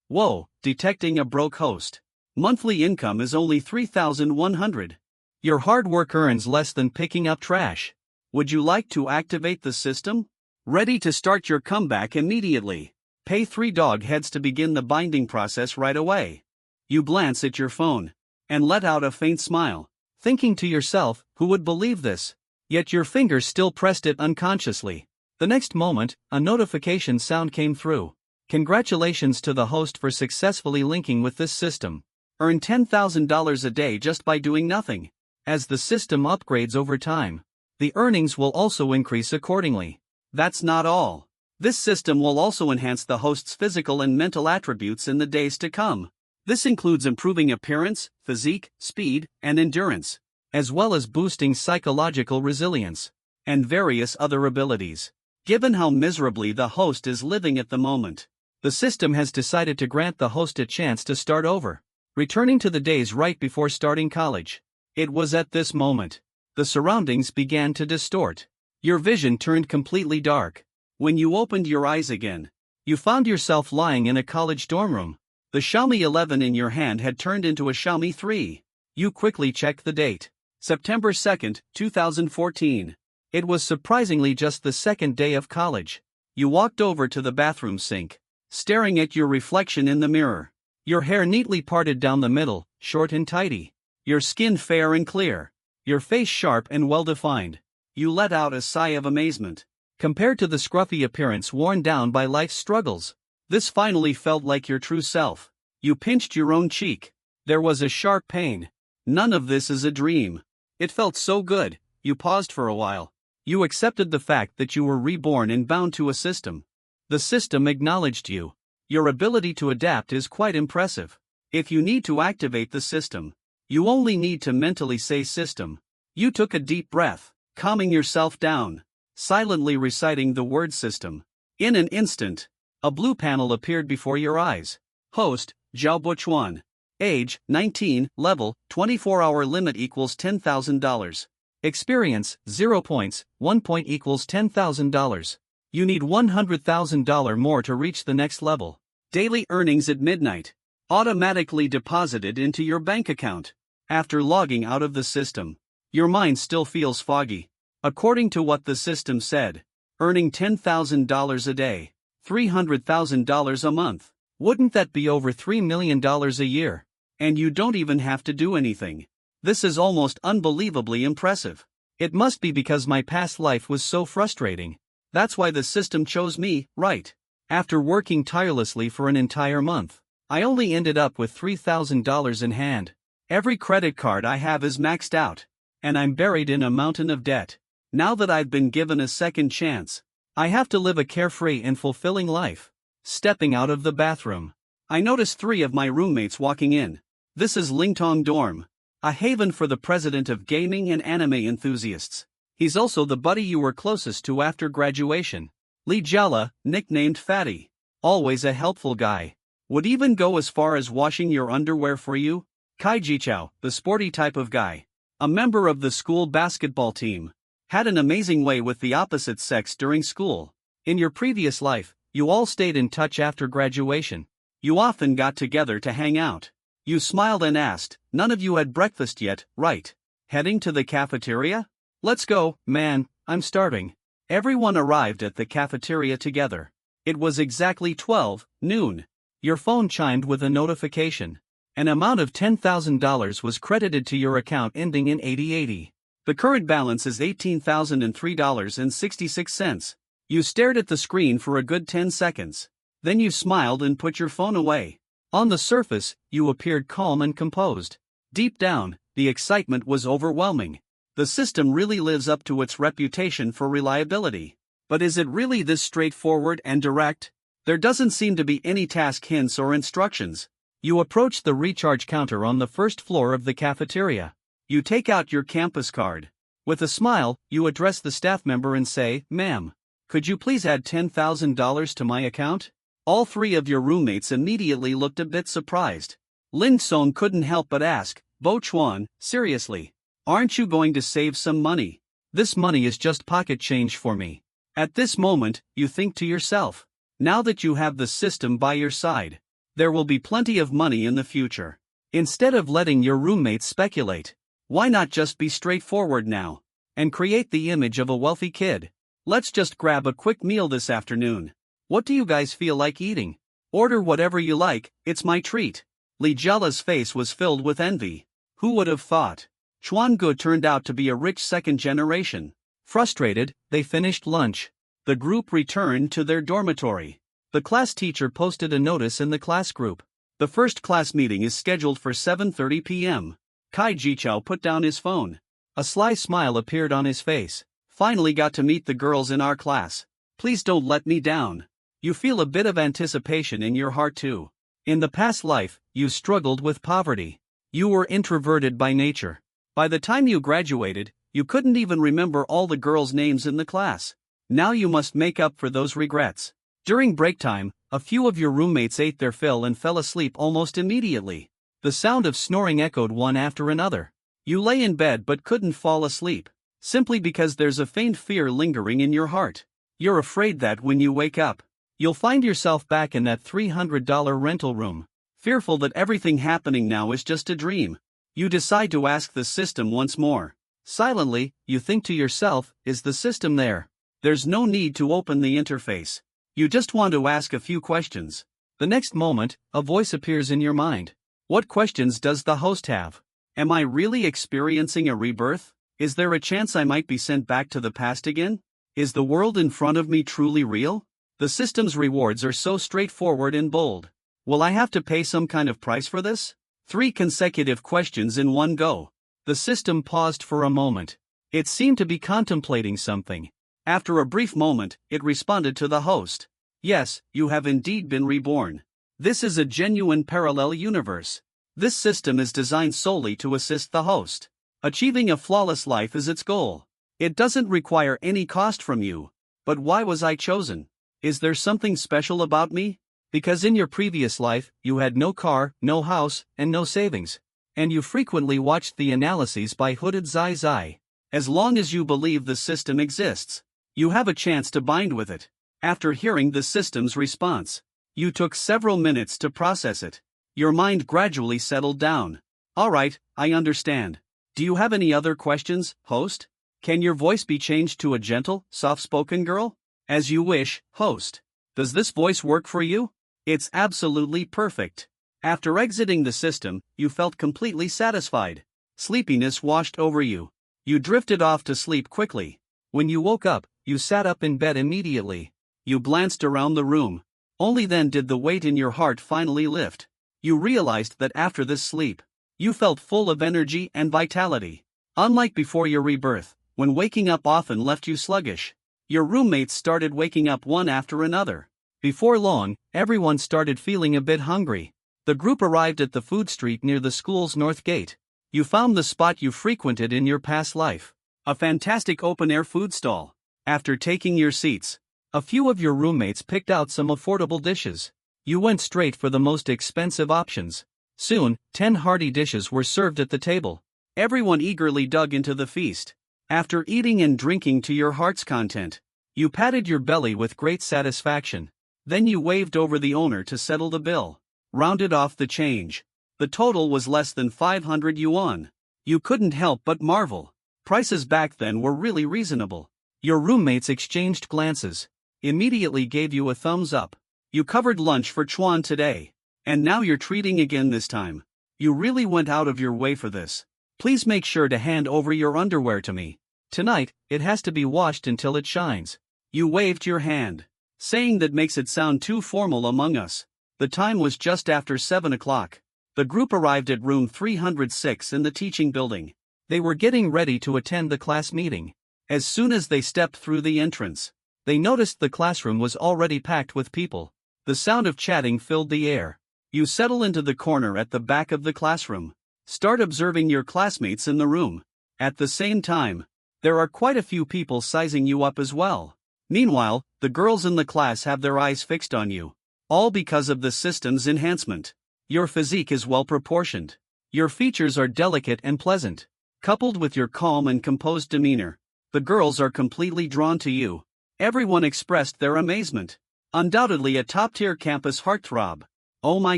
Whoa, detecting a broke host. Monthly income is only 3,100. Your hard work earns less than picking up trash. Would you like to activate the system? Ready to start your comeback immediately. Pay 3 dog heads to begin the binding process right away. You glance at your phone and let out a faint smile, thinking to yourself, who would believe this? Yet your fingers still pressed it unconsciously. The next moment, a notification sound came through. Congratulations to the host for successfully linking with this system. Earn $10,000 a day just by doing nothing. As the system upgrades over time, the earnings will also increase accordingly. That's not all. This system will also enhance the host's physical and mental attributes in the days to come. This includes improving appearance, physique, speed, and endurance, as well as boosting psychological resilience and various other abilities. Given how miserably the host is living at the moment, the system has decided to grant the host a chance to start over, returning to the days right before starting college. It was at this moment the surroundings began to distort. Your vision turned completely dark. When you opened your eyes again, you found yourself lying in a college dorm room. The Xiaomi 11 in your hand had turned into a Xiaomi 3. You quickly checked the date. September 2nd, 2014. It was surprisingly just the second day of college. You walked over to the bathroom sink, staring at your reflection in the mirror. Your hair neatly parted down the middle, short and tidy. Your skin fair and clear. Your face sharp and well-defined. You let out a sigh of amazement. Compared to the scruffy appearance worn down by life's struggles, this finally felt like your true self. You pinched your own cheek. There was a sharp pain. None of this is a dream. It felt so good. You paused for a while. You accepted the fact that you were reborn and bound to a system. The system acknowledged you. Your ability to adapt is quite impressive. If you need to activate the system, you only need to mentally say system. You took a deep breath, calming yourself down, silently reciting the word system. In an instant, a blue panel appeared before your eyes. Host, Zhao Buchuan. Age, 19, level, 24-hour limit equals $10,000. Experience, 0 points, 1 point equals $10,000. You need $100,000 more to reach the next level. Daily earnings at midnight. Automatically deposited into your bank account. After logging out of the system, your mind still feels foggy. According to what the system said, earning $10,000 a day, $300,000 a month. Wouldn't that be over $3 million a year? And you don't even have to do anything. This is almost unbelievably impressive. It must be because my past life was so frustrating. That's why the system chose me, right? After working tirelessly for an entire month, I only ended up with $3,000 in hand. Every credit card I have is maxed out, and I'm buried in a mountain of debt. Now that I've been given a second chance, I have to live a carefree and fulfilling life. Stepping out of the bathroom, I notice 3 of my roommates walking in. This is Lingtong Dorm, a haven for the president of gaming and anime enthusiasts. He's also the buddy you were closest to after graduation. Li Jiala, nicknamed Fatty. Always a helpful guy. Would even go as far as washing your underwear for you. Kai Jichao, the sporty type of guy. A member of the school basketball team. Had an amazing way with the opposite sex during school. In your previous life, you all stayed in touch after graduation. You often got together to hang out. You smiled and asked, none of you had breakfast yet, right? Heading to the cafeteria? Let's go, man, I'm starving. Everyone arrived at the cafeteria together. It was exactly 12 noon. Your phone chimed with a notification. An amount of $10,000 was credited to your account ending in 8080. The current balance is $18,003.66. You stared at the screen for a good 10 seconds. Then you smiled and put your phone away. On the surface, you appeared calm and composed. Deep down, the excitement was overwhelming. The system really lives up to its reputation for reliability. But is it really this straightforward and direct? There doesn't seem to be any task hints or instructions. You approach the recharge counter on the first floor of the cafeteria. You take out your campus card. With a smile, you address the staff member and say, "Ma'am, could you please add $10,000 to my account?" All 3 of your roommates immediately looked a bit surprised. Lin Song couldn't help but ask, "Bo Chuan, seriously? Aren't you going to save some money? This money is just pocket change for me." At this moment, you think to yourself, now that you have the system by your side, There will be plenty of money in the future. Instead of letting your roommates speculate, why not just be straightforward now and create the image of a wealthy kid? Let's just grab a quick meal this afternoon. What do you guys feel like eating? Order whatever you like, it's my treat. Li Jiala's face was filled with envy. Who would have thought? Chuan Gu turned out to be a rich second generation. Frustrated, they finished lunch. The group returned to their dormitory. The class teacher posted a notice in the class group. The first class meeting is scheduled for 7:30 p.m. Kai Jichao put down his phone. A sly smile appeared on his face. Finally got to meet the girls in our class. Please don't let me down. You feel a bit of anticipation in your heart too. In the past life, you struggled with poverty. You were introverted by nature. By the time you graduated, you couldn't even remember all the girls' names in the class. Now you must make up for those regrets. During break time, a few of your roommates ate their fill and fell asleep almost immediately. The sound of snoring echoed one after another. You lay in bed but couldn't fall asleep, simply because there's a faint fear lingering in your heart. You're afraid that when you wake up, you'll find yourself back in that $300 rental room, fearful that everything happening now is just a dream. You decide to ask the system once more. Silently, you think to yourself, is the system there? There's no need to open the interface. You just want to ask a few questions. The next moment, a voice appears in your mind. What questions does the host have? Am I really experiencing a rebirth? Is there a chance I might be sent back to the past again? Is the world in front of me truly real? The system's rewards are so straightforward and bold. Will I have to pay some kind of price for this? 3 consecutive questions in one go. The system paused for a moment. It seemed to be contemplating something. After a brief moment, it responded to the host. Yes, you have indeed been reborn. This is a genuine parallel universe. This system is designed solely to assist the host. Achieving a flawless life is its goal. It doesn't require any cost from you. But why was I chosen? Is there something special about me? Because in your previous life, you had no car, no house, and no savings. And you frequently watched the analyses by Hooded Zai Zai. As long as you believe the system exists, you have a chance to bind with it. After hearing the system's response, you took several minutes to process it. Your mind gradually settled down. Alright, I understand. Do you have any other questions, host? Can your voice be changed to a gentle, soft-spoken girl? As you wish, host. Does this voice work for you? It's absolutely perfect. After exiting the system, you felt completely satisfied. Sleepiness washed over you. You drifted off to sleep quickly. When you woke up, you sat up in bed immediately. You glanced around the room. Only then did the weight in your heart finally lift. You realized that after this sleep, you felt full of energy and vitality. Unlike before your rebirth, when waking up often left you sluggish, your roommates started waking up one after another. Before long, everyone started feeling a bit hungry. The group arrived at the food street near the school's north gate. You found the spot you frequented in your past life. A fantastic open-air food stall. After taking your seats, a few of your roommates picked out some affordable dishes. You went straight for the most expensive options. Soon, 10 hearty dishes were served at the table. Everyone eagerly dug into the feast. After eating and drinking to your heart's content, you patted your belly with great satisfaction. Then you waved over the owner to settle the bill. Rounded off the change. The total was less than 500 yuan. You couldn't help but marvel. Prices back then were really reasonable. Your roommates exchanged glances. Immediately gave you a thumbs up. You covered lunch for Chuan today. And now you're treating again this time. You really went out of your way for this. Please make sure to hand over your underwear to me. Tonight, it has to be washed until it shines. You waved your hand. Saying that makes it sound too formal among us. The time was just after 7 o'clock. The group arrived at room 306 in the teaching building. They were getting ready to attend the class meeting. As soon as they stepped through the entrance, they noticed the classroom was already packed with people. The sound of chatting filled the air. You settle into the corner at the back of the classroom. Start observing your classmates in the room. At the same time, there are quite a few people sizing you up as well. Meanwhile, the girls in the class have their eyes fixed on you. All because of the system's enhancement. Your physique is well proportioned. Your features are delicate and pleasant. Coupled with your calm and composed demeanor, the girls are completely drawn to you. Everyone expressed their amazement. Undoubtedly a top-tier campus heartthrob. Oh my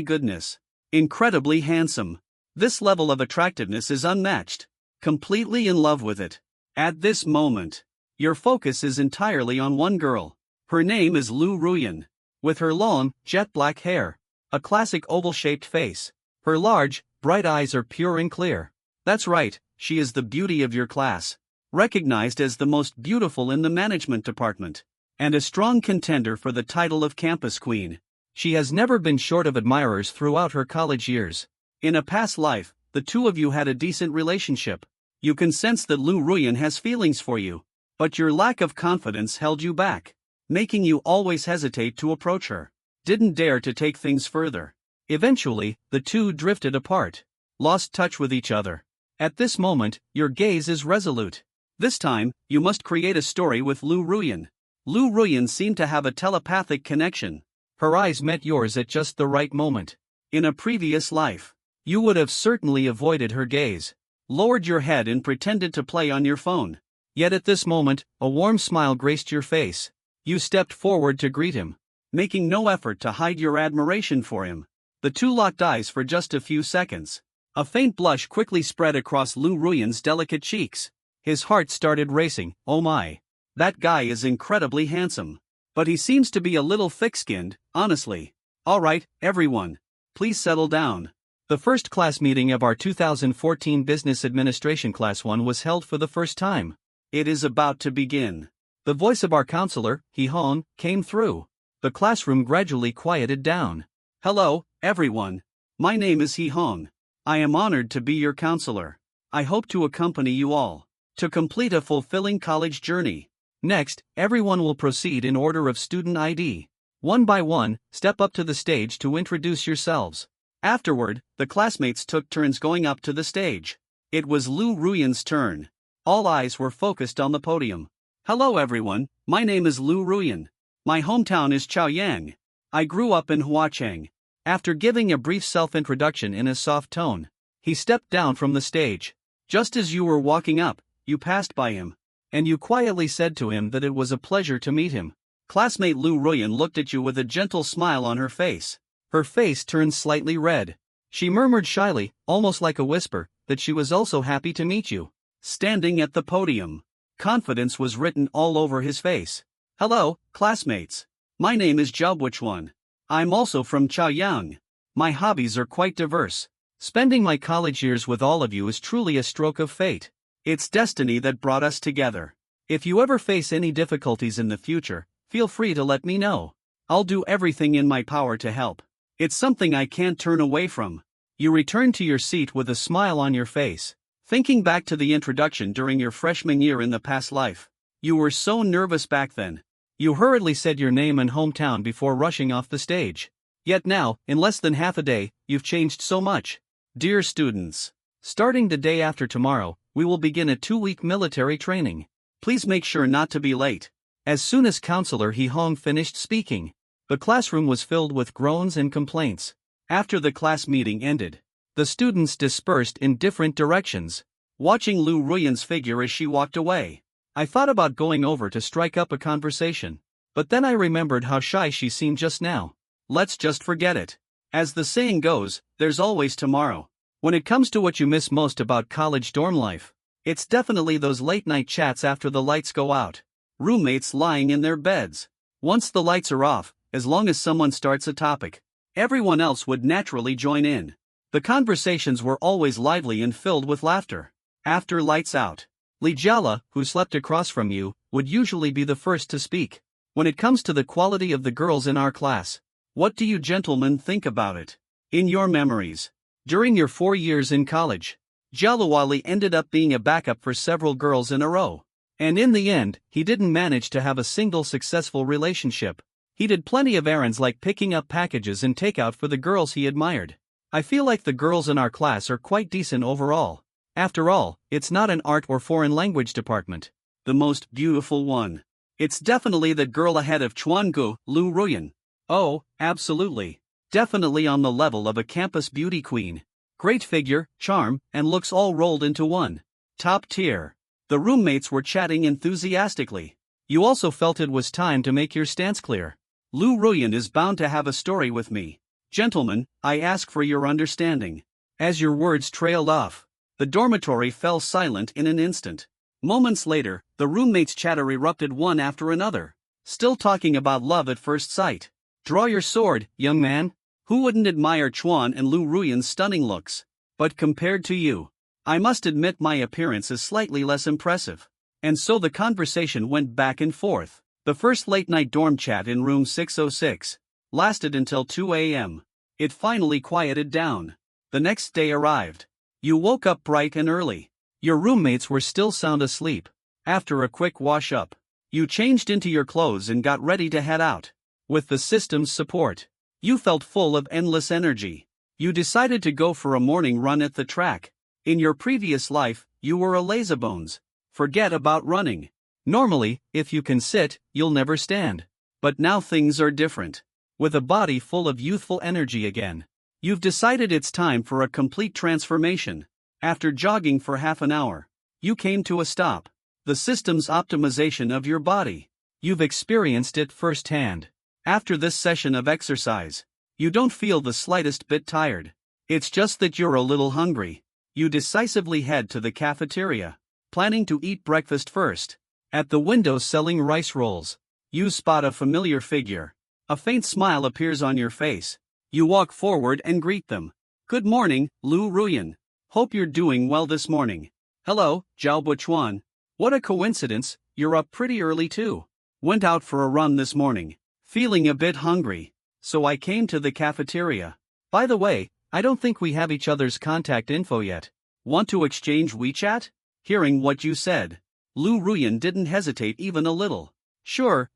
goodness. Incredibly handsome. This level of attractiveness is unmatched. Completely in love with it. At this moment, your focus is entirely on one girl. Her name is Lu Ruyan. With her long, jet black hair, a classic oval-shaped face, her large, bright eyes are pure and clear. That's right, she is the beauty of your class. Recognized as the most beautiful in the management department. And a strong contender for the title of campus queen. She has never been short of admirers throughout her college years. In a past life, the two of you had a decent relationship. You can sense that Lu Ruyan has feelings for you. But your lack of confidence held you back, making you always hesitate to approach her. Didn't dare to take things further. Eventually, the two drifted apart. Lost touch with each other. At this moment, your gaze is resolute. This time, you must create a story with Lu Ruyan. Lu Ruyan seemed to have a telepathic connection. Her eyes met yours at just the right moment. In a previous life, you would have certainly avoided her gaze, lowered your head and pretended to play on your phone. Yet at this moment, a warm smile graced your face. You stepped forward to greet him, making no effort to hide your admiration for him. The two locked eyes for just a few seconds. A faint blush quickly spread across Lu Ruyan's delicate cheeks. His heart started racing. Oh my. That guy is incredibly handsome. But he seems to be a little thick-skinned, honestly. Alright, everyone. Please settle down. The first class meeting of our 2014 Business Administration Class 1 was held for the first time. It is about to begin. The voice of our counselor, He Hong, came through. The classroom gradually quieted down. Hello, everyone. My name is He Hong. I am honored to be your counselor. I hope to accompany you all to complete a fulfilling college journey. Next, everyone will proceed in order of student ID. One by one, step up to the stage to introduce yourselves. Afterward, the classmates took turns going up to the stage. It was Lu Ruyan's turn. All eyes were focused on the podium. Hello everyone, my name is Lu Ruyan. My hometown is Chaoyang. I grew up in Huacheng. After giving a brief self-introduction in a soft tone, he stepped down from the stage. Just as you were walking up, you passed by him. And you quietly said to him that it was a pleasure to meet him. Classmate Lu Ruyan looked at you with a gentle smile on her face. Her face turned slightly red. She murmured shyly, almost like a whisper, that she was also happy to meet you. Standing at the podium, confidence was written all over his face. Hello, classmates. My name is Zhao Buichuan. I'm also from Chaoyang. My hobbies are quite diverse. Spending my college years with all of you is truly a stroke of fate. It's destiny that brought us together. If you ever face any difficulties in the future, feel free to let me know. I'll do everything in my power to help. It's something I can't turn away from. You return to your seat with a smile on your face. Thinking back to the introduction during your freshman year in the past life. You were so nervous back then. You hurriedly said your name and hometown before rushing off the stage. Yet now, in less than half a day, you've changed so much. Dear students, starting the day after tomorrow, we will begin a 2-week military training. Please make sure not to be late. As soon as Counselor He Hong finished speaking, the classroom was filled with groans and complaints. After the class meeting ended, the students dispersed in different directions, watching Lu Ruyan's figure as she walked away. I thought about going over to strike up a conversation, but then I remembered how shy she seemed just now. Let's just forget it. As the saying goes, there's always tomorrow. When it comes to what you miss most about college dorm life, it's definitely those late-night chats after the lights go out. Roommates lying in their beds. Once the lights are off, as long as someone starts a topic, everyone else would naturally join in. The conversations were always lively and filled with laughter. After lights out, Li Jiala, who slept across from you, would usually be the first to speak. When it comes to the quality of the girls in our class, what do you gentlemen think about it? In your memories, during your 4 years in college, Jalawali ended up being a backup for several girls in a row. And in the end, he didn't manage to have a single successful relationship. He did plenty of errands like picking up packages and takeout for the girls he admired. I feel like the girls in our class are quite decent overall. After all, it's not an art or foreign language department. The most beautiful one. It's definitely the girl ahead of Chuangu, Lu Ruyan. Oh, absolutely. Definitely on the level of a campus beauty queen. Great figure, charm, and looks all rolled into one. Top tier. The roommates were chatting enthusiastically. You also felt it was time to make your stance clear. Lu Ruyan is bound to have a story with me. Gentlemen, I ask for your understanding. As your words trailed off, the dormitory fell silent in an instant. Moments later, the roommates' chatter erupted one after another, still talking about love at first sight. Draw your sword, young man. Who wouldn't admire Chuan and Lu Ruyan's stunning looks? But compared to you, I must admit my appearance is slightly less impressive. And so the conversation went back and forth. The first late-night dorm chat in room 606 lasted until 2 a.m. It finally quieted down. The next day arrived. You woke up bright and early. Your roommates were still sound asleep. After a quick wash-up, you changed into your clothes and got ready to head out. With the system's support, you felt full of endless energy. You decided to go for a morning run at the track. In your previous life, you were a lazybones. Forget about running. Normally, if you can sit, you'll never stand. But now things are different. With a body full of youthful energy again, you've decided it's time for a complete transformation. After jogging for half an hour, you came to a stop. The system's optimization of your body. You've experienced it firsthand. After this session of exercise, you don't feel the slightest bit tired. It's just that you're a little hungry. You decisively head to the cafeteria, planning to eat breakfast first. At the window selling rice rolls, you spot a familiar figure. A faint smile appears on your face. You walk forward and greet them. Good morning, Lu Ruyan. Hope you're doing well this morning. Hello, Zhao Chuan. What a coincidence, you're up pretty early too. Went out for a run this morning. Feeling a bit hungry, so I came to the cafeteria. By the way, I don't think we have each other's contact info yet. Want to exchange WeChat? Hearing what you said, Lu Ruyan didn't hesitate even a little. Sure.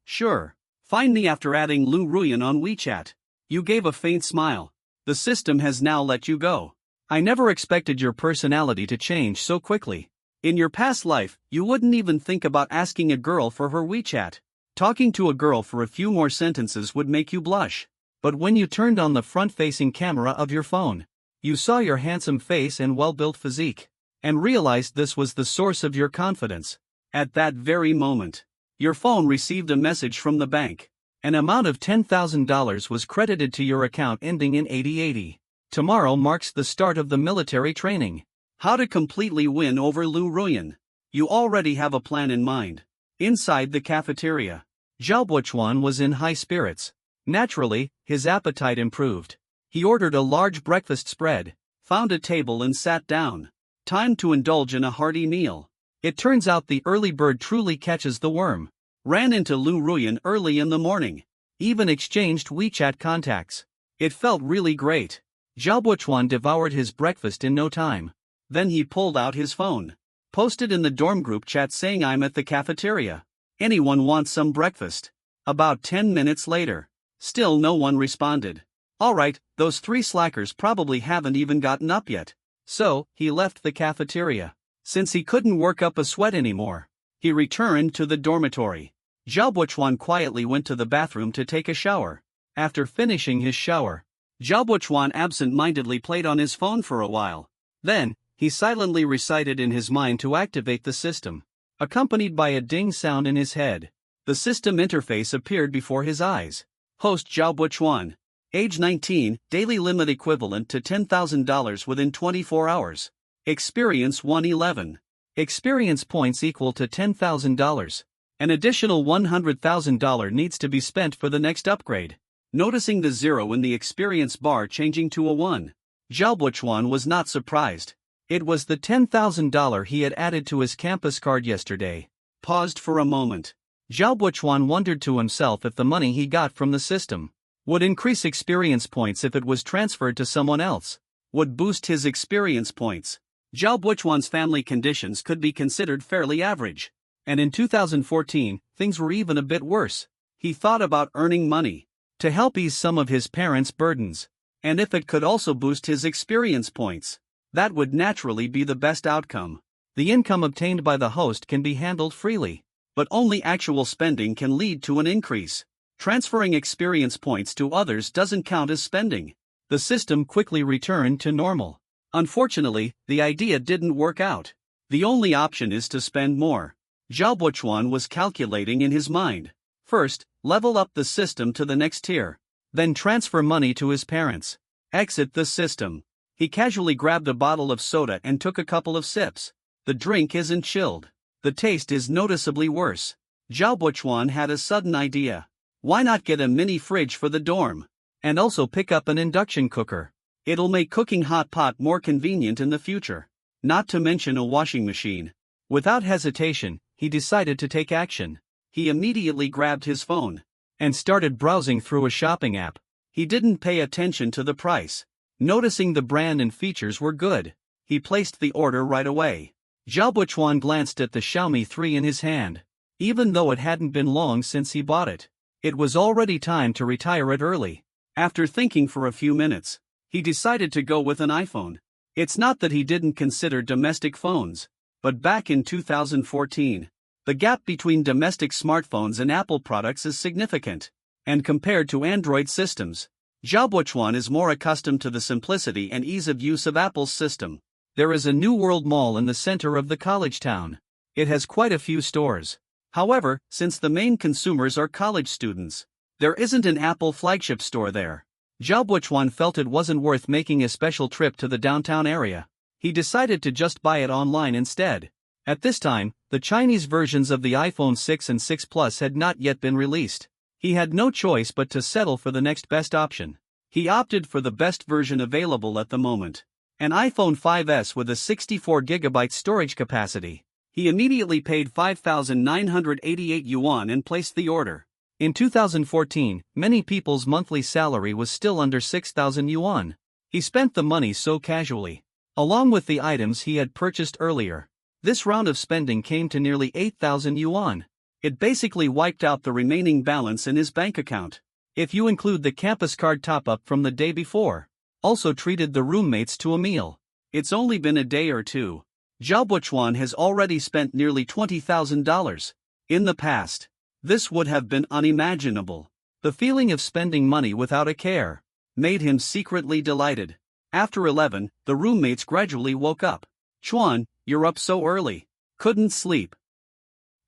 Find me after adding Lu Ruyan on WeChat. You gave a faint smile. The system has now let you go. I never expected your personality to change so quickly. In your past life, you wouldn't even think about asking a girl for her WeChat. Talking to a girl for a few more sentences would make you blush. But when you turned on the front-facing camera of your phone, you saw your handsome face and well-built physique, and realized this was the source of your confidence. At that very moment, your phone received a message from the bank. An amount of $10,000 was credited to your account ending in 8080. Tomorrow marks the start of the military training. How to completely win over Lu Ruyan. You already have a plan in mind. Inside the cafeteria, Zhao Chuan was in high spirits. Naturally, his appetite improved. He ordered a large breakfast spread, found a table and sat down. Time to indulge in a hearty meal. It turns out the early bird truly catches the worm. Ran into Lu Ruyan early in the morning. Even exchanged WeChat contacts. It felt really great. Zhao Chuan devoured his breakfast in no time. Then he pulled out his phone. Posted in the dorm group chat saying I'm at the cafeteria. Anyone wants some breakfast? About 10 minutes later. Still no one responded. Alright, those three slackers probably haven't even gotten up yet. So, he left the cafeteria. Since he couldn't work up a sweat anymore, he returned to the dormitory. Zhao Chuan quietly went to the bathroom to take a shower. After finishing his shower, Zhao Chuan absent-mindedly played on his phone for a while. Then, he silently recited in his mind to activate the system, accompanied by a ding sound in his head. The system interface appeared before his eyes. Host Zhao Chuan. Age 19, daily limit equivalent to $10,000 within 24 hours. Experience 111. Experience points equal to $10,000. An additional $100,000 needs to be spent for the next upgrade. Noticing the 0 in the experience bar changing to a 1, Zhao Chuan was not surprised. It was the $10,000 he had added to his campus card yesterday. Paused for a moment. Zhao Chuan wondered to himself if the money he got from the system would increase experience points if it was transferred to someone else. Would boost his experience points. Zhao Chuan's family conditions could be considered fairly average. And in 2014, things were even a bit worse. He thought about earning money to help ease some of his parents' burdens. And if it could also boost his experience points, that would naturally be the best outcome. The income obtained by the host can be handled freely, but only actual spending can lead to an increase. Transferring experience points to others doesn't count as spending. The system quickly returned to normal. Unfortunately, the idea didn't work out. The only option is to spend more. Zhao Chuan was calculating in his mind. First, level up the system to the next tier. Then transfer money to his parents. Exit the system. He casually grabbed a bottle of soda and took a couple of sips. The drink isn't chilled. The taste is noticeably worse. Zhao Buchuan had a sudden idea. Why not get a mini fridge for the dorm? And also pick up an induction cooker. It'll make cooking hot pot more convenient in the future. Not to mention a washing machine. Without hesitation, he decided to take action. He immediately grabbed his phone and started browsing through a shopping app. He didn't pay attention to the price. Noticing the brand and features were good, he placed the order right away. Zhao Buchuan glanced at the Xiaomi 3 in his hand. Even though it hadn't been long since he bought it, it was already time to retire it early. After thinking for a few minutes, he decided to go with an iPhone. It's not that he didn't consider domestic phones, but back in 2014, the gap between domestic smartphones and Apple products is significant. And compared to Android systems, Zhao Buchuan is more accustomed to the simplicity and ease of use of Apple's system. There is a New World Mall in the center of the college town. It has quite a few stores. However, since the main consumers are college students, there isn't an Apple flagship store there. Zhao Buchuan felt it wasn't worth making a special trip to the downtown area. He decided to just buy it online instead. At this time, the Chinese versions of the iPhone 6 and 6 Plus had not yet been released. He had no choice but to settle for the next best option. He opted for the best version available at the moment, an iPhone 5S with a 64GB storage capacity. He immediately paid 5,988 yuan and placed the order. In 2014, many people's monthly salary was still under 6,000 yuan. He spent the money so casually, along with the items he had purchased earlier. This round of spending came to nearly 8,000 yuan. It basically wiped out the remaining balance in his bank account. If you include the campus card top-up from the day before, also treated the roommates to a meal. It's only been a day or two. Zhao Buchuan has already spent nearly $20,000. In the past, this would have been unimaginable. The feeling of spending money without a care made him secretly delighted. After 11, the roommates gradually woke up. "Chuan, you're up so early. Couldn't sleep."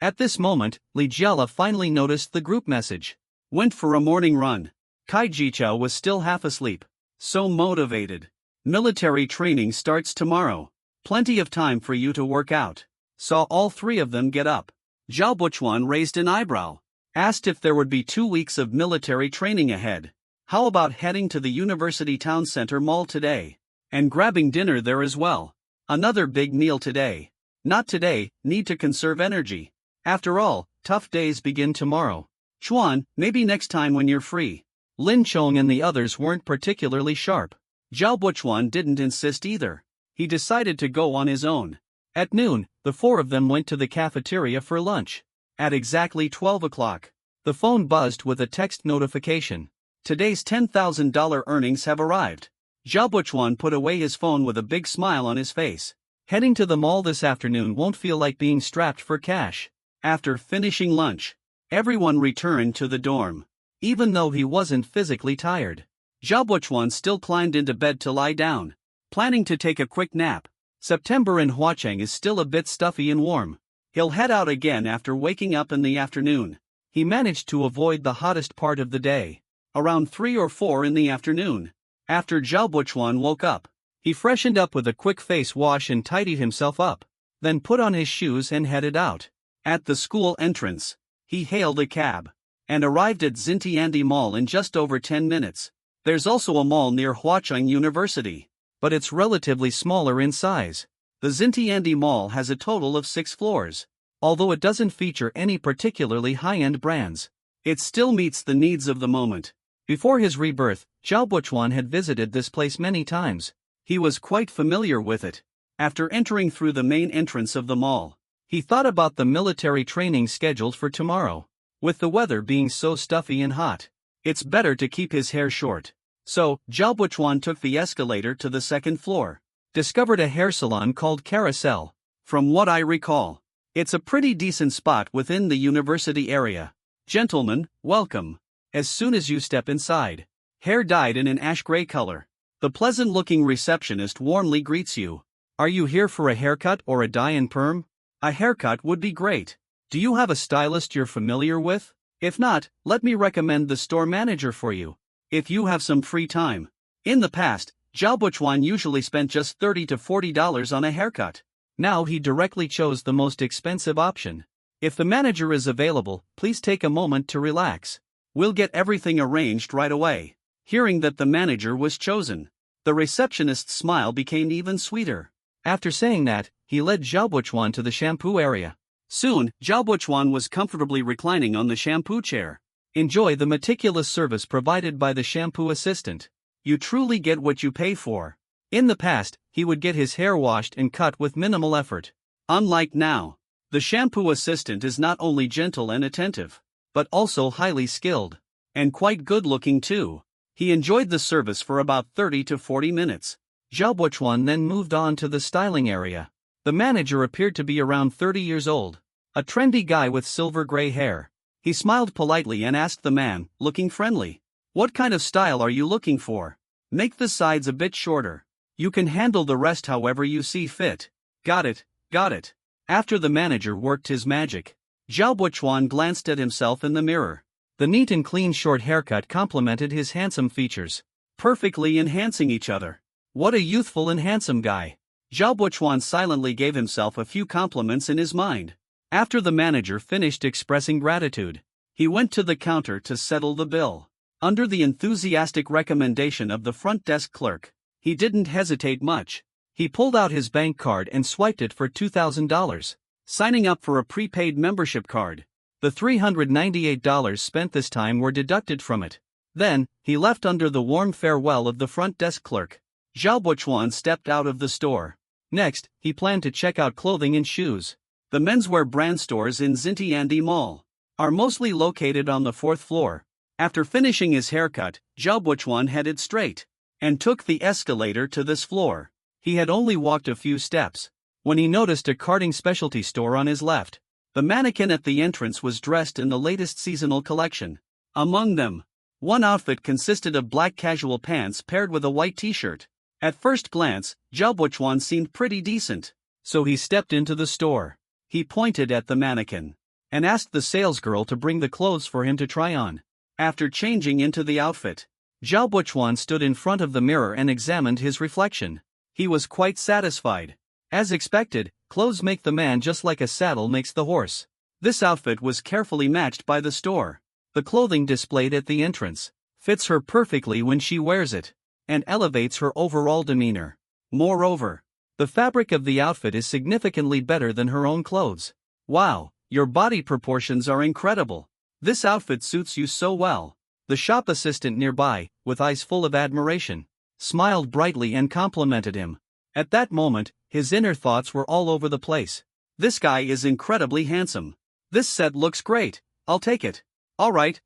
At this moment, Li Jiala finally noticed the group message. "Went for a morning run." Kai Jichao was still half asleep. "So motivated. Military training starts tomorrow. Plenty of time for you to work out." Saw all three of them get up. Zhao Buchuan raised an eyebrow. Asked if there would be 2 weeks of military training ahead. How about heading to the University Town Center Mall today? And grabbing dinner there as well. Another big meal today. Not today, need to conserve energy. After all, tough days begin tomorrow. "Chuan, maybe next time when you're free." Lin Chong and the others weren't particularly sharp. Zhao Buchuan didn't insist either. He decided to go on his own. At noon, the four of them went to the cafeteria for lunch. At exactly 12 o'clock, the phone buzzed with a text notification. Today's $10,000 earnings have arrived. Zhao Buchuan put away his phone with a big smile on his face. Heading to the mall this afternoon won't feel like being strapped for cash. After finishing lunch, everyone returned to the dorm. Even though he wasn't physically tired, Zhao Buchuan still climbed into bed to lie down, planning to take a quick nap. September in Huacheng is still a bit stuffy and warm. He'll head out again after waking up in the afternoon. He managed to avoid the hottest part of the day, around 3 or 4 in the afternoon. After Zhao Buchuan woke up, he freshened up with a quick face wash and tidied himself up, then put on his shoes and headed out. At the school entrance, he hailed a cab and arrived at Xintiandi Mall in just over 10 minutes. There's also a mall near Huacheng University, but it's relatively smaller in size. The Xintiandi Mall has a total of 6 floors. Although it doesn't feature any particularly high-end brands, it still meets the needs of the moment. Before his rebirth, Zhao Buchuan had visited this place many times. He was quite familiar with it. After entering through the main entrance of the mall, he thought about the military training scheduled for tomorrow. With the weather being so stuffy and hot, it's better to keep his hair short. So, Zhao Buchuan took the escalator to the 2nd floor. Discovered a hair salon called Carousel. From what I recall, it's a pretty decent spot within the university area. "Gentlemen, welcome." As soon as you step inside, hair dyed in an ash gray color, the pleasant-looking receptionist warmly greets you. "Are you here for a haircut or a dye and perm?" "A haircut would be great. Do you have a stylist you're familiar with? If not, let me recommend the store manager for you." if you have some free time. In the past, Zhao Buchuan usually spent just $30 to $40 on a haircut. Now he directly chose the most expensive option. If the manager is available, please take a moment to relax. We'll get everything arranged right away. Hearing that the manager was chosen, the receptionist's smile became even sweeter. After saying that, he led Zhao Buchuan to the shampoo area. Soon, Zhao Buchuan was comfortably reclining on the shampoo chair. Enjoy the meticulous service provided by the shampoo assistant. You truly get what you pay for. In the past, he would get his hair washed and cut with minimal effort. Unlike now, the shampoo assistant is not only gentle and attentive, but also highly skilled. And quite good looking too. He enjoyed the service for about 30 to 40 minutes. Zhao Buchuan then moved on to the styling area. The manager appeared to be around 30 years old. A trendy guy with silver gray hair. He smiled politely and asked the man, looking friendly, "What kind of style are you looking for? Make the sides a bit shorter. You can handle the rest however you see fit." Got it, got it. After the manager worked his magic, Zhao Buchuan glanced at himself in the mirror. The neat and clean short haircut complemented his handsome features, perfectly enhancing each other. What a youthful and handsome guy. Zhao Buchuan silently gave himself a few compliments in his mind. After the manager finished expressing gratitude, he went to the counter to settle the bill. Under the enthusiastic recommendation of the front desk clerk, he didn't hesitate much. He pulled out his bank card and swiped it for $2,000, signing up for a prepaid membership card. The $398 spent this time were deducted from it. Then, he left under the warm farewell of the front desk clerk. Zhao Buchuan stepped out of the store. Next, he planned to check out clothing and shoes. The menswear brand stores in Xintiandi Mall are mostly located on the 4th floor. After finishing his haircut, Zhao Buchuan headed straight and took the escalator to this floor. He had only walked a few steps when he noticed a carding specialty store on his left. The mannequin at the entrance was dressed in the latest seasonal collection. Among them, one outfit consisted of black casual pants paired with a white t-shirt. At first glance, Zhao Buchuan seemed pretty decent, so he stepped into the store. He pointed at the mannequin and asked the salesgirl to bring the clothes for him to try on. After changing into the outfit, Zhao Buchuan stood in front of the mirror and examined his reflection. He was quite satisfied. As expected, clothes make the man just like a saddle makes the horse. This outfit was carefully matched by the store. The clothing displayed at the entrance fits her perfectly when she wears it and elevates her overall demeanor. Moreover, the fabric of the outfit is significantly better than her own clothes. Wow, your body proportions are incredible. This outfit suits you so well. The shop assistant nearby, with eyes full of admiration, smiled brightly and complimented him. At that moment, his inner thoughts were all over the place. This guy is incredibly handsome. This set looks great. I'll take it. Alright.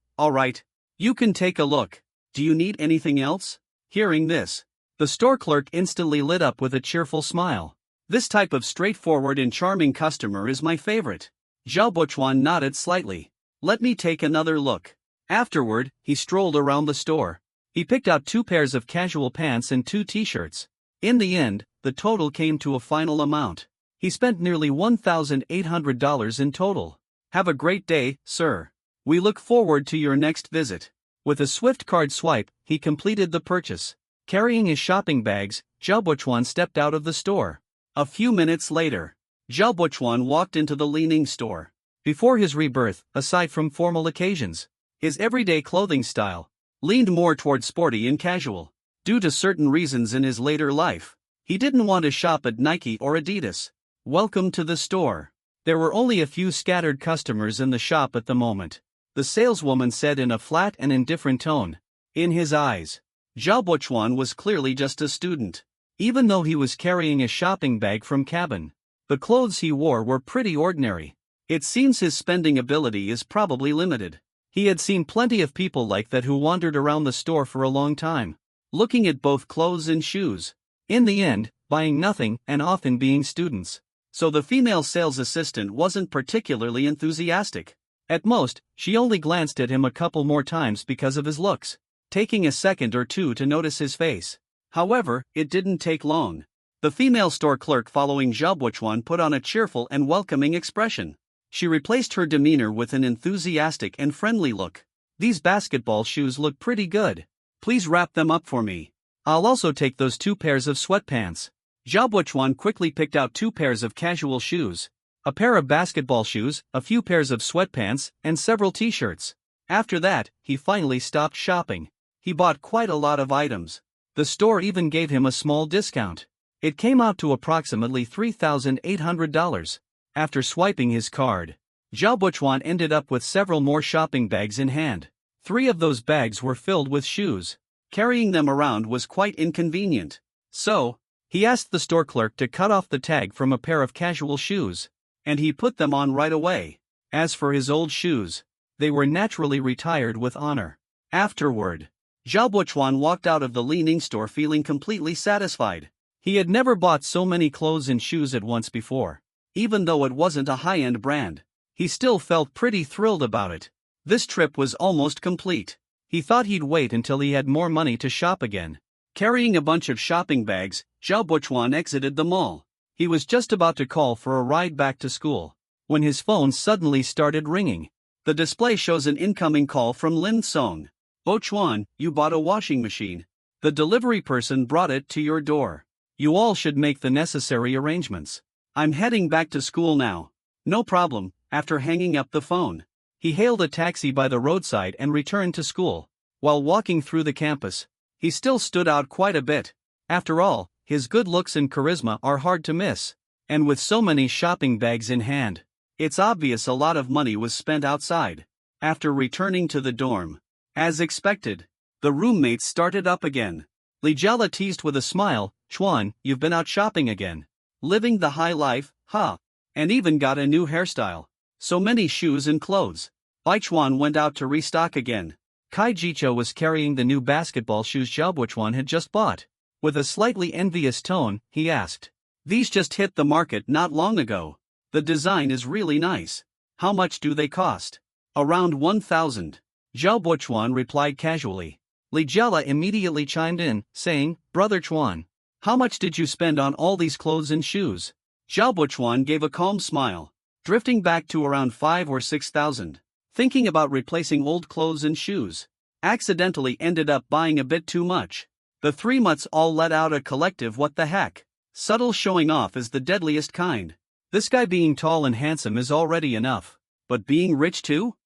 You can take a look. Do you need anything else? Hearing this, the store clerk instantly lit up with a cheerful smile. This type of straightforward and charming customer is my favorite. Zhao Buchuan nodded slightly. Let me take another look. Afterward, he strolled around the store. He picked out 2 pairs of casual pants and 2 t-shirts. In the end, the total came to a final amount. He spent nearly $1,800 in total. Have a great day, sir. We look forward to your next visit. With a swift card swipe, he completed the purchase. Carrying his shopping bags, Zhao Buchuan stepped out of the store. A few minutes later, Zhao Buchuan walked into the Li-Ning store. Before his rebirth, aside from formal occasions, his everyday clothing style leaned more toward sporty and casual. Due to certain reasons in his later life, he didn't want to shop at Nike or Adidas. Welcome to the store. There were only a few scattered customers in the shop at the moment. The saleswoman said in a flat and indifferent tone. In his eyes, Zhao Buchuan was clearly just a student. Even though he was carrying a shopping bag from cabin, the clothes he wore were pretty ordinary. It seems his spending ability is probably limited. He had seen plenty of people like that who wandered around the store for a long time, looking at both clothes and shoes. In the end, buying nothing and often being students. So the female sales assistant wasn't particularly enthusiastic. At most, she only glanced at him a couple more times because of his looks, taking a second or two to notice his face. However, it didn't take long. The female store clerk following Zhao Buchuan put on a cheerful and welcoming expression. She replaced her demeanor with an enthusiastic and friendly look. These basketball shoes look pretty good. Please wrap them up for me. I'll also take those 2 pairs of sweatpants. Zhao Buchuan quickly picked out 2 pairs of casual shoes, a pair of basketball shoes, a few pairs of sweatpants, and several t-shirts. After that, he finally stopped shopping. He bought quite a lot of items. The store even gave him a small discount. It came out to approximately $3,800. After swiping his card, Zhao Buchuan ended up with several more shopping bags in hand. 3 of those bags were filled with shoes. Carrying them around was quite inconvenient. So, he asked the store clerk to cut off the tag from a pair of casual shoes, and he put them on right away. As for his old shoes, they were naturally retired with honor. Afterward, Zhao Buchuan walked out of the Li Ning store feeling completely satisfied. He had never bought so many clothes and shoes at once before. Even though it wasn't a high-end brand, he still felt pretty thrilled about it. This trip was almost complete. He thought he'd wait until he had more money to shop again. Carrying a bunch of shopping bags, Zhao Buchuan exited the mall. He was just about to call for a ride back to school, when his phone suddenly started ringing. The display shows an incoming call from Lin Song. Buchuan, you bought a washing machine. The delivery person brought it to your door. You all should make the necessary arrangements. I'm heading back to school now. No problem. After hanging up the phone, he hailed a taxi by the roadside and returned to school. While walking through the campus, he still stood out quite a bit. After all, his good looks and charisma are hard to miss. And with so many shopping bags in hand, it's obvious a lot of money was spent outside. After returning to the dorm, as expected, the roommates started up again. Li Jiala teased with a smile, Chuan, you've been out shopping again. Living the high life, huh? And even got a new hairstyle. So many shoes and clothes. Bai Chuan went out to restock again. Kai Jicho was carrying the new basketball shoes Zhao Buchuan had just bought. With a slightly envious tone, he asked, these just hit the market not long ago. The design is really nice. How much do they cost? Around 1,000. Zhao Buchuan replied casually. Li Jiala immediately chimed in, saying, Brother Chuan, how much did you spend on all these clothes and shoes? Zhao Buchuan gave a calm smile, drifting back to around 5 or 6,000. Thinking about replacing old clothes and shoes, accidentally ended up buying a bit too much. The 3 mutts all let out a collective what the heck. Subtle showing off is the deadliest kind. This guy being tall and handsome is already enough, but being rich too?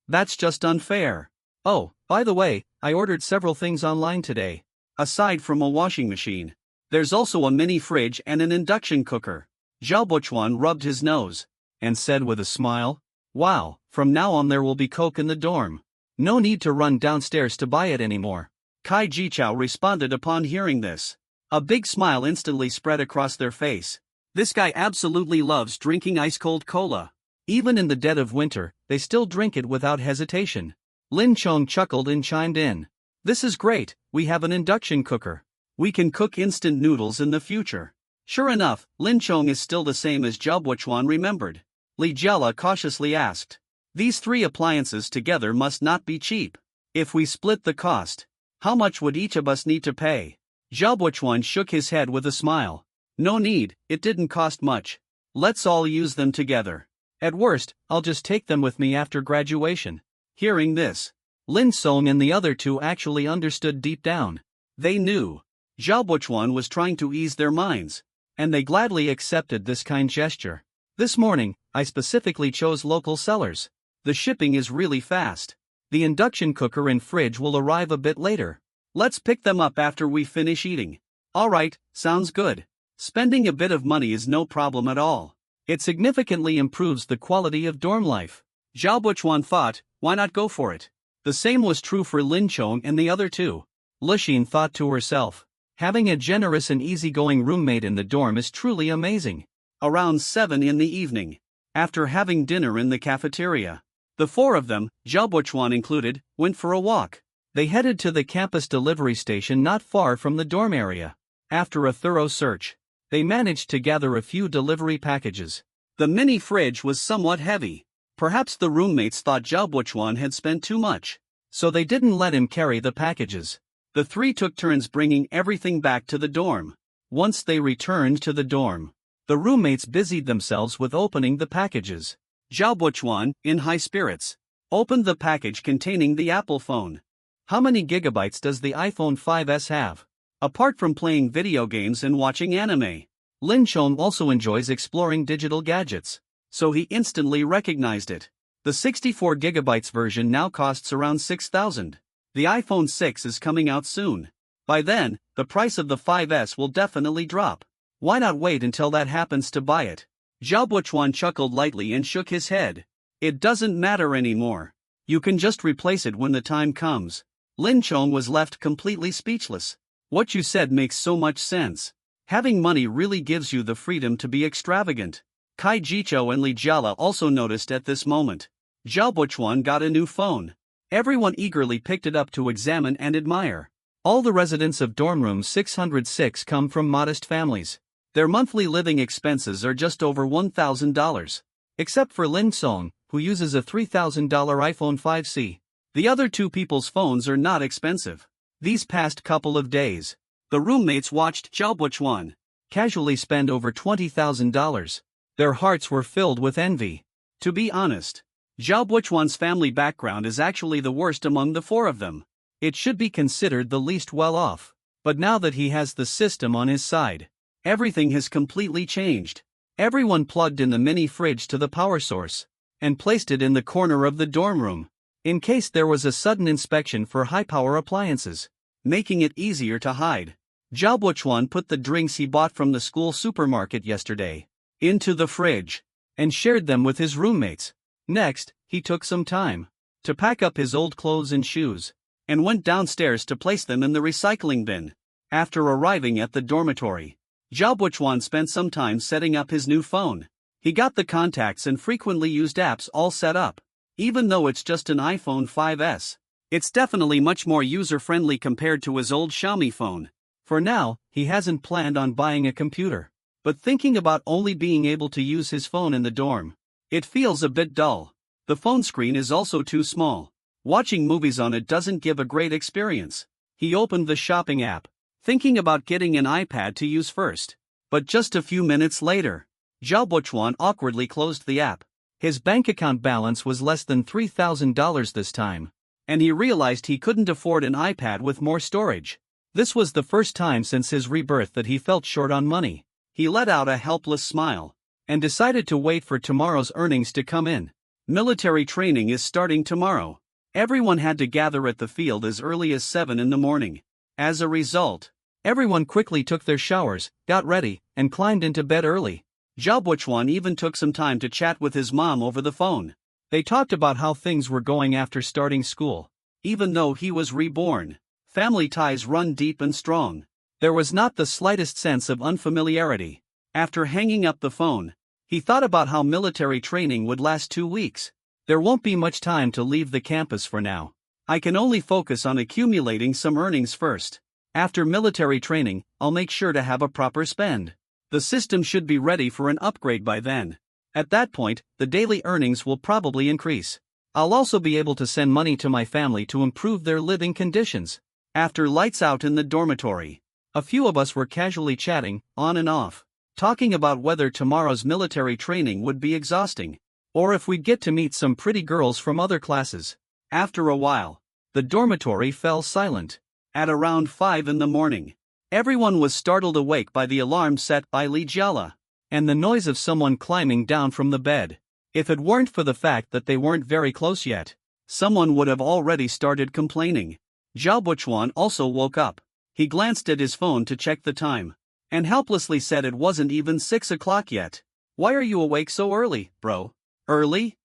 That's just unfair. Oh, by the way, I ordered several things online today. Aside from a washing machine, there's also a mini fridge and an induction cooker. Zhao Buchuan rubbed his nose and said with a smile, wow, from now on there will be Coke in the dorm. No need to run downstairs to buy it anymore. Kai Jichao responded upon hearing this. A big smile instantly spread across their face. This guy absolutely loves drinking ice-cold cola. Even in the dead of winter, they still drink it without hesitation. Lin Chong chuckled and chimed in. This is great, we have an induction cooker. We can cook instant noodles in the future. Sure enough, Lin Chong is still the same as Zhao Buchuan remembered. Li Jiala cautiously asked. These 3 appliances together must not be cheap. If we split the cost, how much would each of us need to pay? Zhao Buchuan shook his head with a smile. No need, it didn't cost much. Let's all use them together. At worst, I'll just take them with me after graduation. Hearing this, Lin Song and the other 2 actually understood deep down. They knew Zhao Buchuan was trying to ease their minds, and they gladly accepted this kind gesture. This morning, I specifically chose local sellers. The shipping is really fast. The induction cooker and fridge will arrive a bit later. Let's pick them up after we finish eating. Alright, sounds good. Spending a bit of money is no problem at all. It significantly improves the quality of dorm life. Zhao Buchuan thought, why not go for it? The same was true for Lin Chong and the other 2. Lixin thought to herself, having a generous and easygoing roommate in the dorm is truly amazing. Around 7 in the evening, after having dinner in the cafeteria, the 4 of them, Zhao Buchuan included, went for a walk. They headed to the campus delivery station not far from the dorm area. After a thorough search, they managed to gather a few delivery packages. The mini fridge was somewhat heavy. Perhaps the roommates thought Zhao Buchuan had spent too much, so they didn't let him carry the packages. The 3 took turns bringing everything back to the dorm. Once they returned to the dorm, the roommates busied themselves with opening the packages. Zhao Buchuan, in high spirits, opened the package containing the Apple phone. How many gigabytes does the iPhone 5S have? Apart from playing video games and watching anime, Lin Chong also enjoys exploring digital gadgets, so he instantly recognized it. The 64GB version now costs around 6,000. The iPhone 6 is coming out soon. By then, the price of the 5S will definitely drop. Why not wait until that happens to buy it? Zhao Buchuan chuckled lightly and shook his head. It doesn't matter anymore. You can just replace it when the time comes. Lin Chong was left completely speechless. What you said makes so much sense. Having money really gives you the freedom to be extravagant. Kai Jichou and Li Jiala also noticed at this moment. Zhao Buchuan got a new phone. Everyone eagerly picked it up to examine and admire. All the residents of dorm room 606 come from modest families. Their monthly living expenses are just over $1,000. Except for Lin Song, who uses a $3,000 iPhone 5C. The other two people's phones are not expensive. These past couple of days, the roommates watched Zhao Buchuan casually spend over $20,000. Their hearts were filled with envy. To be honest, Zhao Buchuan's family background is actually the worst among the four of them. It should be considered the least well off. But now that he has the system on his side, everything has completely changed. Everyone plugged in the mini fridge to the power source and placed it in the corner of the dorm room, in case there was a sudden inspection for high-power appliances, making it easier to hide. Zhao Buchuan put the drinks he bought from the school supermarket yesterday into the fridge and shared them with his roommates. Next, he took some time to pack up his old clothes and shoes and went downstairs to place them in the recycling bin. After arriving at the dormitory, Zhao Buchuan spent some time setting up his new phone. He got the contacts and frequently used apps all set up. Even though it's just an iPhone 5S, it's definitely much more user-friendly compared to his old Xiaomi phone. For now, he hasn't planned on buying a computer. But thinking about only being able to use his phone in the dorm, it feels a bit dull. The phone screen is also too small. Watching movies on it doesn't give a great experience. He opened the shopping app, thinking about getting an iPad to use first. But just a few minutes later, Zhao Buchuan awkwardly closed the app. His bank account balance was less than $3,000 this time, and he realized he couldn't afford an iPad with more storage. This was the first time since his rebirth that he felt short on money. He let out a helpless smile and decided to wait for tomorrow's earnings to come in. Military training is starting tomorrow. Everyone had to gather at the field as early as 7 in the morning. As a result, everyone quickly took their showers, got ready, and climbed into bed early. Zhao Buchuan even took some time to chat with his mom over the phone. They talked about how things were going after starting school. Even though he was reborn, family ties run deep and strong. There was not the slightest sense of unfamiliarity. After hanging up the phone, he thought about how military training would last 2 weeks. There won't be much time to leave the campus for now. I can only focus on accumulating some earnings first. After military training, I'll make sure to have a proper spend. The system should be ready for an upgrade by then. At that point, the daily earnings will probably increase. I'll also be able to send money to my family to improve their living conditions. After lights out in the dormitory, a few of us were casually chatting, on and off, talking about whether tomorrow's military training would be exhausting, or if we'd get to meet some pretty girls from other classes. After a while, the dormitory fell silent. At around 5 in the morning, everyone was startled awake by the alarm set by Li Jiala, and the noise of someone climbing down from the bed. If it weren't for the fact that they weren't very close yet, someone would have already started complaining. Zhao Buchuan also woke up. He glanced at his phone to check the time, and helplessly said it wasn't even 6 o'clock yet. Why are you awake so early, bro? Early?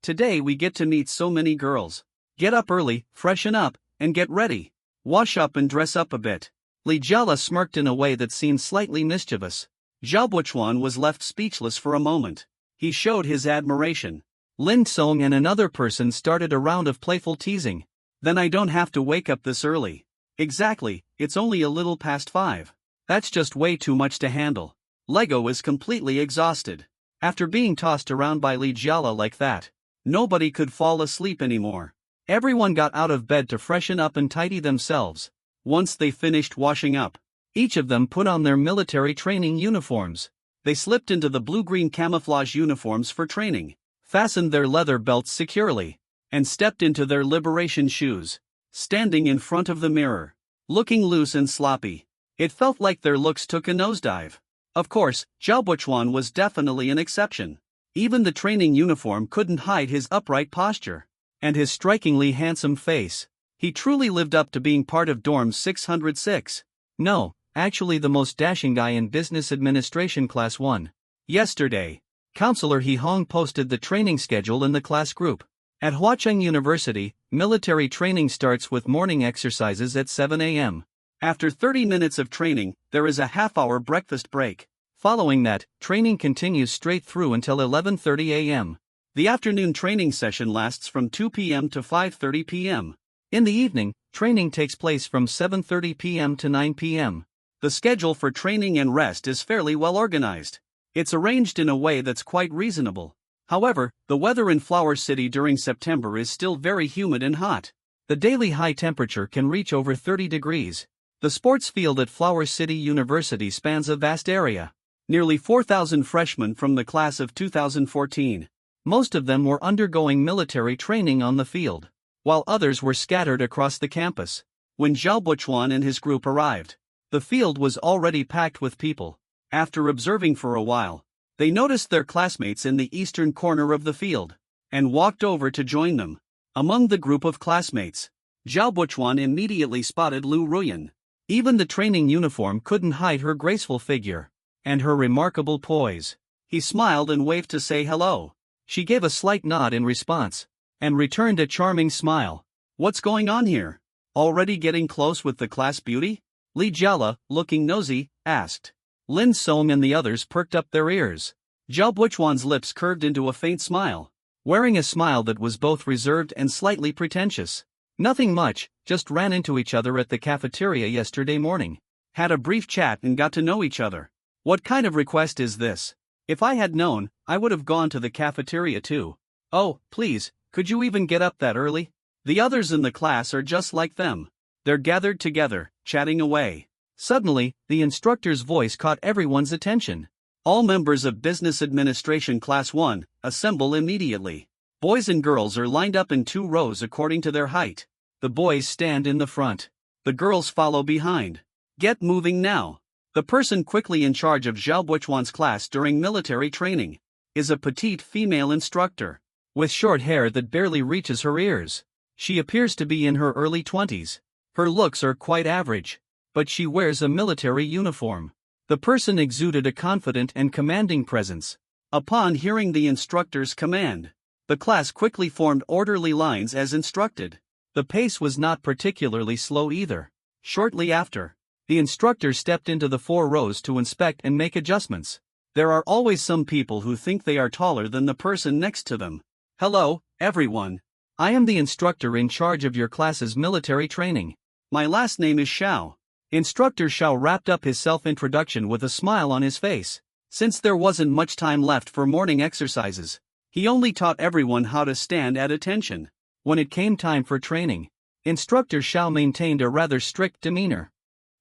Today we get to meet so many girls. Get up early, freshen up, and get ready. Wash up and dress up a bit. Li Jiala smirked in a way that seemed slightly mischievous. Zhao Buchuan was left speechless for a moment. He showed his admiration. Lin Song and another person started a round of playful teasing. Then I don't have to wake up this early. Exactly, it's only a little past 5. That's just way too much to handle. Lego is completely exhausted. After being tossed around by Li Jiala like that, nobody could fall asleep anymore. Everyone got out of bed to freshen up and tidy themselves. Once they finished washing up, each of them put on their military training uniforms. They slipped into the blue-green camouflage uniforms for training, fastened their leather belts securely, and stepped into their liberation shoes. standing in front of the mirror, looking loose and sloppy. It felt like their looks took a nosedive. Of course, Zhao Buchuan was definitely an exception. Even the training uniform couldn't hide his upright posture and his strikingly handsome face. He truly lived up to being part of dorm 606. No, actually the most dashing guy in business administration class 1. Yesterday, Counselor He Hong posted the training schedule in the class group. At Huacheng University, military training starts with morning exercises at 7 a.m. After 30 minutes of training, there is a half-hour breakfast break. Following that, training continues straight through until 11:30 a.m. The afternoon training session lasts from 2 p.m. to 5:30 p.m. In the evening, training takes place from 7:30 p.m. to 9 p.m. The schedule for training and rest is fairly well organized. It's arranged in a way that's quite reasonable. However, the weather in Flower City during September is still very humid and hot. The daily high temperature can reach over 30 degrees. The sports field at Flower City University spans a vast area. Nearly 4,000 freshmen from the class of 2014. Most of them were undergoing military training on the field, while others were scattered across the campus. When Zhao Buchuan and his group arrived, the field was already packed with people. After observing for a while, they noticed their classmates in the eastern corner of the field, and walked over to join them. Among the group of classmates, Zhao Buchuan immediately spotted Lu Ruyan. Even the training uniform couldn't hide her graceful figure and her remarkable poise. He smiled and waved to say hello. She gave a slight nod in response, and returned a charming smile. What's going on here? Already getting close with the class beauty? Li Jiala, looking nosy, asked. Lin Song and the others perked up their ears. Zhao Buchuan's lips curved into a faint smile, wearing a smile that was both reserved and slightly pretentious. Nothing much, just ran into each other at the cafeteria yesterday morning. Had a brief chat and got to know each other. What kind of request is this? If I had known, I would have gone to the cafeteria too. Oh, please, could you even get up that early? The others in the class are just like them. They're gathered together, chatting away. Suddenly, the instructor's voice caught everyone's attention. All members of Business Administration Class 1, assemble immediately. Boys and girls are lined up in 2 rows according to their height. The boys stand in the front. The girls follow behind. Get moving now. The person quickly in charge of Zhao Buchuan's class during military training is a petite female instructor, with short hair that barely reaches her ears. She appears to be in her early 20s. Her looks are quite average, but she wears a military uniform. The person exuded a confident and commanding presence. Upon hearing the instructor's command, the class quickly formed orderly lines as instructed. The pace was not particularly slow either. Shortly after, the instructor stepped into the 4 rows to inspect and make adjustments. There are always some people who think they are taller than the person next to them. Hello, everyone. I am the instructor in charge of your class's military training. My last name is Xiao. Instructor Xiao wrapped up his self-introduction with a smile on his face. Since there wasn't much time left for morning exercises, he only taught everyone how to stand at attention. When it came time for training, Instructor Xiao maintained a rather strict demeanor.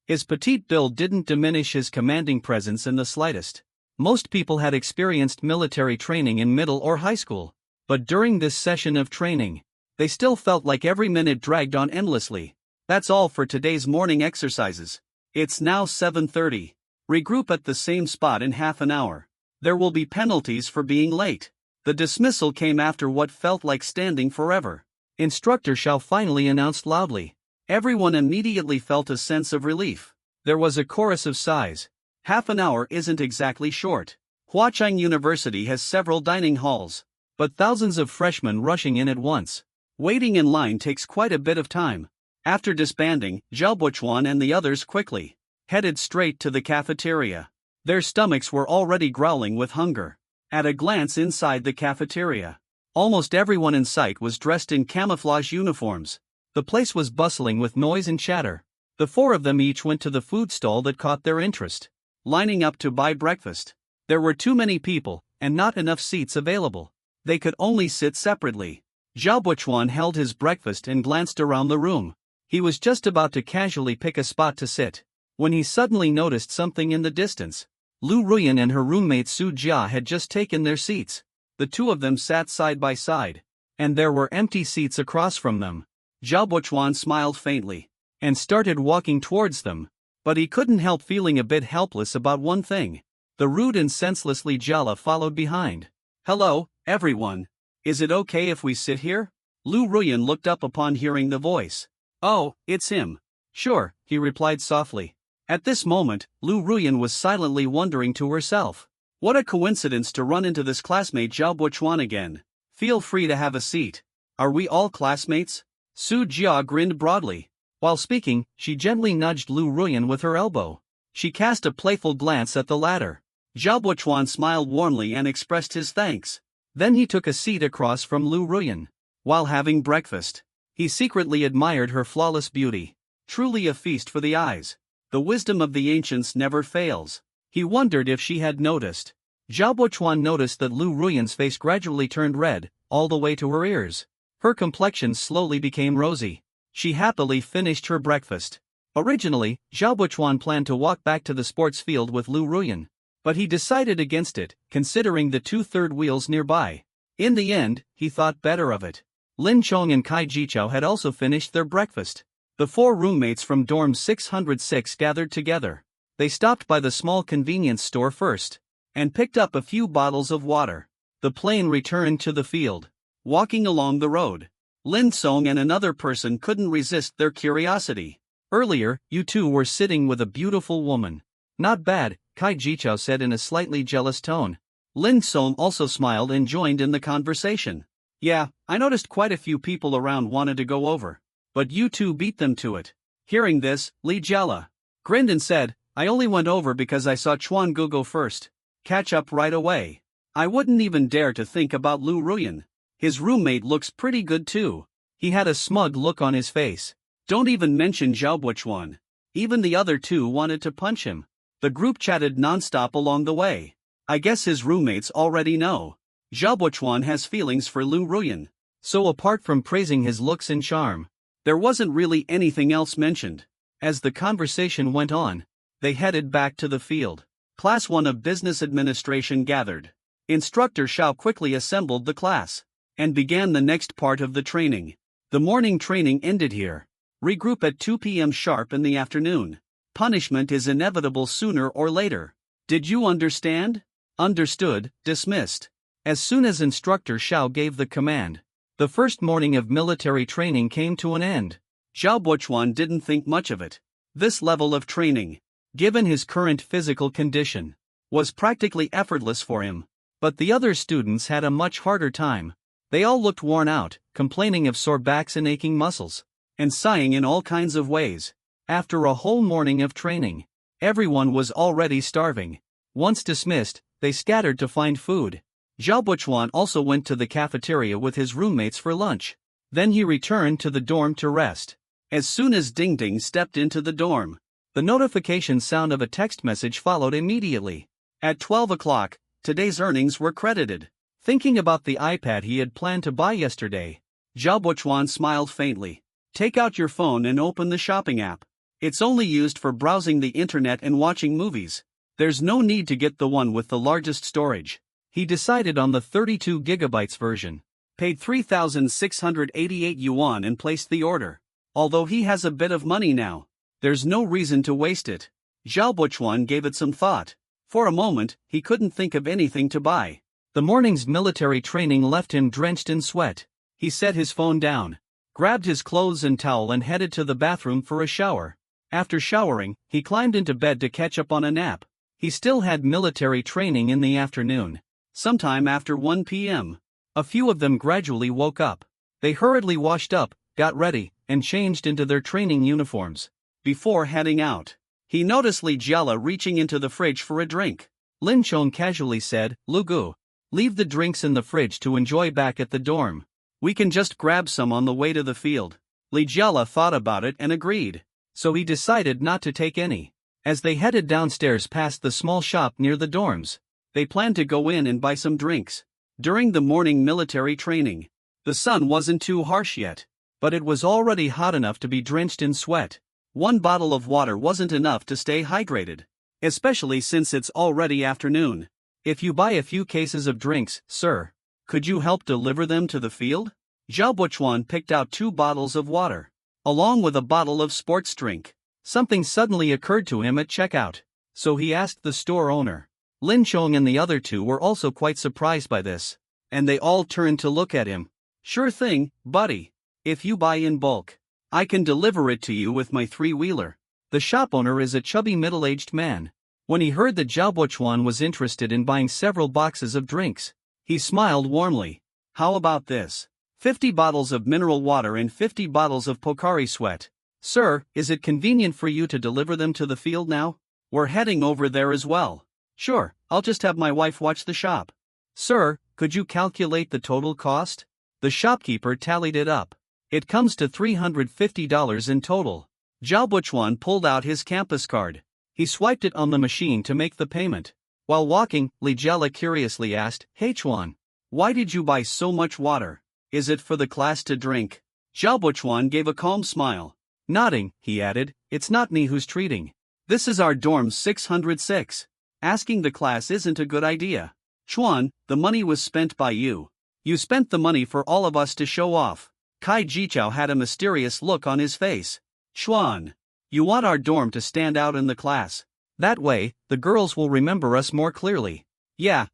His petite build didn't diminish his commanding presence in the slightest. Most people had experienced military training in middle or high school, but during this session of training, they still felt like every minute dragged on endlessly. That's all for today's morning exercises. It's now 7:30. Regroup at the same spot in half an hour. There will be penalties for being late. The dismissal came after what felt like standing forever. Instructor Xiao finally announced loudly. Everyone immediately felt a sense of relief. There was a chorus of sighs. Half an hour isn't exactly short. Huacheng University has several dining halls, but thousands of freshmen rushing in at once. Waiting in line takes quite a bit of time. After disbanding, Zhao Buchuan and the others quickly headed straight to the cafeteria. Their stomachs were already growling with hunger. At a glance inside the cafeteria, almost everyone in sight was dressed in camouflage uniforms. The place was bustling with noise and chatter. The 4 of them each went to the food stall that caught their interest, lining up to buy breakfast. There were too many people, and not enough seats available. They could only sit separately. Zhao Buchuan held his breakfast and glanced around the room. He was just about to casually pick a spot to sit, when he suddenly noticed something in the distance. Lu Ruyan and her roommate Su Jia had just taken their seats. The 2 of them sat side by side, and there were empty seats across from them. Zhao Buchuan smiled faintly and started walking towards them. But he couldn't help feeling a bit helpless about one thing. The rude and senseless Li Jiala followed behind. "Hello, everyone. Is it okay if we sit here?" Lu Ruyan looked up upon hearing the voice. "Oh, it's him." "Sure," he replied softly. At this moment, Lu Ruyan was silently wondering to herself. What a coincidence to run into this classmate Zhao Buchuan again. "Feel free to have a seat. Are we all classmates?" Su Jia grinned broadly. While speaking, she gently nudged Lu Ruyan with her elbow. She cast a playful glance at the latter. Zhao Buchuan smiled warmly and expressed his thanks. Then he took a seat across from Lu Ruyan. While having breakfast, he secretly admired her flawless beauty. Truly a feast for the eyes. The wisdom of the ancients never fails. He wondered if she had noticed. Zhao Buchuan noticed that Lu Ruyan's face gradually turned red, all the way to her ears. Her complexion slowly became rosy. She happily finished her breakfast. Originally, Zhao Buchuan planned to walk back to the sports field with Lu Ruyan. But he decided against it, considering the 2 third wheels nearby. In the end, he thought better of it. Lin Chong and Kai Jichao had also finished their breakfast. The 4 roommates from dorm 606 gathered together. They stopped by the small convenience store first and picked up a few bottles of water. The plane returned to the field. Walking along the road, Lin Song and another person couldn't resist their curiosity. "Earlier, you two were sitting with a beautiful woman." "Not bad," Kai Jichao said in a slightly jealous tone. Lin Song also smiled and joined in the conversation. "Yeah, I noticed quite a few people around wanted to go over. But you two beat them to it." Hearing this, Li Jiala grinned and said, "I only went over because I saw Chuan Gu go first. Catch up right away. I wouldn't even dare to think about Lu Ruyan. His roommate looks pretty good too." He had a smug look on his face. "Don't even mention Zhao Buchuan. Even the other 2 wanted to punch him." The group chatted non-stop along the way. I guess his roommates already know. Zhao Buchuan has feelings for Lu Ruyan. So apart from praising his looks and charm, there wasn't really anything else mentioned. As the conversation went on, they headed back to the field. Class 1 of Business Administration gathered. Instructor Shao quickly assembled the class and began the next part of the training. The morning training ended here. Regroup at 2 p.m. sharp in the afternoon. Punishment is inevitable sooner or later. Did you understand? Understood, dismissed. As soon as Instructor Shao gave the command, the first morning of military training came to an end. Zhao Buchuan didn't think much of it. This level of training, given his current physical condition, was practically effortless for him. But the other students had a much harder time. They all looked worn out, complaining of sore backs and aching muscles, and sighing in all kinds of ways. After a whole morning of training, everyone was already starving. Once dismissed, they scattered to find food. Zhao Buchuan also went to the cafeteria with his roommates for lunch. Then he returned to the dorm to rest. As soon as Ding Ding stepped into the dorm, the notification sound of a text message followed immediately. At 12 o'clock, today's earnings were credited. Thinking about the iPad he had planned to buy yesterday, Zhao Buchuan smiled faintly. Take out your phone and open the shopping app. It's only used for browsing the internet and watching movies. There's no need to get the one with the largest storage. He decided on the 32 gigabytes version, paid 3,688 yuan and placed the order. Although he has a bit of money now, there's no reason to waste it. Zhao Buchuan gave it some thought. For a moment, he couldn't think of anything to buy. The morning's military training left him drenched in sweat. He set his phone down, grabbed his clothes and towel and headed to the bathroom for a shower. After showering, he climbed into bed to catch up on a nap. He still had military training in the afternoon. Sometime after 1 p.m., a few of them gradually woke up. They hurriedly washed up, got ready, and changed into their training uniforms. Before heading out, he noticed Li Jiala reaching into the fridge for a drink. Lin Chong casually said, "Lu Gu, leave the drinks in the fridge to enjoy back at the dorm. We can just grab some on the way to the field." Li Jiala thought about it and agreed, so he decided not to take any. As they headed downstairs past the small shop near the dorms, they planned to go in and buy some drinks. During the morning military training, the sun wasn't too harsh yet, but it was already hot enough to be drenched in sweat. One bottle of water wasn't enough to stay hydrated, especially since it's already afternoon. "If you buy a few cases of drinks, sir, could you help deliver them to the field?" Zhao Buchuan picked out 2 bottles of water, along with a bottle of sports drink. Something suddenly occurred to him at checkout, so he asked the store owner. Lin Chong and the other 2 were also quite surprised by this, and they all turned to look at him. Sure thing, buddy. If you buy in bulk, I can deliver it to you with my 3-wheeler. The shop owner is a chubby middle-aged man. When he heard that Zhao Buchuan was interested in buying several boxes of drinks, he smiled warmly. How about this? 50 bottles of mineral water and 50 bottles of Pocari Sweat. Sir, is it convenient for you to deliver them to the field now? We're heading over there as well. Sure, I'll just have my wife watch the shop. Sir, could you calculate the total cost? The shopkeeper tallied it up. It comes to $350 in total. Zhao Buchuan pulled out his campus card. He swiped it on the machine to make the payment. While walking, Li Jiala curiously asked, Hey Chuan, why did you buy so much water? Is it for the class to drink? Zhao Buchuan gave a calm smile. Nodding, he added, it's not me who's treating. This is our dorm 606. Asking the class isn't a good idea. Chuan, the money was spent by you. You spent the money for all of us to show off. Kai Jichao had a mysterious look on his face. Chuan, you want our dorm to stand out in the class. That way, the girls will remember us more clearly. Yeah,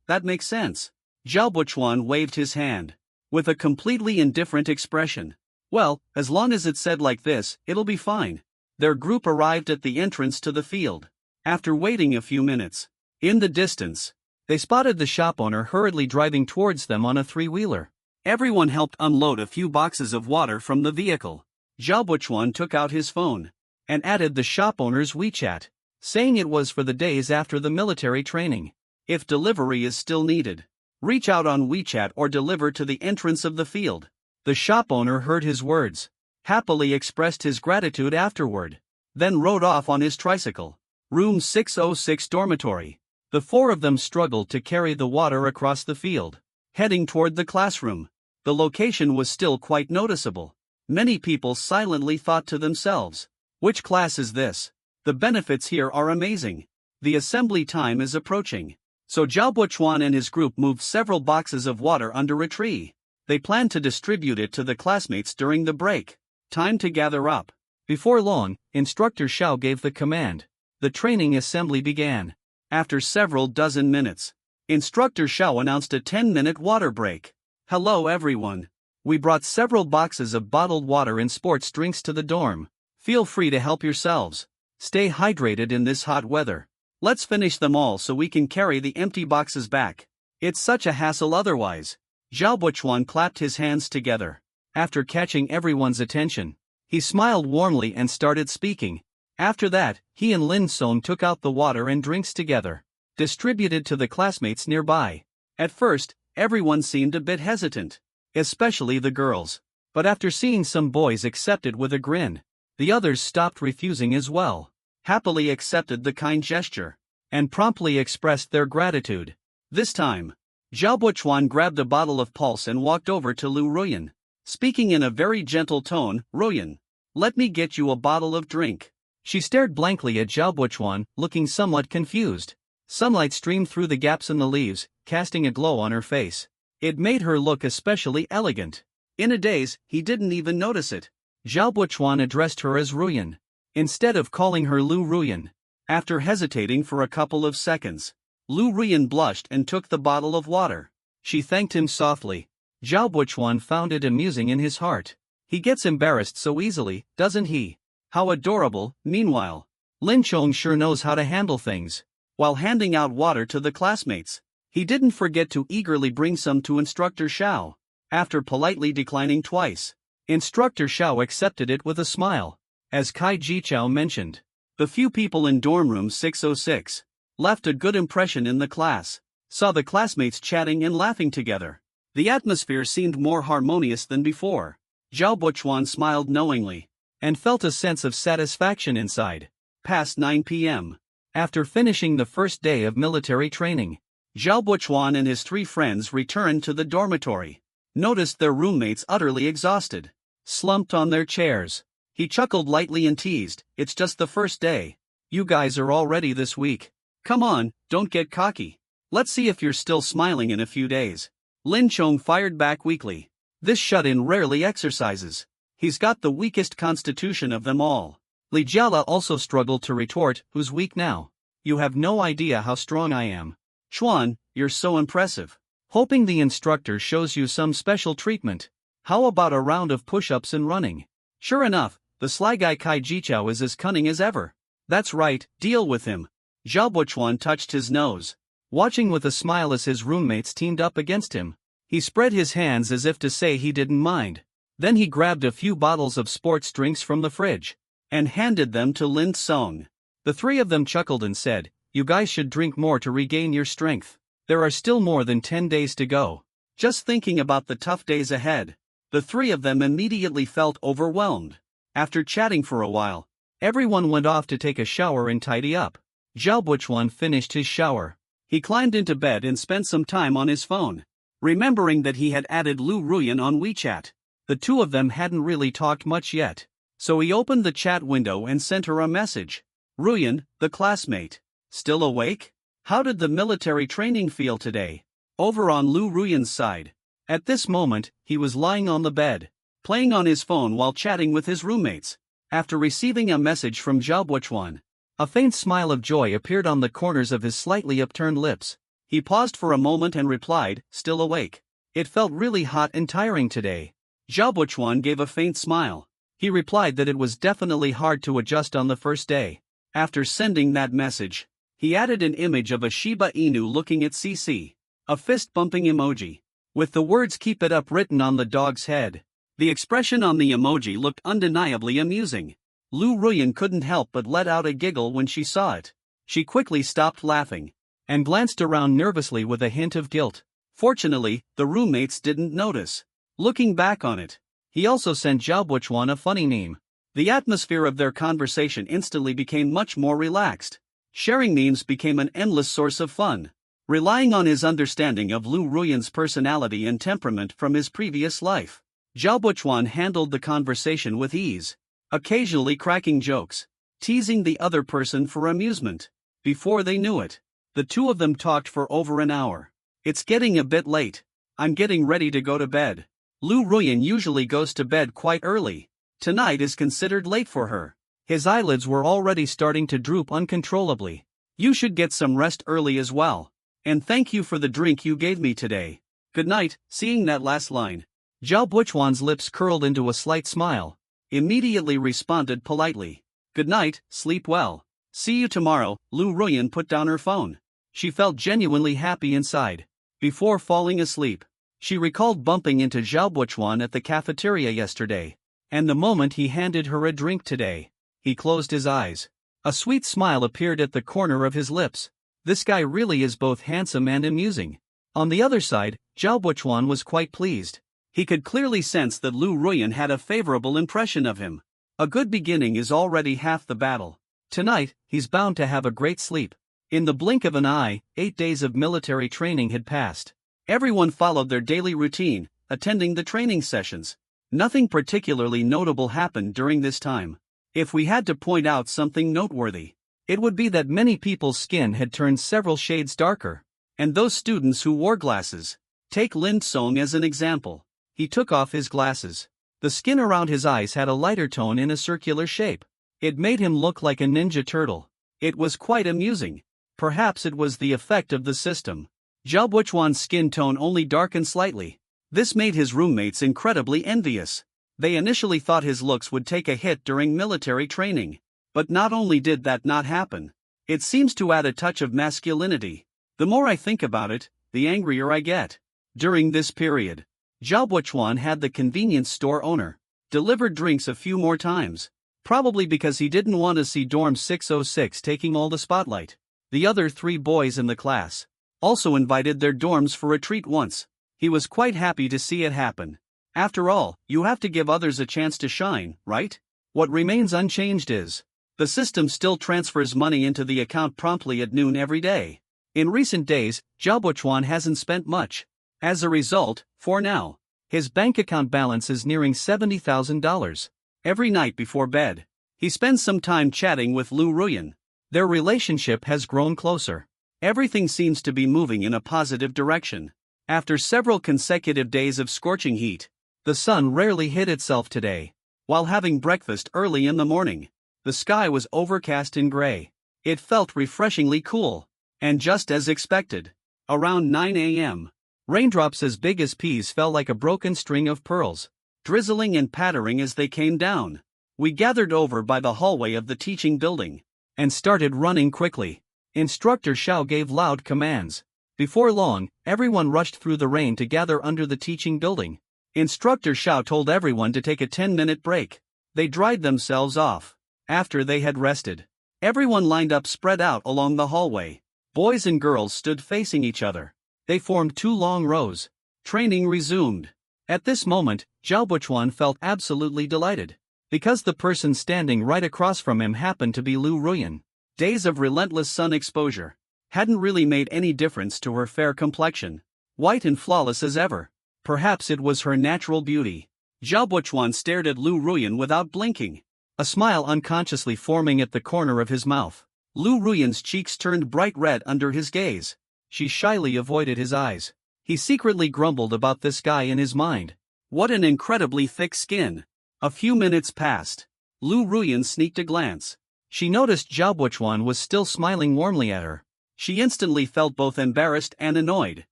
that makes sense. Zhao Buchuan waved his hand, with a completely indifferent expression. Well, as long as it's said like this, it'll be fine. Their group arrived at the entrance to the field. After waiting a few minutes, in the distance, they spotted the shop owner hurriedly driving towards them on a 3-wheeler. Everyone helped unload a few boxes of water from the vehicle. Zhao Buchuan took out his phone and added the shop owner's WeChat, saying it was for the days after the military training. If delivery is still needed, reach out on WeChat or deliver to the entrance of the field. The shop owner heard his words, happily expressed his gratitude afterward, then rode off on his tricycle. Room 606 dormitory. The 4 of them struggled to carry the water across the field, heading toward the classroom. The location was still quite noticeable. Many people silently thought to themselves, which class is this? The benefits here are amazing. The assembly time is approaching. So Zhao Buchuan and his group moved several boxes of water under a tree. They planned to distribute it to the classmates during the break. Time to gather up. Before long, Instructor Xiao gave the command. The training assembly began. After several dozen minutes, Instructor Xiao announced a 10-minute water break. Hello everyone. We brought several boxes of bottled water and sports drinks to the dorm. Feel free to help yourselves. Stay hydrated in this hot weather. Let's finish them all so we can carry the empty boxes back. It's such a hassle otherwise. Zhao Buchuan clapped his hands together. After catching everyone's attention, he smiled warmly and started speaking. After that, he and Lin Song took out the water and drinks together, distributed to the classmates nearby. At first, everyone seemed a bit hesitant, especially the girls. But after seeing some boys accept it with a grin, the others stopped refusing as well, happily accepted the kind gesture, and promptly expressed their gratitude. This time, Zhao Buchuan grabbed a bottle of pulse and walked over to Lu Ruyan. Speaking in a very gentle tone, Ruyan, let me get you a bottle of drink. She stared blankly at Zhao Buchuan, looking somewhat confused. Sunlight streamed through the gaps in the leaves, casting a glow on her face. It made her look especially elegant. In a daze, he didn't even notice it. Zhao Buchuan addressed her as Ruyan, instead of calling her Lu Ruyan. After hesitating for a couple of seconds, Lu Ruyan blushed and took the bottle of water. She thanked him softly. Zhao Buchuan found it amusing in his heart. He gets embarrassed so easily, doesn't he? How adorable. Meanwhile, Lin Chong sure knows how to handle things. While handing out water to the classmates, he didn't forget to eagerly bring some to Instructor Xiao. After politely declining twice, Instructor Xiao accepted it with a smile. As Kai Jichao mentioned, the few people in dorm room 606 left a good impression in the class, saw the classmates chatting and laughing together. The atmosphere seemed more harmonious than before. Zhao Buchuan smiled knowingly, and felt a sense of satisfaction inside. Past 9 p.m. After finishing the first day of military training, Zhao Buchuan and his 3 friends returned to the dormitory. Noticed their roommates utterly exhausted, slumped on their chairs. He chuckled lightly and teased, it's just the first day. You guys are all ready this week. Come on, don't get cocky. Let's see if you're still smiling in a few days. Lin Chong fired back weakly. This shut-in rarely exercises. He's got the weakest constitution of them all. Li Jiala also struggled to retort, who's weak now? You have no idea how strong I am. Chuan, you're so impressive. Hoping the instructor shows you some special treatment. How about a round of push-ups and running? Sure enough, the sly guy Kai Jichao is as cunning as ever. That's right, deal with him. Zhao Buchuan touched his nose, watching with a smile as his roommates teamed up against him. He spread his hands as if to say he didn't mind. Then he grabbed a few bottles of sports drinks from the fridge and handed them to Lin Song. The three of them chuckled and said, "You guys should drink more to regain your strength. There are still more than 10 days to go." Just thinking about the tough days ahead, the three of them immediately felt overwhelmed. After chatting for a while, everyone went off to take a shower and tidy up. Zhao Buchuan finished his shower. He climbed into bed and spent some time on his phone, remembering that he had added Lu Ruyan on WeChat. The two of them hadn't really talked much yet, so he opened the chat window and sent her a message. Ruyan, the classmate. Still awake? How did the military training feel today? Over on Lu Ruyan's side. At this moment, he was lying on the bed, playing on his phone while chatting with his roommates. After receiving a message from Zhao Buchuan, a faint smile of joy appeared on the corners of his slightly upturned lips. He paused for a moment and replied, "Still awake. It felt really hot and tiring today." Zhao Buchuan gave a faint smile. He replied that it was definitely hard to adjust on the first day. After sending that message, he added an image of a Shiba Inu looking at CC, a fist-bumping emoji, with the words "Keep it up" written on the dog's head. The expression on the emoji looked undeniably amusing. Lu Ruyan couldn't help but let out a giggle when she saw it. She quickly stopped laughing and glanced around nervously with a hint of guilt. Fortunately, the roommates didn't notice. Looking back on it, he also sent Zhao Buchuan a funny meme. The atmosphere of their conversation instantly became much more relaxed. Sharing memes became an endless source of fun. Relying on his understanding of Lu Ruyan's personality and temperament from his previous life, Zhao Buchuan handled the conversation with ease, occasionally cracking jokes, teasing the other person for amusement. Before they knew it, the two of them talked for over an hour. "It's getting a bit late. I'm getting ready to go to bed." Lu Ruyan usually goes to bed quite early. Tonight is considered late for her. His eyelids were already starting to droop uncontrollably. "You should get some rest early as well. And thank you for the drink you gave me today. Good night." Seeing that last line, Zhao Buchuan's lips curled into a slight smile, immediately responded politely, "Good night, sleep well. See you tomorrow." Lu Ruyan put down her phone. She felt genuinely happy inside. Before falling asleep, she recalled bumping into Zhao Buchuan at the cafeteria yesterday, and the moment he handed her a drink today. He closed his eyes. A sweet smile appeared at the corner of his lips. This guy really is both handsome and amusing. On the other side, Zhao Buchuan was quite pleased. He could clearly sense that Lu Ruyan had a favorable impression of him. A good beginning is already half the battle. Tonight, he's bound to have a great sleep. In the blink of an eye, 8 days of military training had passed. Everyone followed their daily routine, attending the training sessions. Nothing particularly notable happened during this time. If we had to point out something noteworthy, it would be that many people's skin had turned several shades darker. And those students who wore glasses. Take Lin Song as an example. He took off his glasses. The skin around his eyes had a lighter tone in a circular shape. It made him look like a ninja turtle. It was quite amusing. Perhaps it was the effect of the system. Zhao Buchuan's skin tone only darkened slightly. This made his roommates incredibly envious. They initially thought his looks would take a hit during military training. But not only did that not happen, it seems to add a touch of masculinity. The more I think about it, the angrier I get. During this period, Zhao Buchuan had the convenience store owner deliver drinks a few more times, probably because he didn't want to see Dorm 606 taking all the spotlight. The other 3 boys in the class also invited their dorms for a treat once. He was quite happy to see it happen. After all, you have to give others a chance to shine, right? What remains unchanged is, the system still transfers money into the account promptly at noon every day. In recent days, Zhao Buchuan hasn't spent much. As a result, for now, his bank account balance is nearing $70,000. Every night before bed, he spends some time chatting with Lu Ruyan. Their relationship has grown closer. Everything seems to be moving in a positive direction. After several consecutive days of scorching heat, The sun rarely hid itself today. While having breakfast early in the morning, the sky was overcast and gray. It felt refreshingly cool. And just as expected, around 9 a.m., raindrops as big as peas fell like a broken string of pearls, drizzling and pattering as they came down. We gathered over by the hallway of the teaching building and started running quickly. Instructor Xiao gave loud commands. Before long, everyone rushed through the rain to gather under the teaching building. Instructor Xiao told everyone to take a 10-minute break. They dried themselves off. After they had rested, everyone lined up spread out along the hallway. Boys and girls stood facing each other. They formed two long rows. Training resumed. At this moment, Zhao Buchuan felt absolutely delighted, because the person standing right across from him happened to be Lu Ruyan. Days of relentless sun exposure hadn't really made any difference to her fair complexion, white and flawless as ever. Perhaps it was her natural beauty. Zhao Buchuan stared at Lu Ruyan without blinking, a smile unconsciously forming at the corner of his mouth. Lu Ruyan's cheeks turned bright red under his gaze. She shyly avoided his eyes. He secretly grumbled about this guy in his mind. What an incredibly thick skin. A few minutes passed. Lu Ruyan sneaked a glance. She noticed Zhao Buchuan was still smiling warmly at her. She instantly felt both embarrassed and annoyed.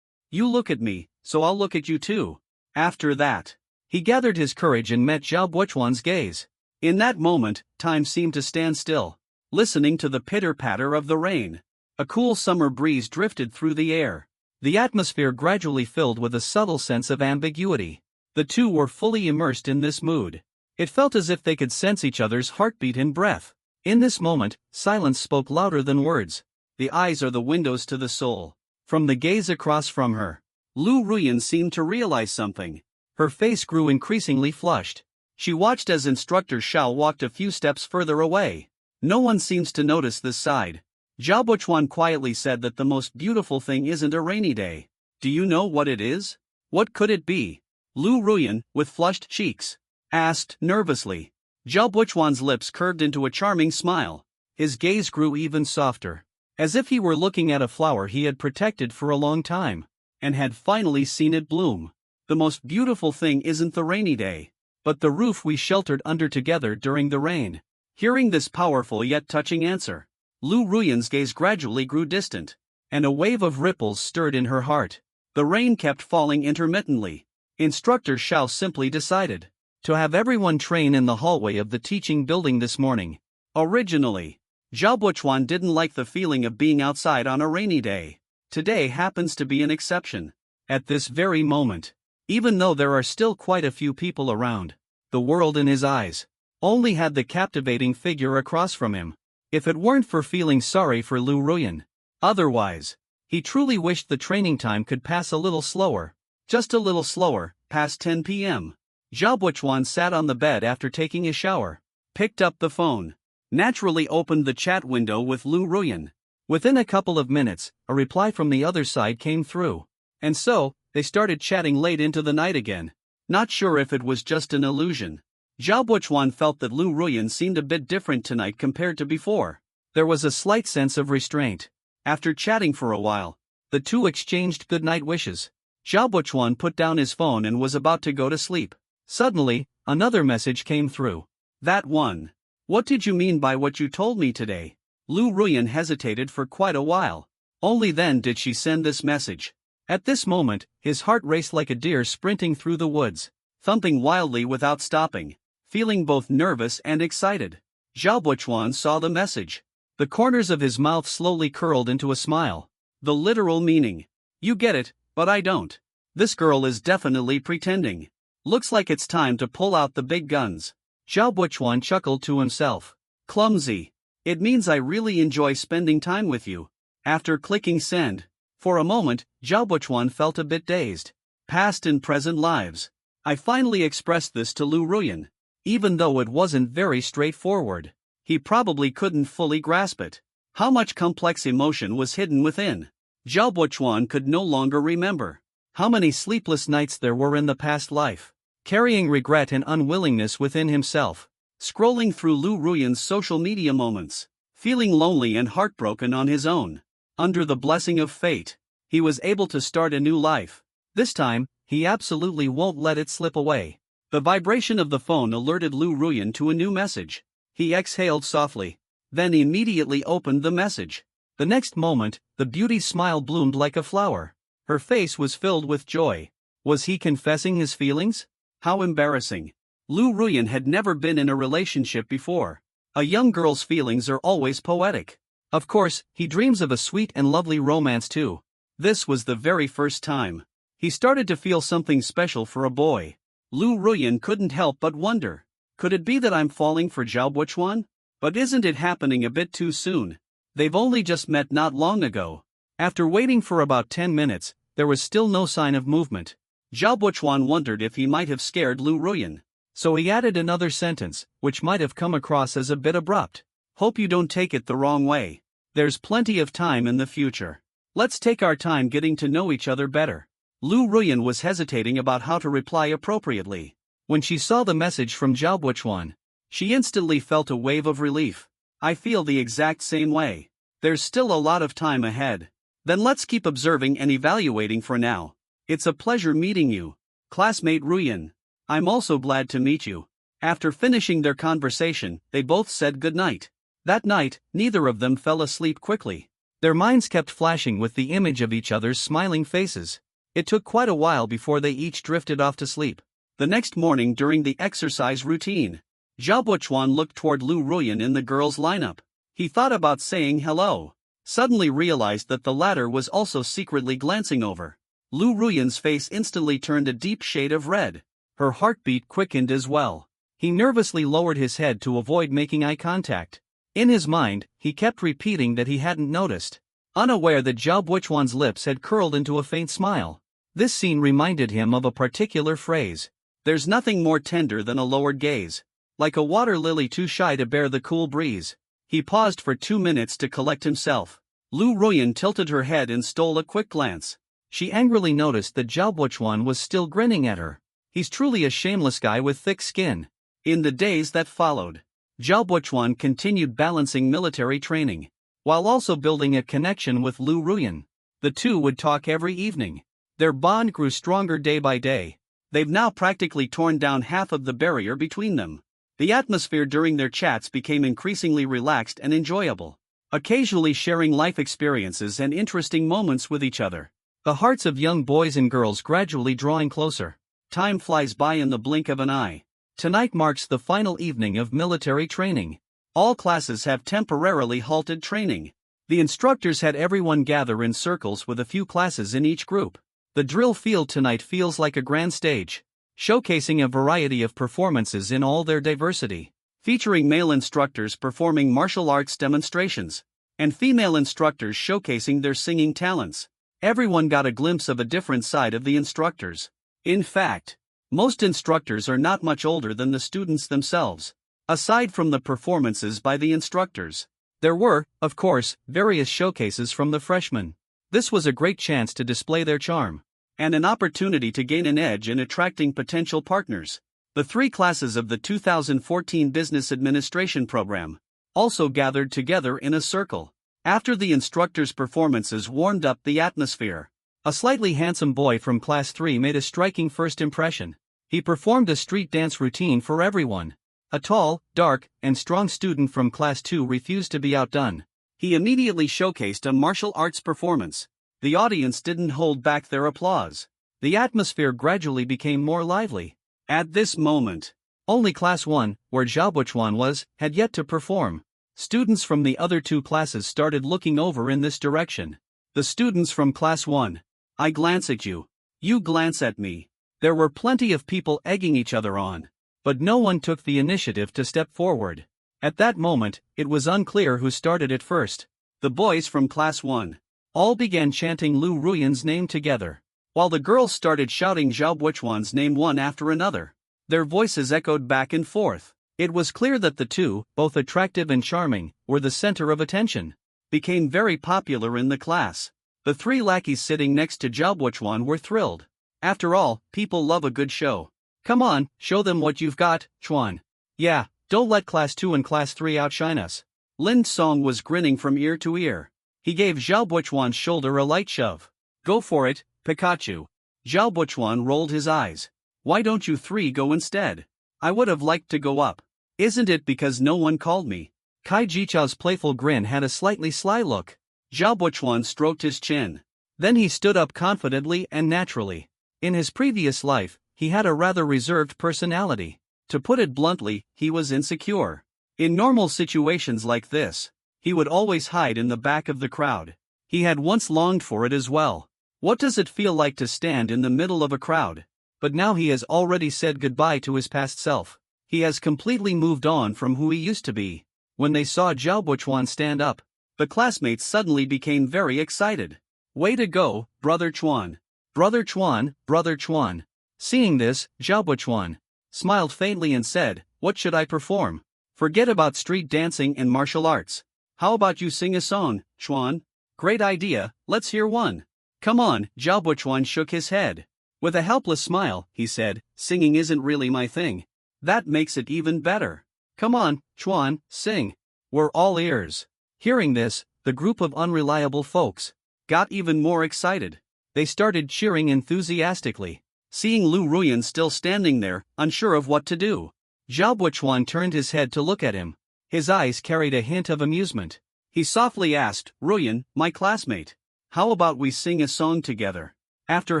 You look at me, so I'll look at you too. After that, he gathered his courage and met Zhao Buchuan's gaze. In that moment, time seemed to stand still, listening to the pitter-patter of the rain. A cool summer breeze drifted through the air. The atmosphere gradually filled with a subtle sense of ambiguity. The two were fully immersed in this mood. It felt as if they could sense each other's heartbeat and breath. In this moment, silence spoke louder than words. The eyes are the windows to the soul. From the gaze across from her, Lu Ruyan seemed to realize something. Her face grew increasingly flushed. She watched as Instructor Xiao walked a few steps further away. No one seems to notice this side. Zhao Buchuan quietly said that the most beautiful thing isn't a rainy day. Do you know what it is? What could it be? Lu Ruyan, with flushed cheeks, asked nervously. Zhao Buchuan's lips curved into a charming smile. His gaze grew even softer, as if he were looking at a flower he had protected for a long time, and had finally seen it bloom. The most beautiful thing isn't the rainy day, but the roof we sheltered under together during the rain. Hearing this powerful yet touching answer, Lu Ruyan's gaze gradually grew distant, and a wave of ripples stirred in her heart. The rain kept falling intermittently. Instructor Xiao simply decided to have everyone train in the hallway of the teaching building this morning. Originally, Zhao Buchuan didn't like the feeling of being outside on a rainy day. Today happens to be an exception. At this very moment, even though there are still quite a few people around, the world in his eyes only had the captivating figure across from him. If it weren't for feeling sorry for Lu Ruyan, otherwise, he truly wished the training time could pass a little slower. Just a little slower. Past 10 p.m. Zhao Buchuan sat on the bed after taking a shower, picked up the phone, naturally opened the chat window with Lu Ruyan. Within a couple of minutes, a reply from the other side came through. And so, they started chatting late into the night again. Not sure if it was just an illusion. Zhao Buchuan felt that Lu Ruyan seemed a bit different tonight compared to before. There was a slight sense of restraint. After chatting for a while, the two exchanged goodnight wishes. Zhao Buchuan put down his phone and was about to go to sleep. Suddenly, another message came through. That one. What did you mean by what you told me today? Lu Ruyan hesitated for quite a while. Only then did she send this message. At this moment, his heart raced like a deer sprinting through the woods, thumping wildly without stopping, feeling both nervous and excited. Zhao Buchuan saw the message. The corners of his mouth slowly curled into a smile. The literal meaning. You get it, but I don't. This girl is definitely pretending. Looks like it's time to pull out the big guns. Zhao Buchuan chuckled to himself. Clumsy. It means I really enjoy spending time with you. After clicking send, for a moment, Zhao Buchuan felt a bit dazed. Past and present lives. I finally expressed this to Lu Ruyan. Even though it wasn't very straightforward, he probably couldn't fully grasp it. How much complex emotion was hidden within? Zhao Buchuan could no longer remember how many sleepless nights there were in the past life, carrying regret and unwillingness within himself, scrolling through Lu Ruyan's social media moments, feeling lonely and heartbroken on his own. Under the blessing of fate, he was able to start a new life. This time, He absolutely won't let it slip away. The vibration of the phone alerted Lu Ruyan to a new message. He exhaled softly, then immediately opened the message. The next moment, the beauty's smile bloomed like a flower. Her face was filled with joy. Was he confessing his feelings? How embarrassing. Lu Ruyan had never been in a relationship before. A young girl's feelings are always poetic. Of course, he dreams of a sweet and lovely romance too. This was the very first time. He started to feel something special for a boy. Lu Ruyan couldn't help but wonder. Could it be that I'm falling for Zhao Buchuan? But isn't it happening a bit too soon? They've only just met not long ago. After waiting for about 10 minutes, there was still no sign of movement. Zhao Buchuan wondered if he might have scared Lu Ruyan. So he added another sentence, which might have come across as a bit abrupt. Hope you don't take it the wrong way. There's plenty of time in the future. Let's take our time getting to know each other better. Lu Ruyan was hesitating about how to reply appropriately. When she saw the message from Zhao Buchuan, she instantly felt a wave of relief. I feel the exact same way. There's still a lot of time ahead. Then let's keep observing and evaluating for now. It's a pleasure meeting you, classmate Ruyan. I'm also glad to meet you. After finishing their conversation, they both said goodnight. That night, neither of them fell asleep quickly. Their minds kept flashing with the image of each other's smiling faces. It took quite a while before they each drifted off to sleep. The next morning during the exercise routine, Zhao Buchuan looked toward Lu Ruyan in the girls' lineup. He thought about saying hello, suddenly realized that the latter was also secretly glancing over. Lu Ruyan's face instantly turned a deep shade of red. Her heartbeat quickened as well. He nervously lowered his head to avoid making eye contact. In his mind, he kept repeating that he hadn't noticed, unaware that Zhao Buchuan's lips had curled into a faint smile. This scene reminded him of a particular phrase. There's nothing more tender than a lowered gaze. Like a water lily too shy to bear the cool breeze. He paused for 2 minutes to collect himself. Lu Ruyan tilted her head and stole a quick glance. She angrily noticed that Zhao Buchuan was still grinning at her. He's truly a shameless guy with thick skin. In the days that followed, Zhao Buchuan continued balancing military training, while also building a connection with Lu Ruyan. The two would talk every evening. Their bond grew stronger day by day. They've now practically torn down half of the barrier between them. The atmosphere during their chats became increasingly relaxed and enjoyable, occasionally sharing life experiences and interesting moments with each other. The hearts of young boys and girls gradually drawing closer. Time flies by in the blink of an eye. Tonight marks the final evening of military training. All classes have temporarily halted training. The instructors had everyone gather in circles with a few classes in each group. The drill field tonight feels like a grand stage, showcasing a variety of performances in all their diversity, featuring male instructors performing martial arts demonstrations, and female instructors showcasing their singing talents. Everyone got a glimpse of a different side of the instructors. In fact, most instructors are not much older than the students themselves. Aside from the performances by the instructors, there were, of course, various showcases from the freshmen. This was a great chance to display their charm, and an opportunity to gain an edge in attracting potential partners. The 3 classes of the 2014 Business Administration program also gathered together in a circle. After the instructors' performances warmed up the atmosphere, a slightly handsome boy from Class 3 made a striking first impression. He performed a street dance routine for everyone. A tall, dark, and strong student from Class 2 refused to be outdone. He immediately showcased a martial arts performance. The audience didn't hold back their applause. The atmosphere gradually became more lively. At this moment, only Class 1, where Zhao Buchuan was, had yet to perform. Students from the other 2 classes started looking over in this direction. The students from Class 1. I glance at you. You glance at me. There were plenty of people egging each other on, but no one took the initiative to step forward. At that moment, it was unclear who started it first. The boys from Class 1 all began chanting Lu Ruyan's name together, while the girls started shouting Zhao Buchuan's name one after another. Their voices echoed back and forth. It was clear that the two, both attractive and charming, were the center of attention. Became very popular in the class. The 3 lackeys sitting next to Zhao Buchuan were thrilled. After all, people love a good show. Come on, show them what you've got, Chuan. Yeah. Don't let Class 2 and Class 3 outshine us. Lin Song was grinning from ear to ear. He gave Zhao Buchuan's shoulder a light shove. Go for it, Pikachu. Zhao Buchuan rolled his eyes. Why don't you three go instead? I would have liked to go up. Isn't it because no one called me? Kai Jichao's playful grin had a slightly sly look. Zhao Buchuan stroked his chin. Then he stood up confidently and naturally. In his previous life, he had a rather reserved personality. To put it bluntly, he was insecure. In normal situations like this, he would always hide in the back of the crowd. He had once longed for it as well. What does it feel like to stand in the middle of a crowd? But now he has already said goodbye to his past self. He has completely moved on from who he used to be. When they saw Zhao Buchuan stand up, the classmates suddenly became very excited. Way to go, Brother Chuan! Brother Chuan, Brother Chuan! Seeing this, Zhao Buchuan smiled faintly and said, what should I perform? Forget about street dancing and martial arts. How about you sing a song, Chuan? Great idea, let's hear one. Come on, Zhao Buchuan shook his head. With a helpless smile, he said, singing isn't really my thing. That makes it even better. Come on, Chuan, sing. We're all ears. Hearing this, the group of unreliable folks got even more excited. They started cheering enthusiastically. Seeing Lu Ruyan still standing there, unsure of what to do, Zhao Buchuan turned his head to look at him. His eyes carried a hint of amusement. He softly asked, Ruyan, my classmate, how about we sing a song together? After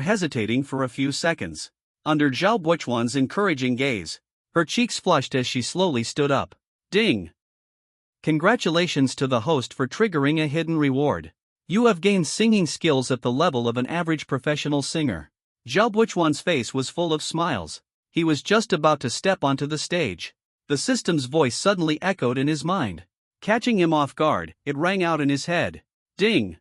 hesitating for a few seconds, under Zhao Buchuan's encouraging gaze, her cheeks flushed as she slowly stood up. Ding! Congratulations to the host for triggering a hidden reward. You have gained singing skills at the level of an average professional singer. Zhao Buchuan's face was full of smiles. He was just about to step onto the stage. The system's voice suddenly echoed in his mind. Catching him off guard, it rang out in his head. Ding!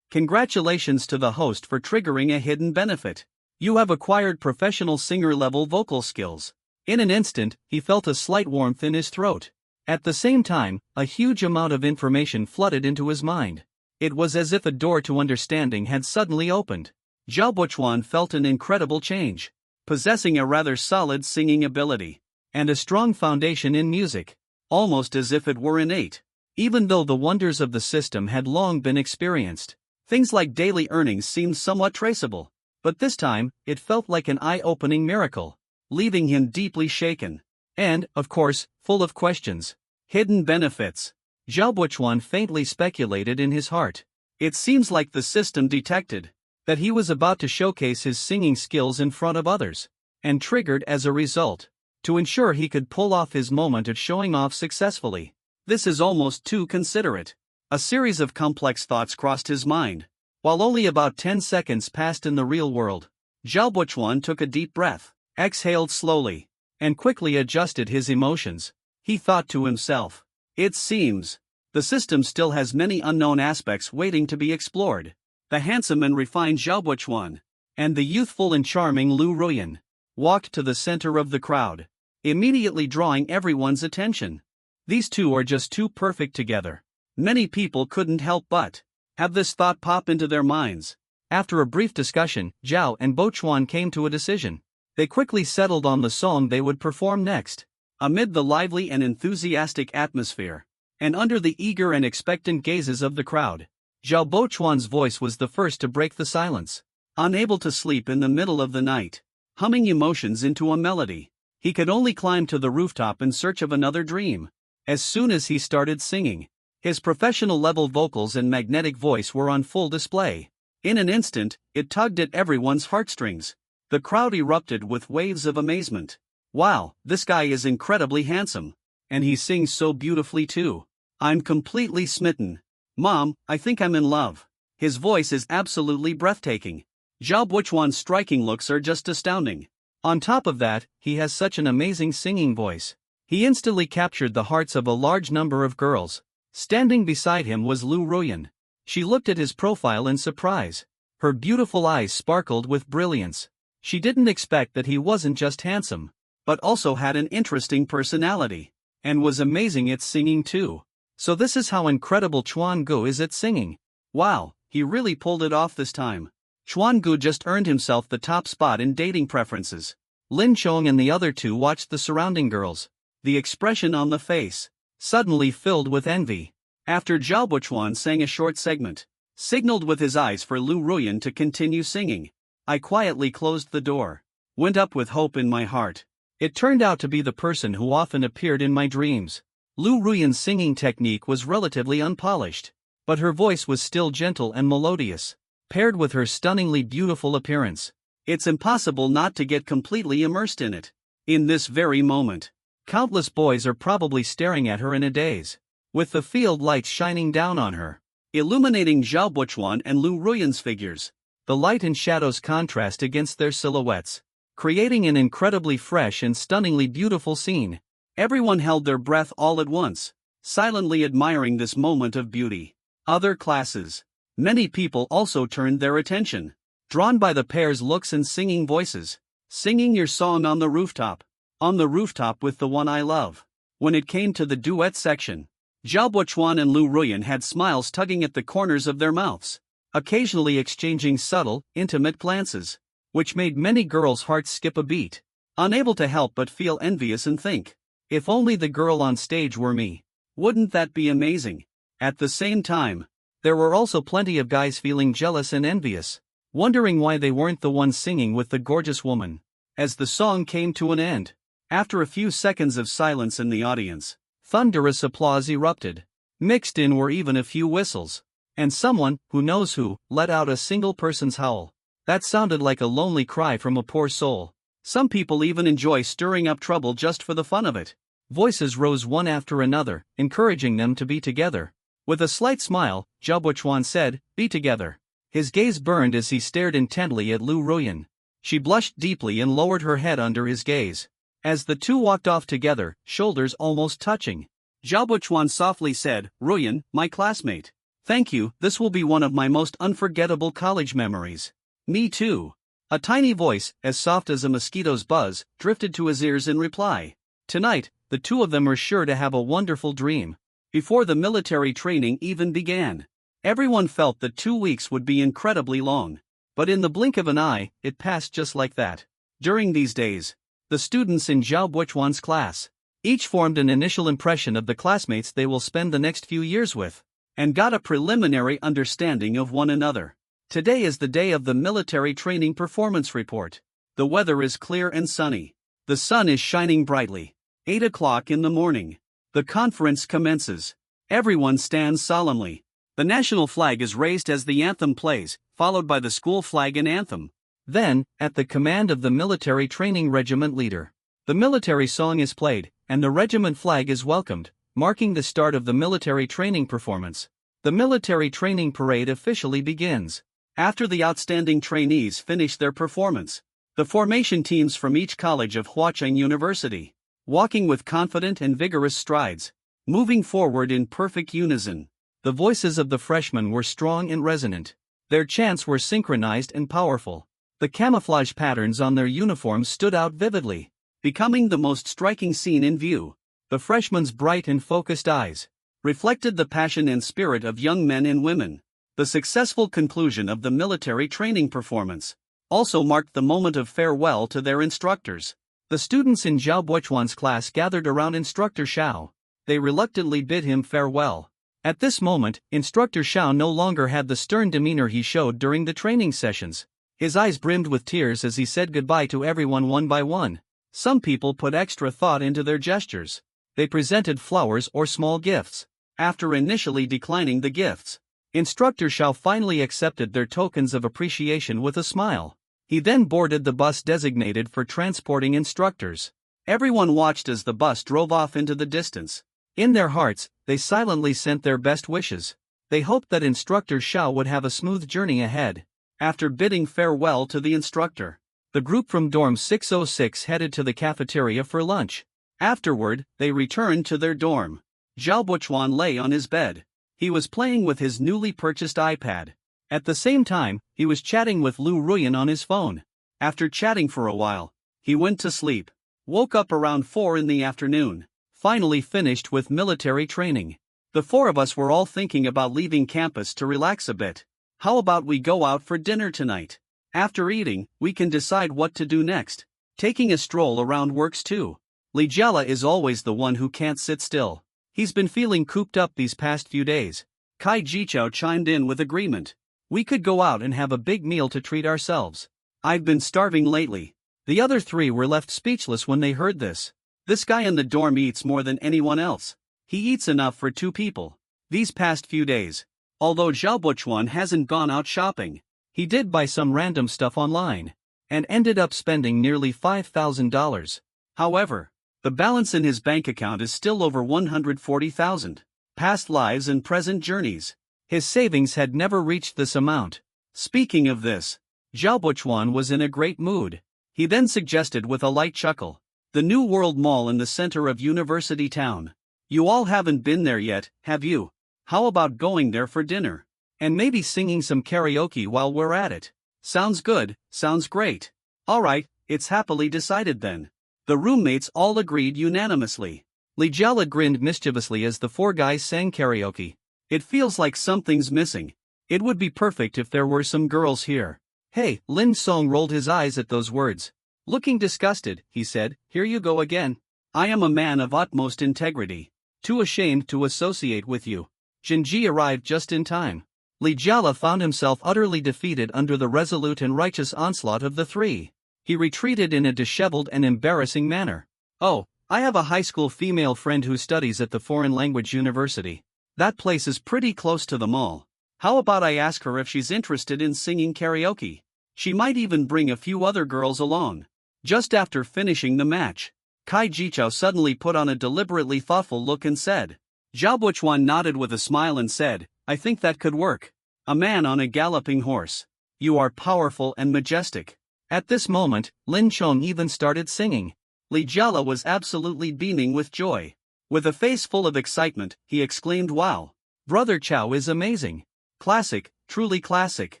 Congratulations to the host for triggering a hidden benefit. You have acquired professional singer-level vocal skills. In an instant, he felt a slight warmth in his throat. At the same time, a huge amount of information flooded into his mind. It was as if a door to understanding had suddenly opened. Zhao Buchuan felt an incredible change. Possessing a rather solid singing ability, and a strong foundation in music, almost as if it were innate. Even though the wonders of the system had long been experienced, things like daily earnings seemed somewhat traceable. But this time, it felt like an eye-opening miracle, leaving him deeply shaken. And, of course, full of questions. Hidden benefits. Zhao Buchuan faintly speculated in his heart. It seems like the system detected that he was about to showcase his singing skills in front of others, and triggered as a result, to ensure he could pull off his moment of showing off successfully. This is almost too considerate. A series of complex thoughts crossed his mind. While only about 10 seconds passed in the real world, Zhao Buchuan took a deep breath, exhaled slowly, and quickly adjusted his emotions. He thought to himself, it seems the system still has many unknown aspects waiting to be explored. The handsome and refined Zhao Buchuan and the youthful and charming Lu Ruyan walked to the center of the crowd, immediately drawing everyone's attention. These two are just too perfect together. Many people couldn't help but have this thought pop into their minds. After a brief discussion, Zhao and Buchuan came to a decision. They quickly settled on the song they would perform next. Amid the lively and enthusiastic atmosphere, and under the eager and expectant gazes of the crowd, Zhao Buchuan's voice was the first to break the silence. Unable to sleep in the middle of the night, humming emotions into a melody, he could only climb to the rooftop in search of another dream. As soon as he started singing, his professional-level vocals and magnetic voice were on full display. In an instant, it tugged at everyone's heartstrings. The crowd erupted with waves of amazement. Wow, this guy is incredibly handsome. And he sings so beautifully too. I'm completely smitten. Mom, I think I'm in love. His voice is absolutely breathtaking. Zhao Buchuan's striking looks are just astounding. On top of that, he has such an amazing singing voice. He instantly captured the hearts of a large number of girls. Standing beside him was Lu Ruyan. She looked at his profile in surprise. Her beautiful eyes sparkled with brilliance. She didn't expect that he wasn't just handsome, but also had an interesting personality, and was amazing at singing too. So this is how incredible Chuan Gu is at singing. Wow, he really pulled it off this time. Chuan Gu just earned himself the top spot in dating preferences. Lin Chong and the other two watched the surrounding girls, the expression on the face suddenly filled with envy. After Zhao Buchuan sang a short segment, signaled with his eyes for Lu Ruyan to continue singing, I quietly closed the door. Went up with hope in my heart. It turned out to be the person who often appeared in my dreams. Lu Ruyan's singing technique was relatively unpolished, but her voice was still gentle and melodious, paired with her stunningly beautiful appearance. It's impossible not to get completely immersed in it. In this very moment, countless boys are probably staring at her in a daze, with the field lights shining down on her, illuminating Zhao Buchuan and Lu Ruyan's figures. The light and shadows contrast against their silhouettes, creating an incredibly fresh and stunningly beautiful scene. Everyone held their breath all at once, silently admiring this moment of beauty. Other classes. Many people also turned their attention, drawn by the pair's looks and singing voices. Singing your song on the rooftop. On the rooftop with the one I love. When it came to the duet section, Zhao Buchuan and Lu Ruyan had smiles tugging at the corners of their mouths, occasionally exchanging subtle, intimate glances, which made many girls' hearts skip a beat, unable to help but feel envious and think, if only the girl on stage were me. Wouldn't that be amazing? At the same time, there were also plenty of guys feeling jealous and envious, wondering why they weren't the ones singing with the gorgeous woman. As the song came to an end, after a few seconds of silence in the audience, thunderous applause erupted. Mixed in were even a few whistles, and someone, who knows who, let out a single person's howl. That sounded like a lonely cry from a poor soul. Some people even enjoy stirring up trouble just for the fun of it. Voices rose one after another, encouraging them to be together. With a slight smile, Zhao Buchuan said, "Be together." His gaze burned as he stared intently at Lu Ruyan. She blushed deeply and lowered her head under his gaze. As the two walked off together, shoulders almost touching, Zhao Buchuan softly said, "Ruyan, my classmate. Thank you, this will be one of my most unforgettable college memories." "Me too." A tiny voice, as soft as a mosquito's buzz, drifted to his ears in reply. Tonight, the two of them were sure to have a wonderful dream. Before the military training even began, everyone felt that 2 weeks would be incredibly long. But in the blink of an eye, it passed just like that. During these days, the students in Zhao Buchuan's class each formed an initial impression of the classmates they will spend the next few years with, and got a preliminary understanding of one another. Today is the day of the military training performance report. The weather is clear and sunny. The sun is shining brightly. 8 o'clock in the morning. The conference commences. Everyone stands solemnly. The national flag is raised as the anthem plays, followed by the school flag and anthem. Then, at the command of the military training regiment leader, the military song is played, and the regiment flag is welcomed, marking the start of the military training performance. The military training parade officially begins. After the outstanding trainees finish their performance, the formation teams from each college of Huacheng University, walking with confident and vigorous strides, moving forward in perfect unison. The voices of the freshmen were strong and resonant. Their chants were synchronized and powerful. The camouflage patterns on their uniforms stood out vividly, becoming the most striking scene in view. The freshmen's bright and focused eyes reflected the passion and spirit of young men and women. The successful conclusion of the military training performance also marked the moment of farewell to their instructors. The students in Zhao Buchuan's class gathered around Instructor Xiao. They reluctantly bid him farewell. At this moment, Instructor Xiao no longer had the stern demeanor he showed during the training sessions. His eyes brimmed with tears as he said goodbye to everyone one by one. Some people put extra thought into their gestures. They presented flowers or small gifts. After initially declining the gifts, Instructor Xiao finally accepted their tokens of appreciation with a smile. He then boarded the bus designated for transporting instructors. Everyone watched as the bus drove off into the distance. In their hearts, they silently sent their best wishes. They hoped that Instructor Xiao would have a smooth journey ahead. After bidding farewell to the instructor, the group from dorm 606 headed to the cafeteria for lunch. Afterward, they returned to their dorm. Zhao Buchuan lay on his bed. He was playing with his newly purchased iPad. At the same time, he was chatting with Lu Ruyan on his phone. After chatting for a while, he went to sleep. Woke up around 4 in the afternoon. Finally finished with military training. The four of us were all thinking about leaving campus to relax a bit. How about we go out for dinner tonight? After eating, we can decide what to do next. Taking a stroll around works too. Li Jiala is always the one who can't sit still. He's been feeling cooped up these past few days. Kai Jichao chimed in with agreement. We could go out and have a big meal to treat ourselves. I've been starving lately. The other three were left speechless when they heard this. This guy in the dorm eats more than anyone else. He eats enough for 2 people. These past few days. Although Zhao Buchuan hasn't gone out shopping, he did buy some random stuff online and ended up spending nearly $5,000. However, the balance in his bank account is still over 140,000. Past lives and present journeys. His savings had never reached this amount. Speaking of this, Zhao Buchuan was in a great mood. He then suggested with a light chuckle, the New World Mall in the center of University Town. You all haven't been there yet, have you? How about going there for dinner? And maybe singing some karaoke while we're at it. Sounds good, sounds great. Alright, it's happily decided then. The roommates all agreed unanimously. Li Jiala grinned mischievously as the 4 guys sang karaoke. It feels like something's missing. It would be perfect if there were some girls here. Hey, Lin Song rolled his eyes at those words. Looking disgusted, he said, here you go again. I am a man of utmost integrity. Too ashamed to associate with you. Jinji arrived just in time. Li Jiala found himself utterly defeated under the resolute and righteous onslaught of the 3. He retreated in a disheveled and embarrassing manner. Oh, I have a high school female friend who studies at the foreign language university. That place is pretty close to the mall. How about I ask her if she's interested in singing karaoke? She might even bring a few other girls along. Just after finishing the match, Kai Jichao suddenly put on a deliberately thoughtful look and said. Zhao Buchuan nodded with a smile and said, I think that could work. A man on a galloping horse. You are powerful and majestic. At this moment, Lin Chong even started singing. Li Jiala was absolutely beaming with joy. With a face full of excitement, he exclaimed, wow. Brother Chao is amazing. Classic, truly classic.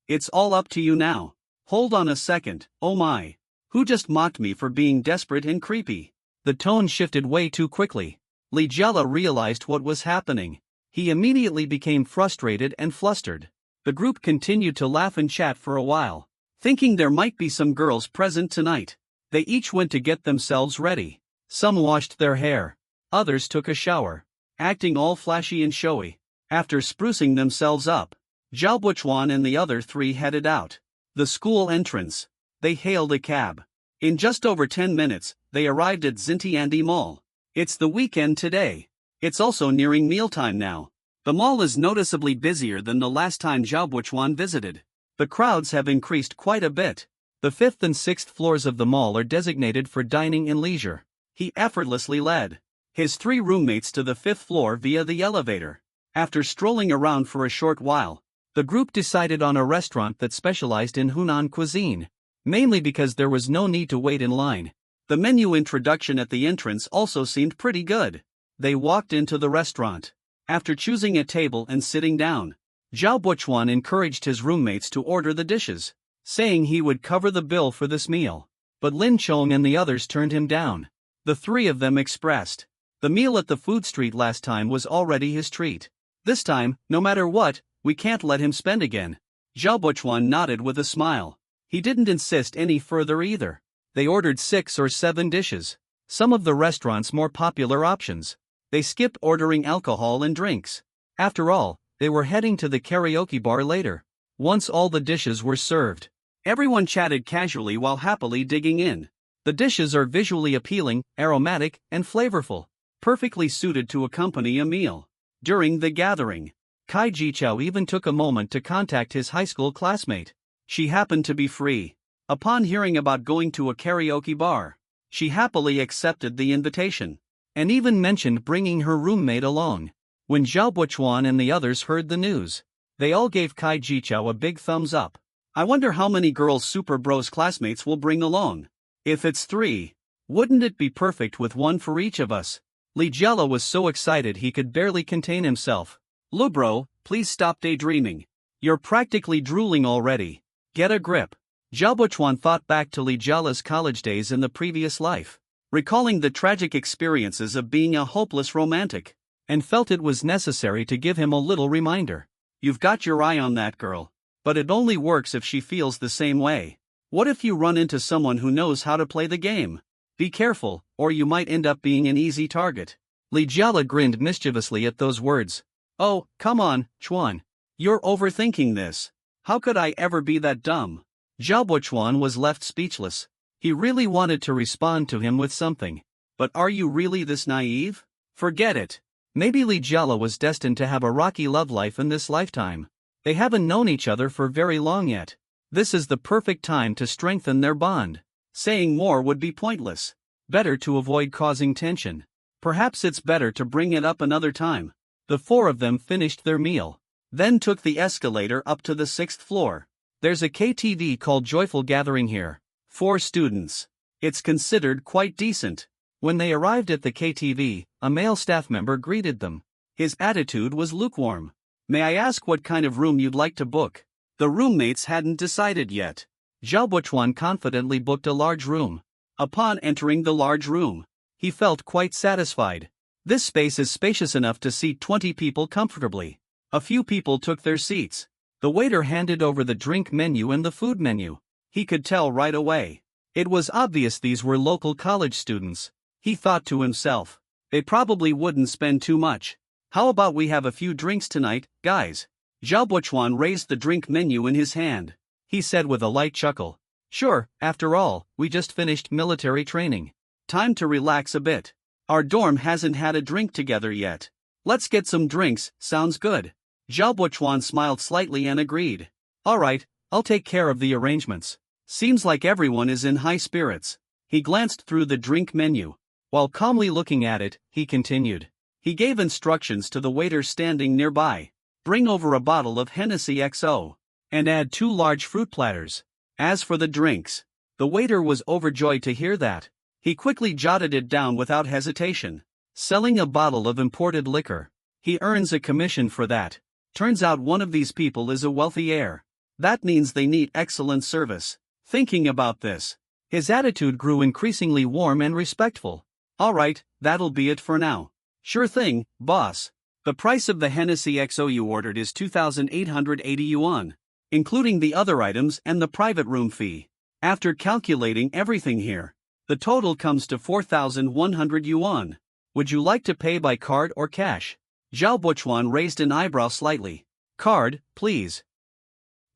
It's all up to you now. Hold on a second, oh my. Who just mocked me for being desperate and creepy? The tone shifted way too quickly. Li Jiala realized what was happening. He immediately became frustrated and flustered. The group continued to laugh and chat for a while, thinking there might be some girls present tonight. They each went to get themselves ready. Some washed their hair. Others took a shower, acting all flashy and showy. After sprucing themselves up, Zhao Buchuan and the other 3 headed out. The school entrance. They hailed a cab. In just over 10 minutes, they arrived at Xintiandi Mall. It's the weekend today. It's also nearing mealtime now. The mall is noticeably busier than the last time Zhao Buchuan visited. The crowds have increased quite a bit. The 5th and 6th floors of the mall are designated for dining and leisure. He effortlessly led his 3 roommates to the 5th floor via the elevator. After strolling around for a short while, the group decided on a restaurant that specialized in Hunan cuisine, mainly because there was no need to wait in line. The menu introduction at the entrance also seemed pretty good. They walked into the restaurant. After choosing a table and sitting down, Zhao Buchuan encouraged his roommates to order the dishes, saying he would cover the bill for this meal. But Lin Chong and the others turned him down. The 3 of them expressed, the meal at the food street last time was already his treat. This time, no matter what, we can't let him spend again. Zhao Buchuan nodded with a smile. He didn't insist any further either. They ordered 6 or 7 dishes, some of the restaurant's more popular options. They skipped ordering alcohol and drinks. After all, they were heading to the karaoke bar later. Once all the dishes were served, everyone chatted casually while happily digging in. The dishes are visually appealing, aromatic, and flavorful, perfectly suited to accompany a meal. During the gathering, Kai Jichao even took a moment to contact his high school classmate. She happened to be free. Upon hearing about going to a karaoke bar, she happily accepted the invitation, and even mentioned bringing her roommate along. When Zhao Buchuan and the others heard the news, they all gave Kai Jichao a big thumbs up. I wonder how many girls Super Bros classmates will bring along. If it's 3, wouldn't it be perfect with 1 for each of us? Li Jiala was so excited he could barely contain himself. Bro, please stop daydreaming. You're practically drooling already. Get a grip. Zhao Buchuan thought back to Li Jiala's college days in the previous life, recalling the tragic experiences of being a hopeless romantic, and felt it was necessary to give him a little reminder. You've got your eye on that girl, but it only works if she feels the same way. What if you run into someone who knows how to play the game? Be careful, or you might end up being an easy target. Li Jiala grinned mischievously at those words. Oh, come on, Chuan. You're overthinking this. How could I ever be that dumb? Zhao Buchuan was left speechless. He really wanted to respond to him with something. But are you really this naive? Forget it. Maybe Li Jiala was destined to have a rocky love life in this lifetime. They haven't known each other for very long yet. This is the perfect time to strengthen their bond. Saying more would be pointless. Better to avoid causing tension. Perhaps it's better to bring it up another time. The four of them finished their meal, then took the escalator up to the 6th floor. There's a KTV called Joyful Gathering here. 4 students. It's considered quite decent. When they arrived at the KTV, a male staff member greeted them. His attitude was lukewarm. May I ask what kind of room you'd like to book? The roommates hadn't decided yet. Zhao Buchuan confidently booked a large room. Upon entering the large room, he felt quite satisfied. This space is spacious enough to seat 20 people comfortably. A few people took their seats. The waiter handed over the drink menu and the food menu. He could tell right away. It was obvious these were local college students. He thought to himself, they probably wouldn't spend too much. How about we have a few drinks tonight, guys? Zhao Buchuan raised the drink menu in his hand. He said with a light chuckle. Sure, after all, we just finished military training. Time to relax a bit. Our dorm hasn't had a drink together yet. Let's get some drinks, sounds good. Zhao Buchuan smiled slightly and agreed. Alright, I'll take care of the arrangements. Seems like everyone is in high spirits. He glanced through the drink menu. While calmly looking at it, he continued. He gave instructions to the waiter standing nearby. Bring over a bottle of Hennessy XO. And add 2 large fruit platters. As for the drinks, the waiter was overjoyed to hear that. He quickly jotted it down without hesitation. Selling a bottle of imported liquor. He earns a commission for that. Turns out one of these people is a wealthy heir. That means they need excellent service. Thinking about this, his attitude grew increasingly warm and respectful. Alright, that'll be it for now. Sure thing, boss. The price of the Hennessy XO you ordered is 2,880 yuan, including the other items and the private room fee. After calculating everything here, the total comes to 4,100 yuan. Would you like to pay by card or cash? Zhao Buchuan raised an eyebrow slightly. Card, please.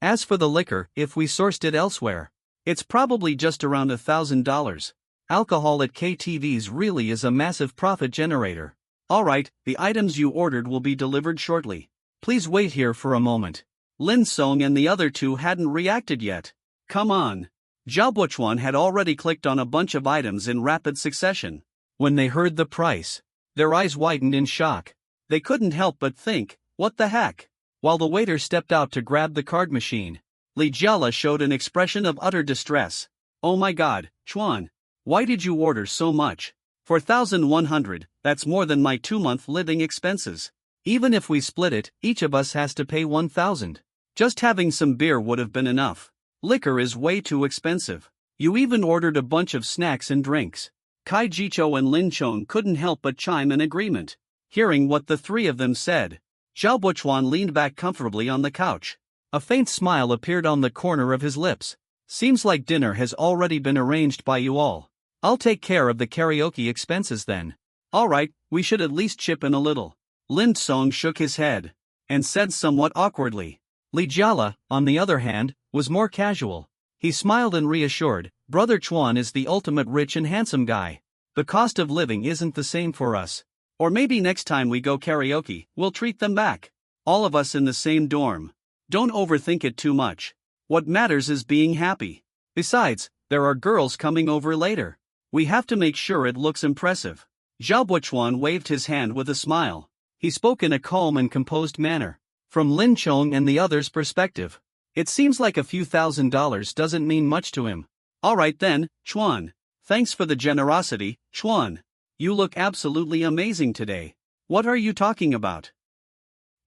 As for the liquor, if we sourced it elsewhere, it's probably just around $1,000. Alcohol at KTVs really is a massive profit generator. Alright, the items you ordered will be delivered shortly. Please wait here for a moment. Lin Song and the other 2 hadn't reacted yet. Come on. Zhao Buchuan had already clicked on a bunch of items in rapid succession. When they heard the price, their eyes widened in shock. They couldn't help but think, what the heck? While the waiter stepped out to grab the card machine, Li Jiala showed an expression of utter distress. Oh my god, Chuan. Why did you order so much? 4,100, that's more than my 2-month living expenses. Even if we split it, each of us has to pay 1,000. Just having some beer would have been enough. Liquor is way too expensive. You even ordered a bunch of snacks and drinks. Kai Jichou and Lin Chong couldn't help but chime in agreement. Hearing what the 3 of them said, Zhao Buchuan leaned back comfortably on the couch. A faint smile appeared on the corner of his lips. Seems like dinner has already been arranged by you all. I'll take care of the karaoke expenses then. Alright, we should at least chip in a little. Lin Song shook his head and said somewhat awkwardly. Li Jiala, on the other hand, was more casual. He smiled and reassured, Brother Chuan is the ultimate rich and handsome guy. The cost of living isn't the same for us. Or maybe next time we go karaoke, we'll treat them back. All of us in the same dorm. Don't overthink it too much. What matters is being happy. Besides, there are girls coming over later. We have to make sure it looks impressive. Zhao Buchuan waved his hand with a smile. He spoke in a calm and composed manner. From Lin Chong and the others' perspective, it seems like a few $1,000s doesn't mean much to him. Alright then, Chuan. Thanks for the generosity, Chuan. You look absolutely amazing today. What are you talking about?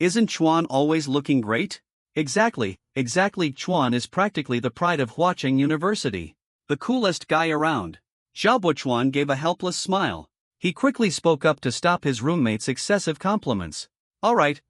Isn't Chuan always looking great? Exactly, Chuan is practically the pride of Huacheng University. The coolest guy around. Zhao Buchuan gave a helpless smile. He quickly spoke up to stop his roommate's excessive compliments. Alright,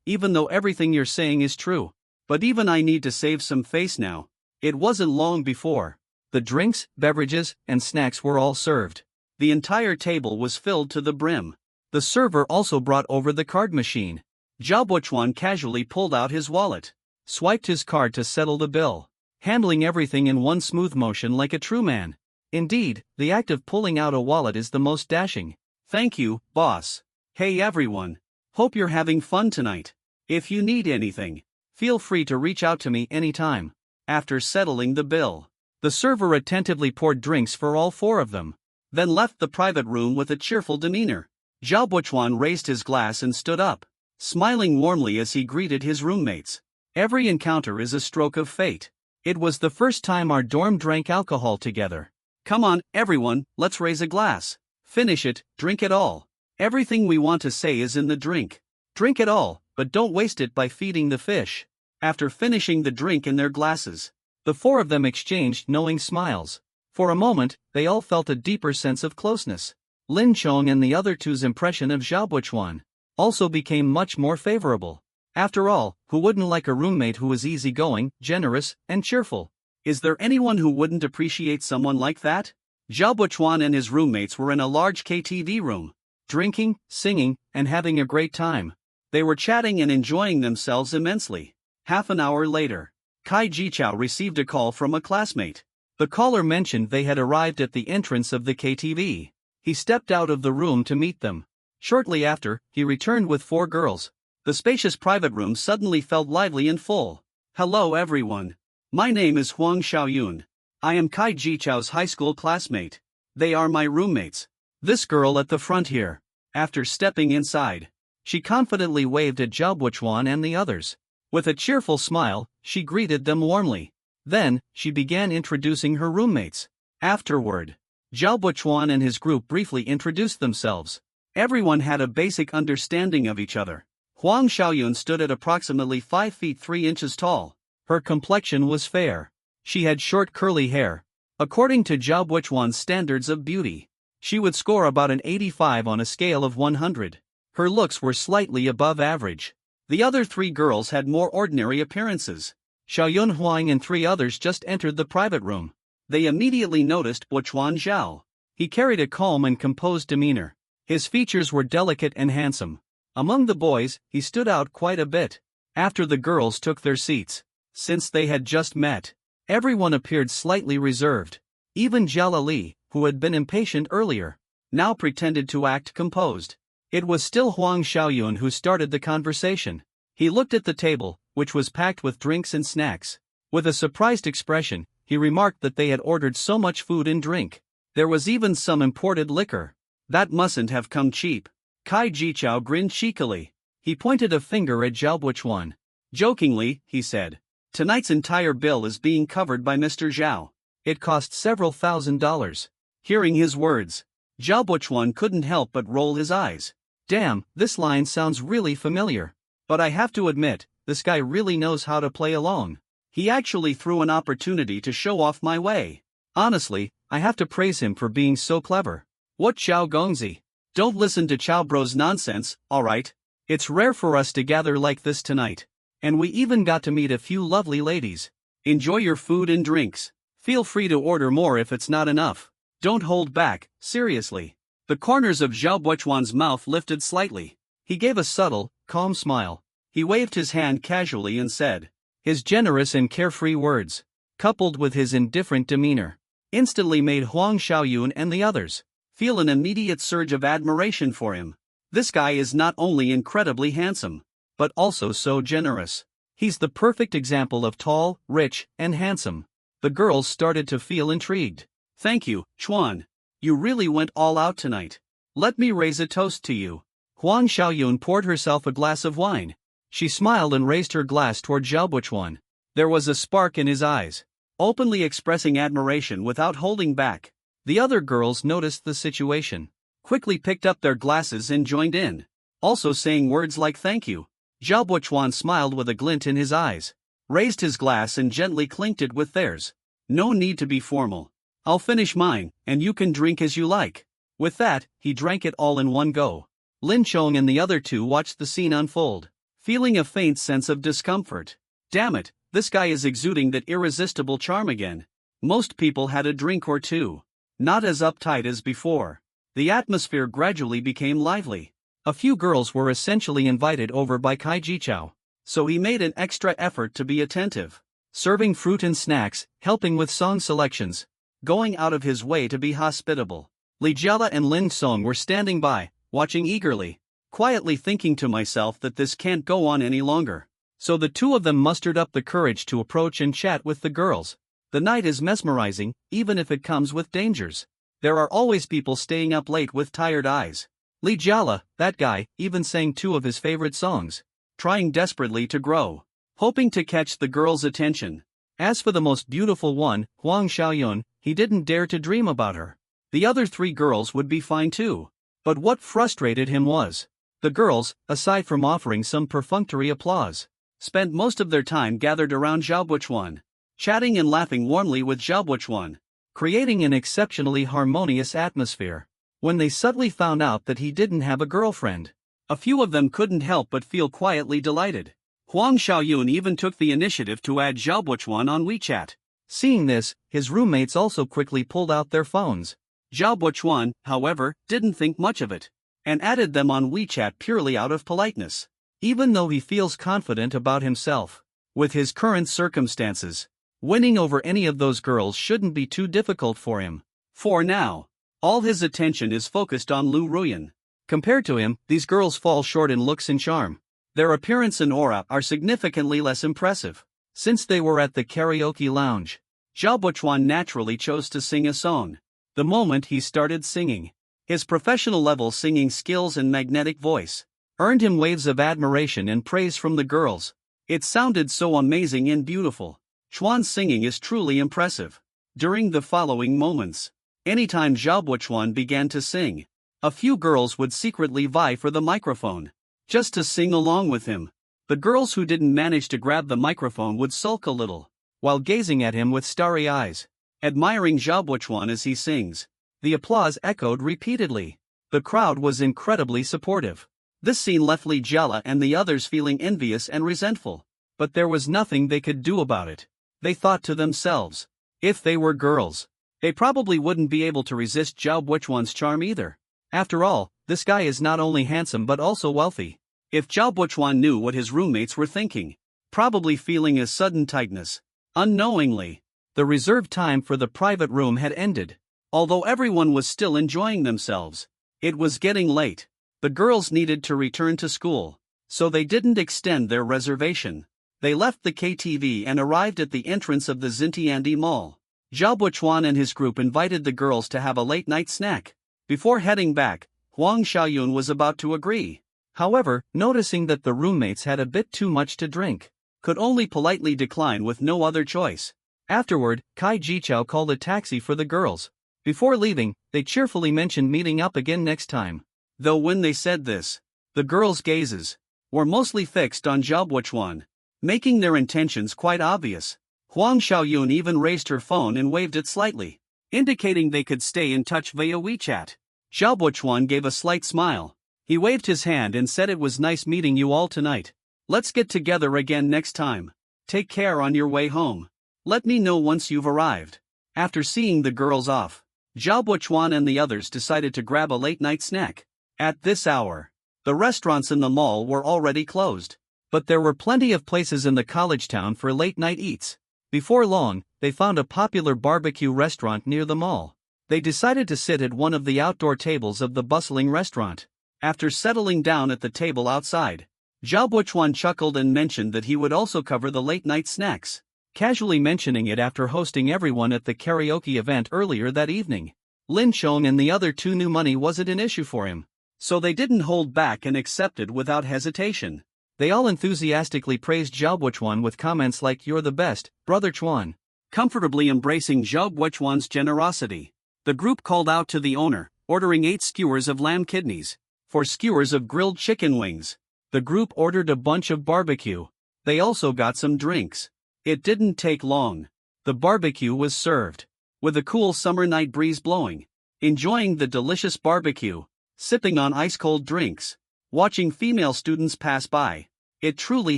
even though everything you're saying is true. But even I need to save some face now. It wasn't long before the drinks, beverages, and snacks were all served. The entire table was filled to the brim. The server also brought over the card machine. Zhao Buchuan casually pulled out his wallet, swiped his card to settle the bill, handling everything in one smooth motion like a true man. Indeed, the act of pulling out a wallet is the most dashing. Thank you, boss. Hey everyone. Hope you're having fun tonight. If you need anything, feel free to reach out to me anytime. After settling the bill, the server attentively poured drinks for all four of them, then left the private room with a cheerful demeanor. Zhao Buchuan raised his glass and stood up, smiling warmly as he greeted his roommates. Every encounter is a stroke of fate. It was the first time our dorm drank alcohol together. Come on, everyone, let's raise a glass. Finish it, drink it all. Everything we want to say is in the drink. Drink it all, but don't waste it by feeding the fish. After finishing the drink in their glasses, the four of them exchanged knowing smiles. For a moment, they all felt a deeper sense of closeness. Lin Chong and the other two's impression of Zhao Buchuan also became much more favorable. After all, who wouldn't like a roommate who was easygoing, generous, and cheerful? Is there anyone who wouldn't appreciate someone like that? Zhao Buchuan and his roommates were in a large KTV room, drinking, singing, and having a great time. They were chatting and enjoying themselves immensely. Half an hour later, Kai Jichao received a call from a classmate. The caller mentioned they had arrived at the entrance of the KTV. He stepped out of the room to meet them. Shortly after, he returned with four girls. The spacious private room suddenly felt lively and full. Hello everyone. My name is Huang Xiaoyun. I am Kai Jichao's high school classmate. They are my roommates. This girl at the front here. After stepping inside, she confidently waved at Zhao Buchuan and the others. With a cheerful smile, she greeted them warmly. Then, she began introducing her roommates. Afterward, Zhao Buchuan and his group briefly introduced themselves. Everyone had a basic understanding of each other. Huang Xiaoyun stood at approximately 5 feet 3 inches tall. Her complexion was fair. She had short curly hair. According to Zhao Buchuan's standards of beauty, she would score about an 85 on a scale of 100. Her looks were slightly above average. The other three girls had more ordinary appearances. Xiaoyun Huang and three others just entered the private room. They immediately noticed Buchuan Zhao. He carried a calm and composed demeanor. His features were delicate and handsome. Among the boys, he stood out quite a bit. After the girls took their seats, since they had just met, everyone appeared slightly reserved. Even Zhao Li, who had been impatient earlier, now pretended to act composed. It was still Huang Xiaoyun who started the conversation. He looked at the table, which was packed with drinks and snacks. With a surprised expression, he remarked that they had ordered so much food and drink. There was even some imported liquor. That mustn't have come cheap. Kai Jichao grinned cheekily. He pointed a finger at Zhao Buchuan. Jokingly, he said, "Tonight's entire bill is being covered by Mr. Zhao. It cost several $1,000s. Hearing his words, Zhao Buchuan couldn't help but roll his eyes. Damn, this line sounds really familiar. But I have to admit, this guy really knows how to play along. He actually threw an opportunity to show off my way. Honestly, I have to praise him for being so clever. What Chao Gongzi? Don't listen to Chao Bro's nonsense, alright? It's rare for us to gather like this tonight. And we even got to meet a few lovely ladies. Enjoy your food and drinks. Feel free to order more if it's not enough. Don't hold back, seriously." The corners of Zhao Buchuan's mouth lifted slightly. He gave a subtle, calm smile. He waved his hand casually and said, his generous and carefree words, coupled with his indifferent demeanor, instantly made Huang Xiaoyun and the others feel an immediate surge of admiration for him. This guy is not only incredibly handsome, but also so generous. He's the perfect example of tall, rich, and handsome. The girls started to feel intrigued. Thank you, Chuan. You really went all out tonight. Let me raise a toast to you. Huang Xiaoyun poured herself a glass of wine. She smiled and raised her glass toward Zhao Buchuan. There was a spark in his eyes, openly expressing admiration without holding back. The other girls noticed the situation, quickly picked up their glasses and joined in, also saying words like thank you. Zhao Buchuan smiled with a glint in his eyes, raised his glass and gently clinked it with theirs. No need to be formal. I'll finish mine, and you can drink as you like. With that, he drank it all in one go. Lin Chong and the other two watched the scene unfold, feeling a faint sense of discomfort. Damn it, this guy is exuding that irresistible charm again. Most people had a drink or two. Not as uptight as before. The atmosphere gradually became lively. A few girls were essentially invited over by Kai Jichao, so he made an extra effort to be attentive. serving fruit and snacks, helping with song selections, going out of his way to be hospitable. Li Jiala and Lin Song were standing by, watching eagerly, quietly thinking to myself that this can't go on any longer. So the two of them mustered up the courage to approach and chat with the girls. The night is mesmerizing, even if it comes with dangers. There are always people staying up late with tired eyes. Li Jiala, that guy, even sang two of his favorite songs, trying desperately to grow, hoping to catch the girls' attention. As for the most beautiful one, Huang Xiaoyun, he didn't dare to dream about her. The other three girls would be fine too. But what frustrated him was, the girls, aside from offering some perfunctory applause, spent most of their time gathered around Zhao Buchuan, chatting and laughing warmly with Zhao Buchuan, creating an exceptionally harmonious atmosphere. When they suddenly found out that he didn't have a girlfriend, a few of them couldn't help but feel quietly delighted. Huang Xiaoyun even took the initiative to add Zhao Buchuan on WeChat. Seeing this, his roommates also quickly pulled out their phones. Zhao Buchuan, however, didn't think much of it, and added them on WeChat purely out of politeness. Even though he feels confident about himself, with his current circumstances, winning over any of those girls shouldn't be too difficult for him. For now, all his attention is focused on Lu Ruyan. Compared to him, these girls fall short in looks and charm. Their appearance and aura are significantly less impressive. Since they were at the karaoke lounge, Zhao Buchuan naturally chose to sing a song. The moment he started singing, his professional-level singing skills and magnetic voice earned him waves of admiration and praise from the girls. It sounded so amazing and beautiful. Chuan's singing is truly impressive. During the following moments, anytime Zhao Buchuan began to sing, a few girls would secretly vie for the microphone, just to sing along with him. The girls who didn't manage to grab the microphone would sulk a little, while gazing at him with starry eyes, admiring Zhao Buchuan as he sings. The applause echoed repeatedly. The crowd was incredibly supportive. This scene left Li Jiala and the others feeling envious and resentful, but there was nothing they could do about it. They thought to themselves, if they were girls, they probably wouldn't be able to resist Zhao Buchuan's charm either. After all, this guy is not only handsome but also wealthy. If Zhao Buchuan knew what his roommates were thinking, probably feeling a sudden tightness, unknowingly, the reserved time for the private room had ended. Although everyone was still enjoying themselves, it was getting late. The girls needed to return to school, so they didn't extend their reservation. They left the KTV and arrived at the entrance of the Xintiandi Mall. Zhao Buchuan and his group invited the girls to have a late-night snack. Before heading back, Huang Xiaoyun was about to agree. However, noticing that the roommates had a bit too much to drink, could only politely decline with no other choice. Afterward, Kai Jichao called a taxi for the girls. Before leaving, they cheerfully mentioned meeting up again next time. Though when they said this, the girls' gazes were mostly fixed on Zhao Buchuan, making their intentions quite obvious. Huang Xiaoyun even raised her phone and waved it slightly, indicating they could stay in touch via WeChat. Zhao Buchuan gave a slight smile. He waved his hand and said it was nice meeting you all tonight. Let's get together again next time. Take care on your way home. Let me know once you've arrived. After seeing the girls off, Zhao Buchuan and the others decided to grab a late-night snack. At this hour, the restaurants in the mall were already closed, but there were plenty of places in the college town for late-night eats. Before long, they found a popular barbecue restaurant near the mall. They decided to sit at one of the outdoor tables of the bustling restaurant. After settling down at the table outside, Zhao Buchuan chuckled and mentioned that he would also cover the late-night snacks, casually mentioning it after hosting everyone at the karaoke event earlier that evening. Lin Chong and the other two knew money wasn't an issue for him, so they didn't hold back and accepted without hesitation. They all enthusiastically praised Zhao Buchuan with comments like "You're the best, Brother Chuan." Comfortably embracing Zhao Buchuan's generosity, the group called out to the owner, ordering 8 skewers of lamb kidneys, 4 skewers of grilled chicken wings. The group ordered a bunch of barbecue. They also got some drinks. It didn't take long. The barbecue was served, with a cool summer night breeze blowing. Enjoying the delicious barbecue, sipping on ice-cold drinks, watching female students pass by, it truly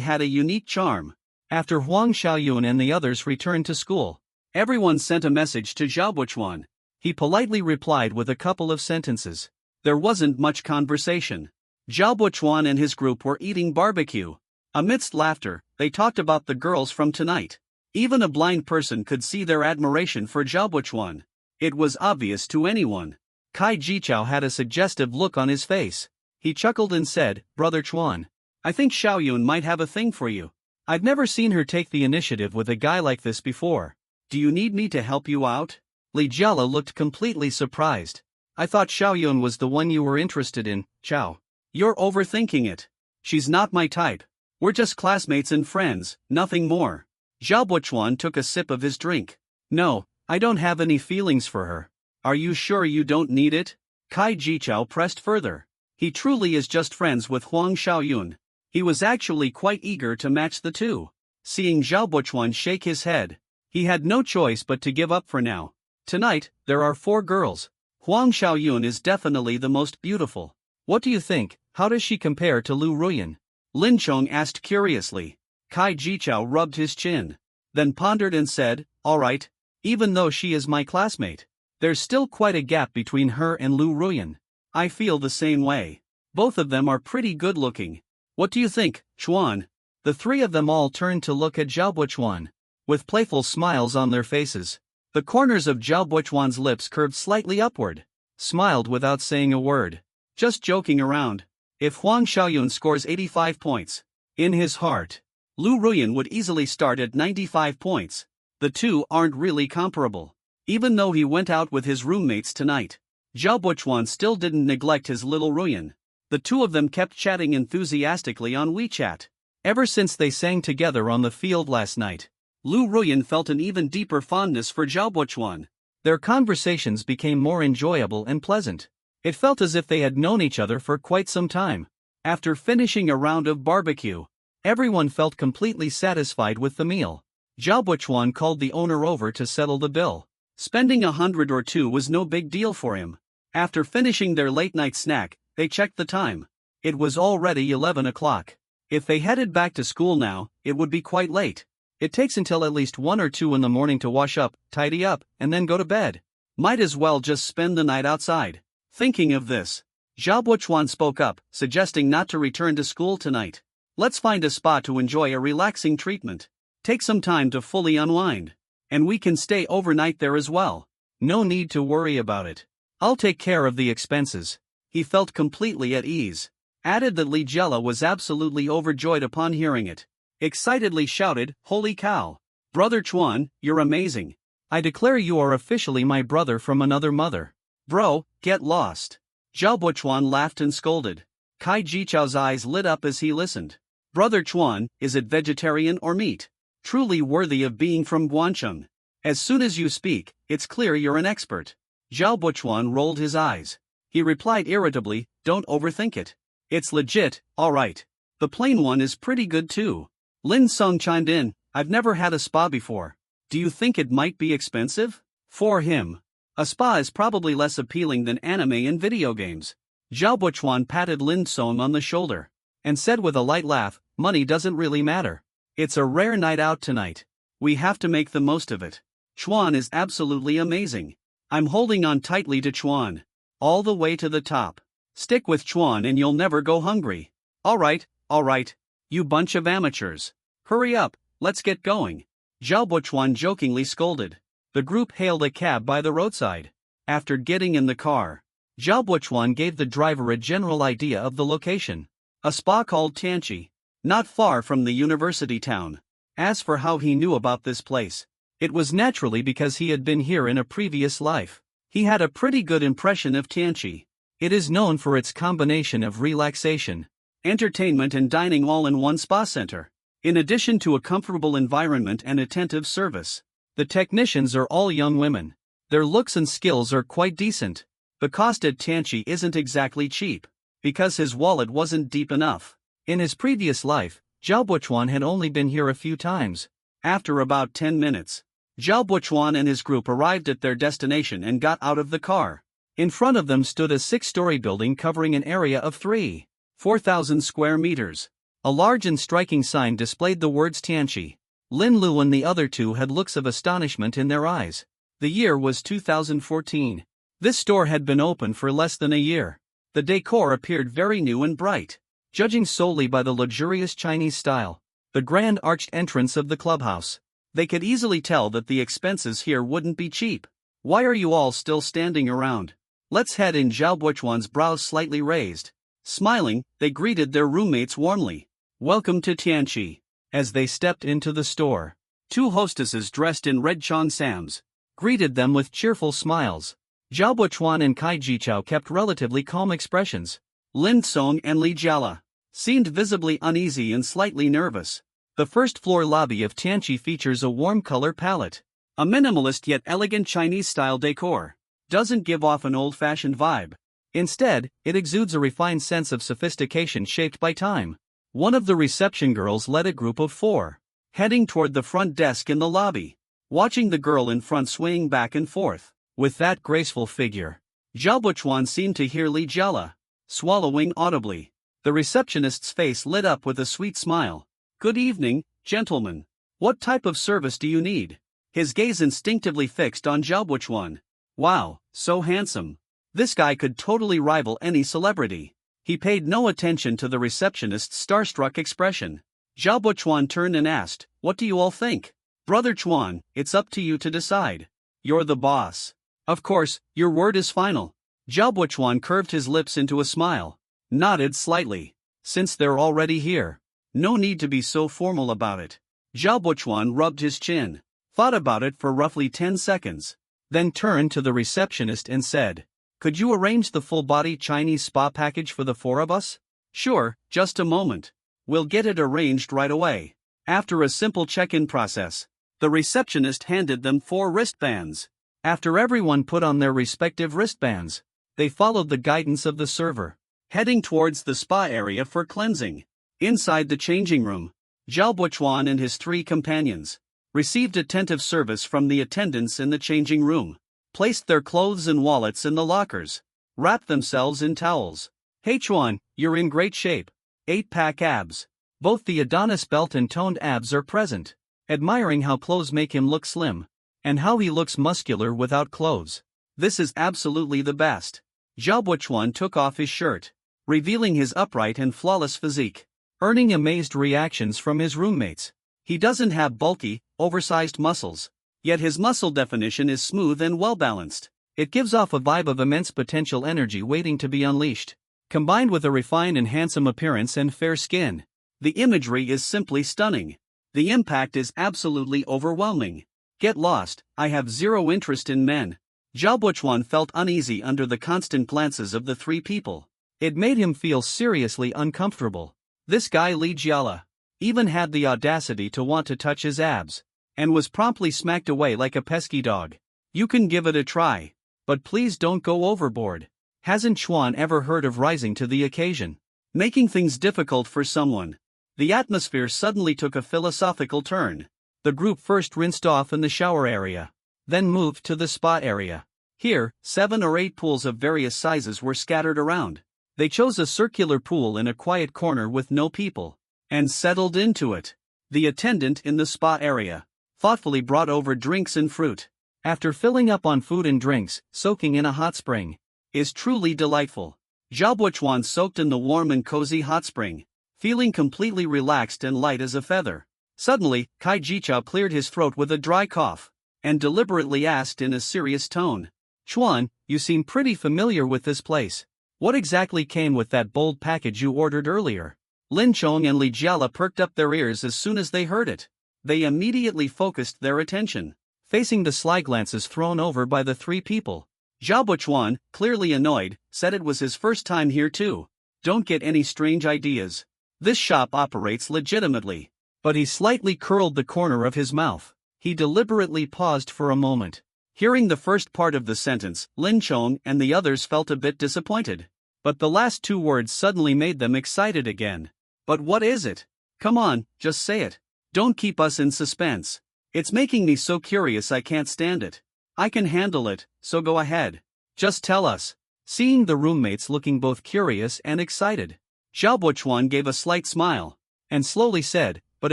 had a unique charm. After Huang Xiaoyun and the others returned to school, everyone sent a message to Zhao Buchuan. He politely replied with a couple of sentences. There wasn't much conversation. Zhao Buchuan and his group were eating barbecue. Amidst laughter, they talked about the girls from tonight. Even a blind person could see their admiration for Zhao Buchuan. It was obvious to anyone. Kai Jichao had a suggestive look on his face. He chuckled and said, "Brother Chuan, I think Xiaoyun might have a thing for you. I've never seen her take the initiative with a guy like this before. Do you need me to help you out?" Li Jiala looked completely surprised. "I thought Xiaoyun was the one you were interested in, Chao. You're overthinking it. She's not my type. We're just classmates and friends, nothing more." Zhao Buchuan took a sip of his drink. "No, I don't have any feelings for her." "Are you sure you don't need it?" Kai Jichao pressed further. He truly is just friends with Huang Xiaoyun. He was actually quite eager to match the two. Seeing Zhao Buchuan shake his head, he had no choice but to give up for now. Tonight, there are 4 girls. Huang Xiaoyun is definitely the most beautiful. "What do you think? How does she compare to Lu Ruyan?" Lin Chong asked curiously. Kai Jichao rubbed his chin, then pondered and said, "All right. Even though she is my classmate, there's still quite a gap between her and Lu Ruyan. I feel the same way. Both of them are pretty good looking. What do you think, Chuan?" The 3 of them all turned to look at Zhao Buchuan, with playful smiles on their faces. The corners of Zhao Buchuan's lips curved slightly upward. Smiled without saying a word. Just joking around. If Huang Xiaoyun scores 85 points, in his heart, Lu Ruyan would easily start at 95 points. The two aren't really comparable. Even though he went out with his roommates tonight, Zhao Buchuan still didn't neglect his little Ruyan. The 2 of them kept chatting enthusiastically on WeChat. Ever since they sang together on the field last night, Lu Ruyan felt an even deeper fondness for Zhao Buchuan. Their conversations became more enjoyable and pleasant. It felt as if they had known each other for quite some time. After finishing a round of barbecue, everyone felt completely satisfied with the meal. Zhao Buchuan called the owner over to settle the bill. Spending 100 or 2 was no big deal for him. After finishing their late-night snack, they checked the time. It was already 11 o'clock. If they headed back to school now, it would be quite late. It takes until at least 1 or 2 in the morning to wash up, tidy up, and then go to bed. Might as well just spend the night outside. Thinking of this, Zhao Buchuan spoke up, suggesting not to return to school tonight. "Let's find a spa to enjoy a relaxing treatment. Take some time to fully unwind. And we can stay overnight there as well. No need to worry about it. I'll take care of the expenses." He felt completely at ease. Added that Li Jiala was absolutely overjoyed upon hearing it. Excitedly shouted, "Holy cow! Brother Chuan, you're amazing. I declare you are officially my brother from another mother. Bro, get lost." Zhao Buchuan laughed and scolded. Kai Jichao's eyes lit up as he listened. "Brother Chuan, is it vegetarian or meat? Truly worthy of being from Guangcheng. As soon as you speak, it's clear you're an expert." Zhao Buchuan rolled his eyes. He replied irritably, "Don't overthink it. It's legit, alright. The plain one is pretty good too." Lin Song chimed in, "I've never had a spa before. Do you think it might be expensive?" For him, a spa is probably less appealing than anime and video games. Zhao Buchuan patted Lin Song on the shoulder, and said with a light laugh, "Money doesn't really matter. It's a rare night out tonight. We have to make the most of it. Chuan is absolutely amazing. I'm holding on tightly to Chuan. All the way to the top. Stick with Chuan and you'll never go hungry." Alright, you bunch of amateurs. Hurry up, let's get going." Zhao Buchuan jokingly scolded. The group hailed a cab by the roadside. After getting in the car, Zhao Buchuan gave the driver a general idea of the location. A spa called Tianqi, not far from the university town. As for how he knew about this place, it was naturally because he had been here in a previous life. He had a pretty good impression of Tianqi. It is known for its combination of relaxation, entertainment and dining all in one spa center. In addition to a comfortable environment and attentive service, the technicians are all young women. Their looks and skills are quite decent. The cost at Tianqi isn't exactly cheap, because his wallet wasn't deep enough. In his previous life, Zhao Buchuan had only been here a few times. After about 10 minutes, Zhao Buchuan and his group arrived at their destination and got out of the car. In front of them stood a 6-story building covering an area of 4,000 square meters. A large and striking sign displayed the words Tianqi. Lin Lu and the other 2 had looks of astonishment in their eyes. The year was 2014. This store had been open for less than a year. The decor appeared very new and bright. Judging solely by the luxurious Chinese style, the grand arched entrance of the clubhouse, They could easily tell that the expenses here wouldn't be cheap. Why are you all still standing around? Let's head in. Zhao Buchuan's brows slightly raised. Smiling, they greeted their roommates warmly. Welcome to Tianqi. As they stepped into the store, two hostesses dressed in red cheongsams greeted them with cheerful smiles. Zhao Buchuan and Kai Jichao kept relatively calm expressions. Lin Song and Li Jiala seemed visibly uneasy and slightly nervous. The first-floor lobby of Tianqi features a warm color palette. A minimalist yet elegant Chinese-style decor doesn't give off an old-fashioned vibe. Instead, it exudes a refined sense of sophistication shaped by time. One of the reception girls led a group of 4, heading toward the front desk in the lobby. Watching the girl in front swaying back and forth with that graceful figure, Zhao Buchuan seemed to hear Li Jiala swallowing audibly. The receptionist's face lit up with a sweet smile. Good evening, gentlemen. What type of service do you need? His gaze instinctively fixed on Zhao Buchuan. Wow, so handsome. This guy could totally rival any celebrity. He paid no attention to the receptionist's starstruck expression. Zhao Buchuan turned and asked, "What do you all think? Brother Chuan, it's up to you to decide. You're the boss. Of course, your word is final." Zhao Buchuan curved his lips into a smile, nodded slightly. Since they're already here, no need to be so formal about it. Zhao Buchuan rubbed his chin, thought about it for roughly 10 seconds, then turned to the receptionist and said, "Could you arrange the full-body Chinese spa package for the 4 of us?" "Sure, just a moment. We'll get it arranged right away." After a simple check-in process, the receptionist handed them 4 wristbands. After everyone put on their respective wristbands, they followed the guidance of the server, heading towards the spa area for cleansing. Inside the changing room, Zhao Buchuan and his 3 companions received attentive service from the attendants in the changing room, placed their clothes and wallets in the lockers, wrapped themselves in towels. "Hey Chuan, you're in great shape. 8-pack abs. Both the Adonis belt and toned abs are present." Admiring how clothes make him look slim, and how he looks muscular without clothes. "This is absolutely the best." Zhao Buchuan took off his shirt, revealing his upright and flawless physique, earning amazed reactions from his roommates. He doesn't have bulky, oversized muscles, yet his muscle definition is smooth and well-balanced. It gives off a vibe of immense potential energy waiting to be unleashed. Combined with a refined and handsome appearance and fair skin, the imagery is simply stunning. The impact is absolutely overwhelming. Get lost, I have zero interest in men. Zhao Buchuan felt uneasy under the constant glances of the 3 people. It made him feel seriously uncomfortable. This guy Li Jiala even had the audacity to want to touch his abs, and was promptly smacked away like a pesky dog. "You can give it a try, but please don't go overboard." Hasn't Chuan ever heard of rising to the occasion? Making things difficult for someone. The atmosphere suddenly took a philosophical turn. The group first rinsed off in the shower area, then moved to the spa area. Here, 7 or 8 pools of various sizes were scattered around. They chose a circular pool in a quiet corner with no people, and settled into it. The attendant in the spa area thoughtfully brought over drinks and fruit. After filling up on food and drinks, soaking in a hot spring is truly delightful. Zhao Buchuan soaked in the warm and cozy hot spring, feeling completely relaxed and light as a feather. Suddenly, Kai Jichao cleared his throat with a dry cough, and deliberately asked in a serious tone, "Chuan, you seem pretty familiar with this place. What exactly came with that bold package you ordered earlier?" Lin Chong and Li Jiala perked up their ears as soon as they heard it. They immediately focused their attention, facing the sly glances thrown over by the 3 people. Zhao Buchuan, clearly annoyed, said it was his first time here too. "Don't get any strange ideas. This shop operates legitimately." But he slightly curled the corner of his mouth. He deliberately paused for a moment. Hearing the first part of the sentence, Lin Chong and the others felt a bit disappointed. But the last 2 words suddenly made them excited again. "But what is it? Come on, just say it. Don't keep us in suspense. It's making me so curious I can't stand it." "I can handle it, so go ahead. Just tell us." Seeing the roommates looking both curious and excited, Zhao Buchuan gave a slight smile, and slowly said, "But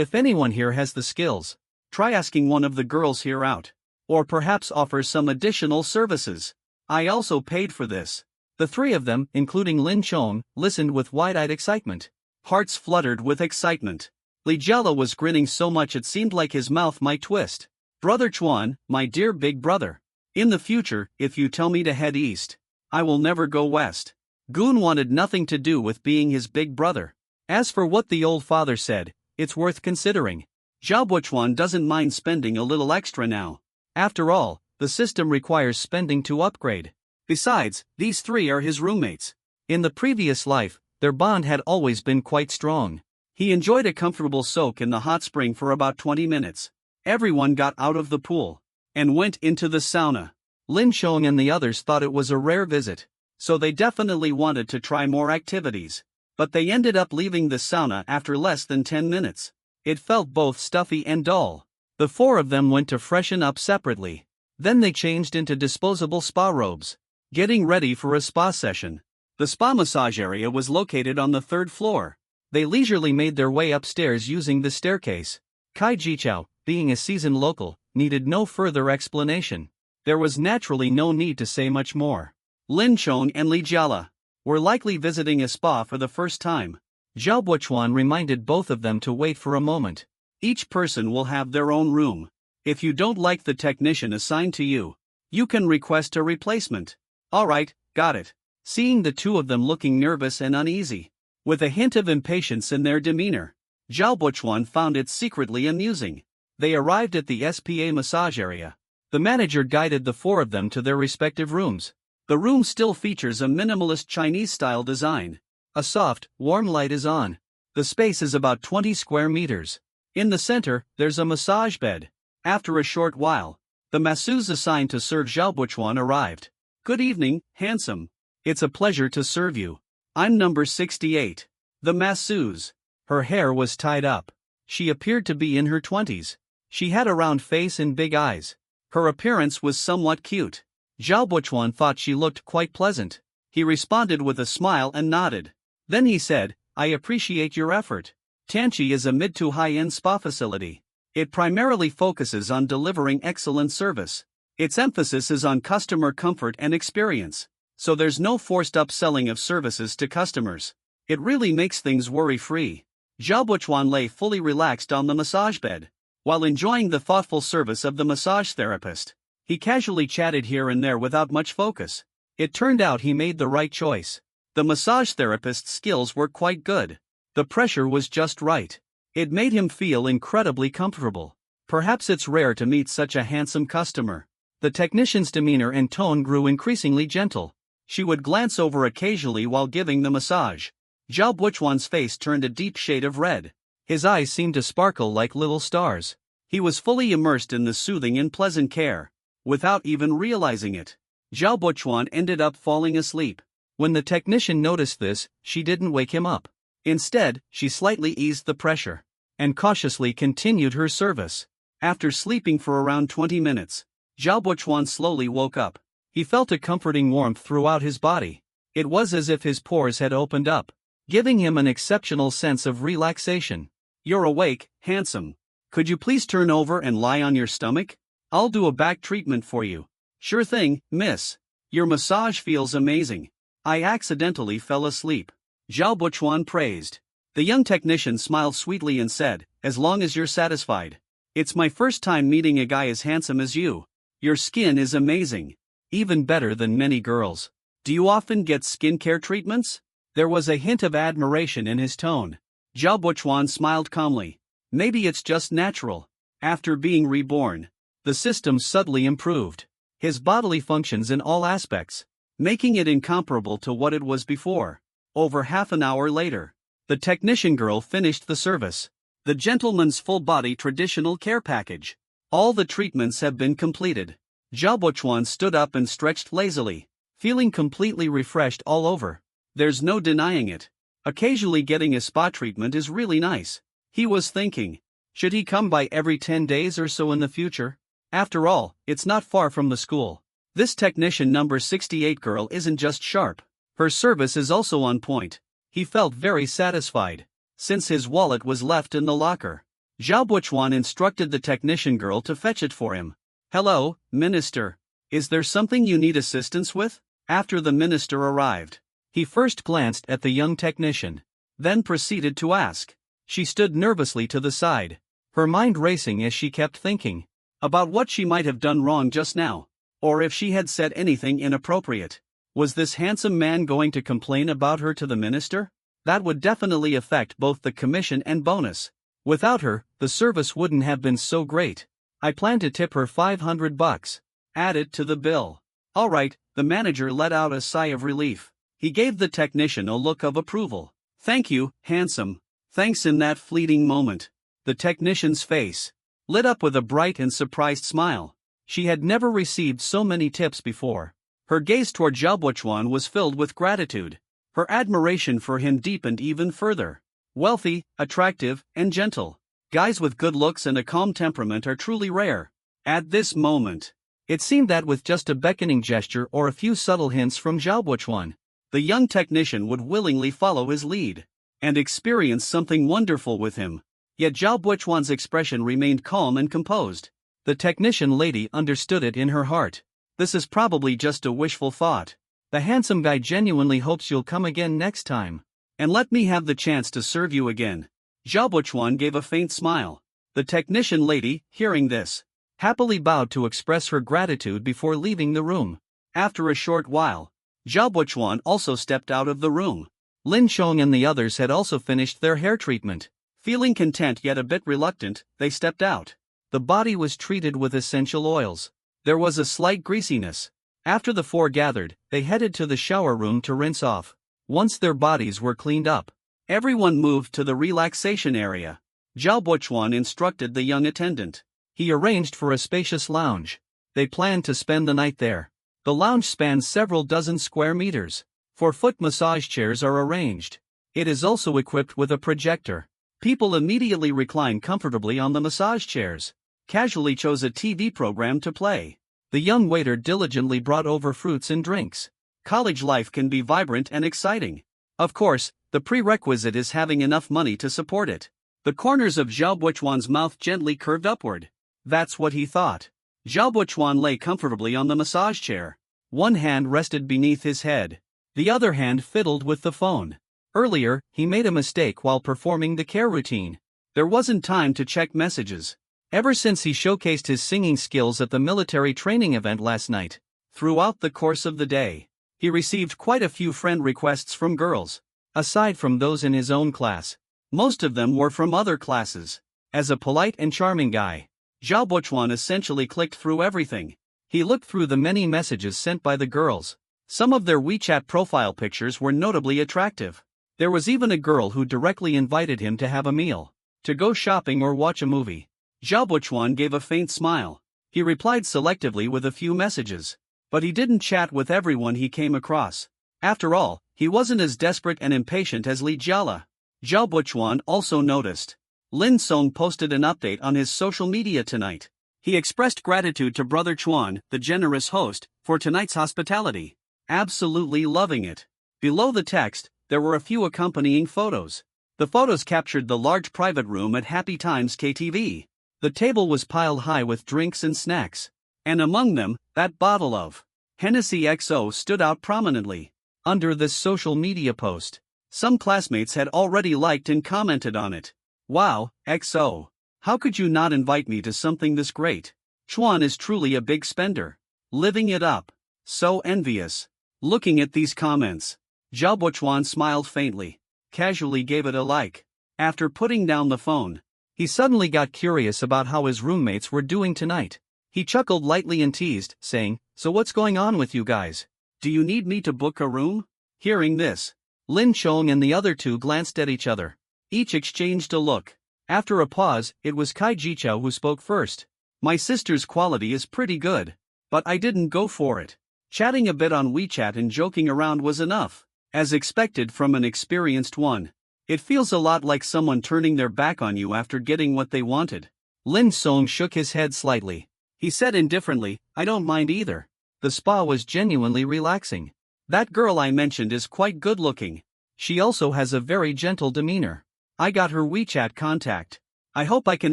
if anyone here has the skills, try asking one of the girls here out. Or perhaps offer some additional services. I also paid for this." The 3 of them, including Lin Chong, listened with wide-eyed excitement. Hearts fluttered with excitement. Li Jiala was grinning so much it seemed like his mouth might twist. Brother Chuan, my dear big brother. In the future, if you tell me to head east, I will never go west. Goon wanted nothing to do with being his big brother. As for what the old father said, it's worth considering. Zhao Buchuan doesn't mind spending a little extra now. After all, the system requires spending to upgrade. Besides, these three are his roommates. In the previous life, their bond had always been quite strong. He enjoyed a comfortable soak in the hot spring for about 20 minutes. Everyone got out of the pool and went into the sauna. Lin Xiong and the others thought it was a rare visit, so they definitely wanted to try more activities. But they ended up leaving the sauna after less than 10 minutes. It felt both stuffy and dull. The four of them went to freshen up separately. Then they changed into disposable spa robes, getting ready for a spa session. The spa massage area was located on the 3rd floor. They leisurely made their way upstairs using the staircase. Kai Jichao, being a seasoned local, needed no further explanation. There was naturally no need to say much more. Lin Xiong and Li Jiala were likely visiting a spa for the first time. Zhao Buchuan reminded both of them to wait for a moment. Each person will have their own room. If you don't like the technician assigned to you, you can request a replacement. Alright, got it. Seeing the two of them looking nervous and uneasy, with a hint of impatience in their demeanor, Zhao Buchuan found it secretly amusing. They arrived at the SPA massage area. The manager guided the four of them to their respective rooms. The room still features a minimalist Chinese-style design. A soft, warm light is on. The space is about 20 square meters. In the center, there's a massage bed. After a short while, the masseuse assigned to serve Zhao Buchuan arrived. Good evening, handsome. It's a pleasure to serve you. I'm number 68. The masseuse. Her hair was tied up. She appeared to be in her 20s. She had a round face and big eyes. Her appearance was somewhat cute. Zhao Buchuan thought she looked quite pleasant. He responded with a smile and nodded. Then he said, I appreciate your effort. Tanchi is a mid to high-end spa facility. It primarily focuses on delivering excellent service. Its emphasis is on customer comfort and experience, so there's no forced upselling of services to customers. It really makes things worry-free. Zhao Buchuan lay fully relaxed on the massage bed. While enjoying the thoughtful service of the massage therapist, he casually chatted here and there without much focus. It turned out he made the right choice. The massage therapist's skills were quite good. The pressure was just right. It made him feel incredibly comfortable. Perhaps it's rare to meet such a handsome customer. The technician's demeanor and tone grew increasingly gentle. She would glance over occasionally while giving the massage. Zhao Buchuan's face turned a deep shade of red. His eyes seemed to sparkle like little stars. He was fully immersed in the soothing and pleasant care, without even realizing it. Zhao Buchuan ended up falling asleep. When the technician noticed this, she didn't wake him up. Instead, she slightly eased the pressure and cautiously continued her service. After sleeping for around 20 minutes, Zhao Buchuan slowly woke up. He felt a comforting warmth throughout his body. It was as if his pores had opened up, giving him an exceptional sense of relaxation. You're awake, handsome. Could you please turn over and lie on your stomach? I'll do a back treatment for you. Sure thing, miss. Your massage feels amazing. I accidentally fell asleep. Zhao Buchuan praised. The young technician smiled sweetly and said, as long as you're satisfied. It's my first time meeting a guy as handsome as you. Your skin is amazing. Even better than many girls. Do you often get skincare treatments? There was a hint of admiration in his tone. Zhao Buchuan smiled calmly. Maybe it's just natural. After being reborn, the system subtly improved his bodily functions in all aspects, making it incomparable to what it was before. Over half an hour later, the technician girl finished the service. The gentleman's full-body traditional care package. All the treatments have been completed. Zhao Buchuan stood up and stretched lazily, feeling completely refreshed all over. There's no denying it. Occasionally getting a spa treatment is really nice. He was thinking, should he come by every 10 days or so in the future? After all, it's not far from the school. This technician number 68 girl isn't just sharp. Her service is also on point. He felt very satisfied, since his wallet was left in the locker. Zhao Buchuan instructed the technician girl to fetch it for him. Hello, minister. Is there something you need assistance with? After the minister arrived, he first glanced at the young technician, then proceeded to ask, She stood nervously to the side, her mind racing as she kept thinking about what she might have done wrong just now, or if she had said anything inappropriate. Was this handsome man going to complain about her to the minister? That would definitely affect both the commission and bonus. Without her, the service wouldn't have been so great. I plan to tip her $500. Add it to the bill. Alright, the manager let out a sigh of relief. He gave the technician a look of approval. Thank you, handsome. Thanks. In that fleeting moment, the technician's face lit up with a bright and surprised smile. She had never received so many tips before. Her gaze toward Xiaobo was filled with gratitude. Her admiration for him deepened even further. Wealthy, attractive, and gentle. Guys with good looks and a calm temperament are truly rare. At this moment, it seemed that with just a beckoning gesture or a few subtle hints from Xiaobo, the young technician would willingly follow his lead and experience something wonderful with him. Yet Xiaobo's expression remained calm and composed. The technician lady understood it in her heart. This is probably just a wishful thought. The handsome guy genuinely hopes you'll come again next time. And let me have the chance to serve you again. Xiaobo gave a faint smile. The technician lady, hearing this, happily bowed to express her gratitude before leaving the room. After a short while, Xiaobo also stepped out of the room. Lin Chong and the others had also finished their hair treatment. Feeling content yet a bit reluctant, they stepped out. The body was treated with essential oils. There was a slight greasiness. After the four gathered, they headed to the shower room to rinse off. Once their bodies were cleaned up, everyone moved to the relaxation area. Xiaobo instructed the young attendant. He arranged for a spacious lounge. They planned to spend the night there. The lounge spans several dozen square meters. 4-foot massage chairs are arranged. It is also equipped with a projector. People immediately recline comfortably on the massage chairs. Casually chose a TV program to play. The young waiter diligently brought over fruits and drinks. College life can be vibrant and exciting. Of course, the prerequisite is having enough money to support it. The corners of Xiaobo's mouth gently curved upward. That's what he thought. Xiaobo lay comfortably on the massage chair. One hand rested beneath his head. The other hand fiddled with the phone. Earlier, he made a mistake while performing the care routine. There wasn't time to check messages. Ever since he showcased his singing skills at the military training event last night, throughout the course of the day, he received quite a few friend requests from girls. Aside from those in his own class, most of them were from other classes. As a polite and charming guy, Xiaobo essentially clicked through everything. He looked through the many messages sent by the girls. Some of their WeChat profile pictures were notably attractive. There was even a girl who directly invited him to have a meal, to go shopping or watch a movie. Xiaobo gave a faint smile. He replied selectively with a few messages. But he didn't chat with everyone he came across. After all, he wasn't as desperate and impatient as Li Jiala. Xiaobo also noticed. Lin Song posted an update on his social media tonight. He expressed gratitude to Brother Chuan, the generous host, for tonight's hospitality. Absolutely loving it. Below the text, there were a few accompanying photos. The photos captured the large private room at Happy Times KTV. The table was piled high with drinks and snacks. And among them, that bottle of Hennessy XO stood out prominently. Under this social media post, some classmates had already liked and commented on it. Wow, XO. How could you not invite me to something this great? Chuan is truly a big spender. Living it up. So envious. Looking at these comments, Xiaobo smiled faintly, casually gave it a like. After putting down the phone, he suddenly got curious about how his roommates were doing tonight. He chuckled lightly and teased, saying, "So what's going on with you guys? Do you need me to book a room?" Hearing this, Lin Chong and the other two glanced at each other. Each exchanged a look. After a pause, it was Kai Jichao who spoke first. "My sister's quality is pretty good. But I didn't go for it. Chatting a bit on WeChat and joking around was enough. As expected from an experienced one. It feels a lot like someone turning their back on you after getting what they wanted." Lin Song shook his head slightly. He said indifferently, "I don't mind either. The spa was genuinely relaxing. That girl I mentioned is quite good looking. She also has a very gentle demeanor. I got her WeChat contact. I hope I can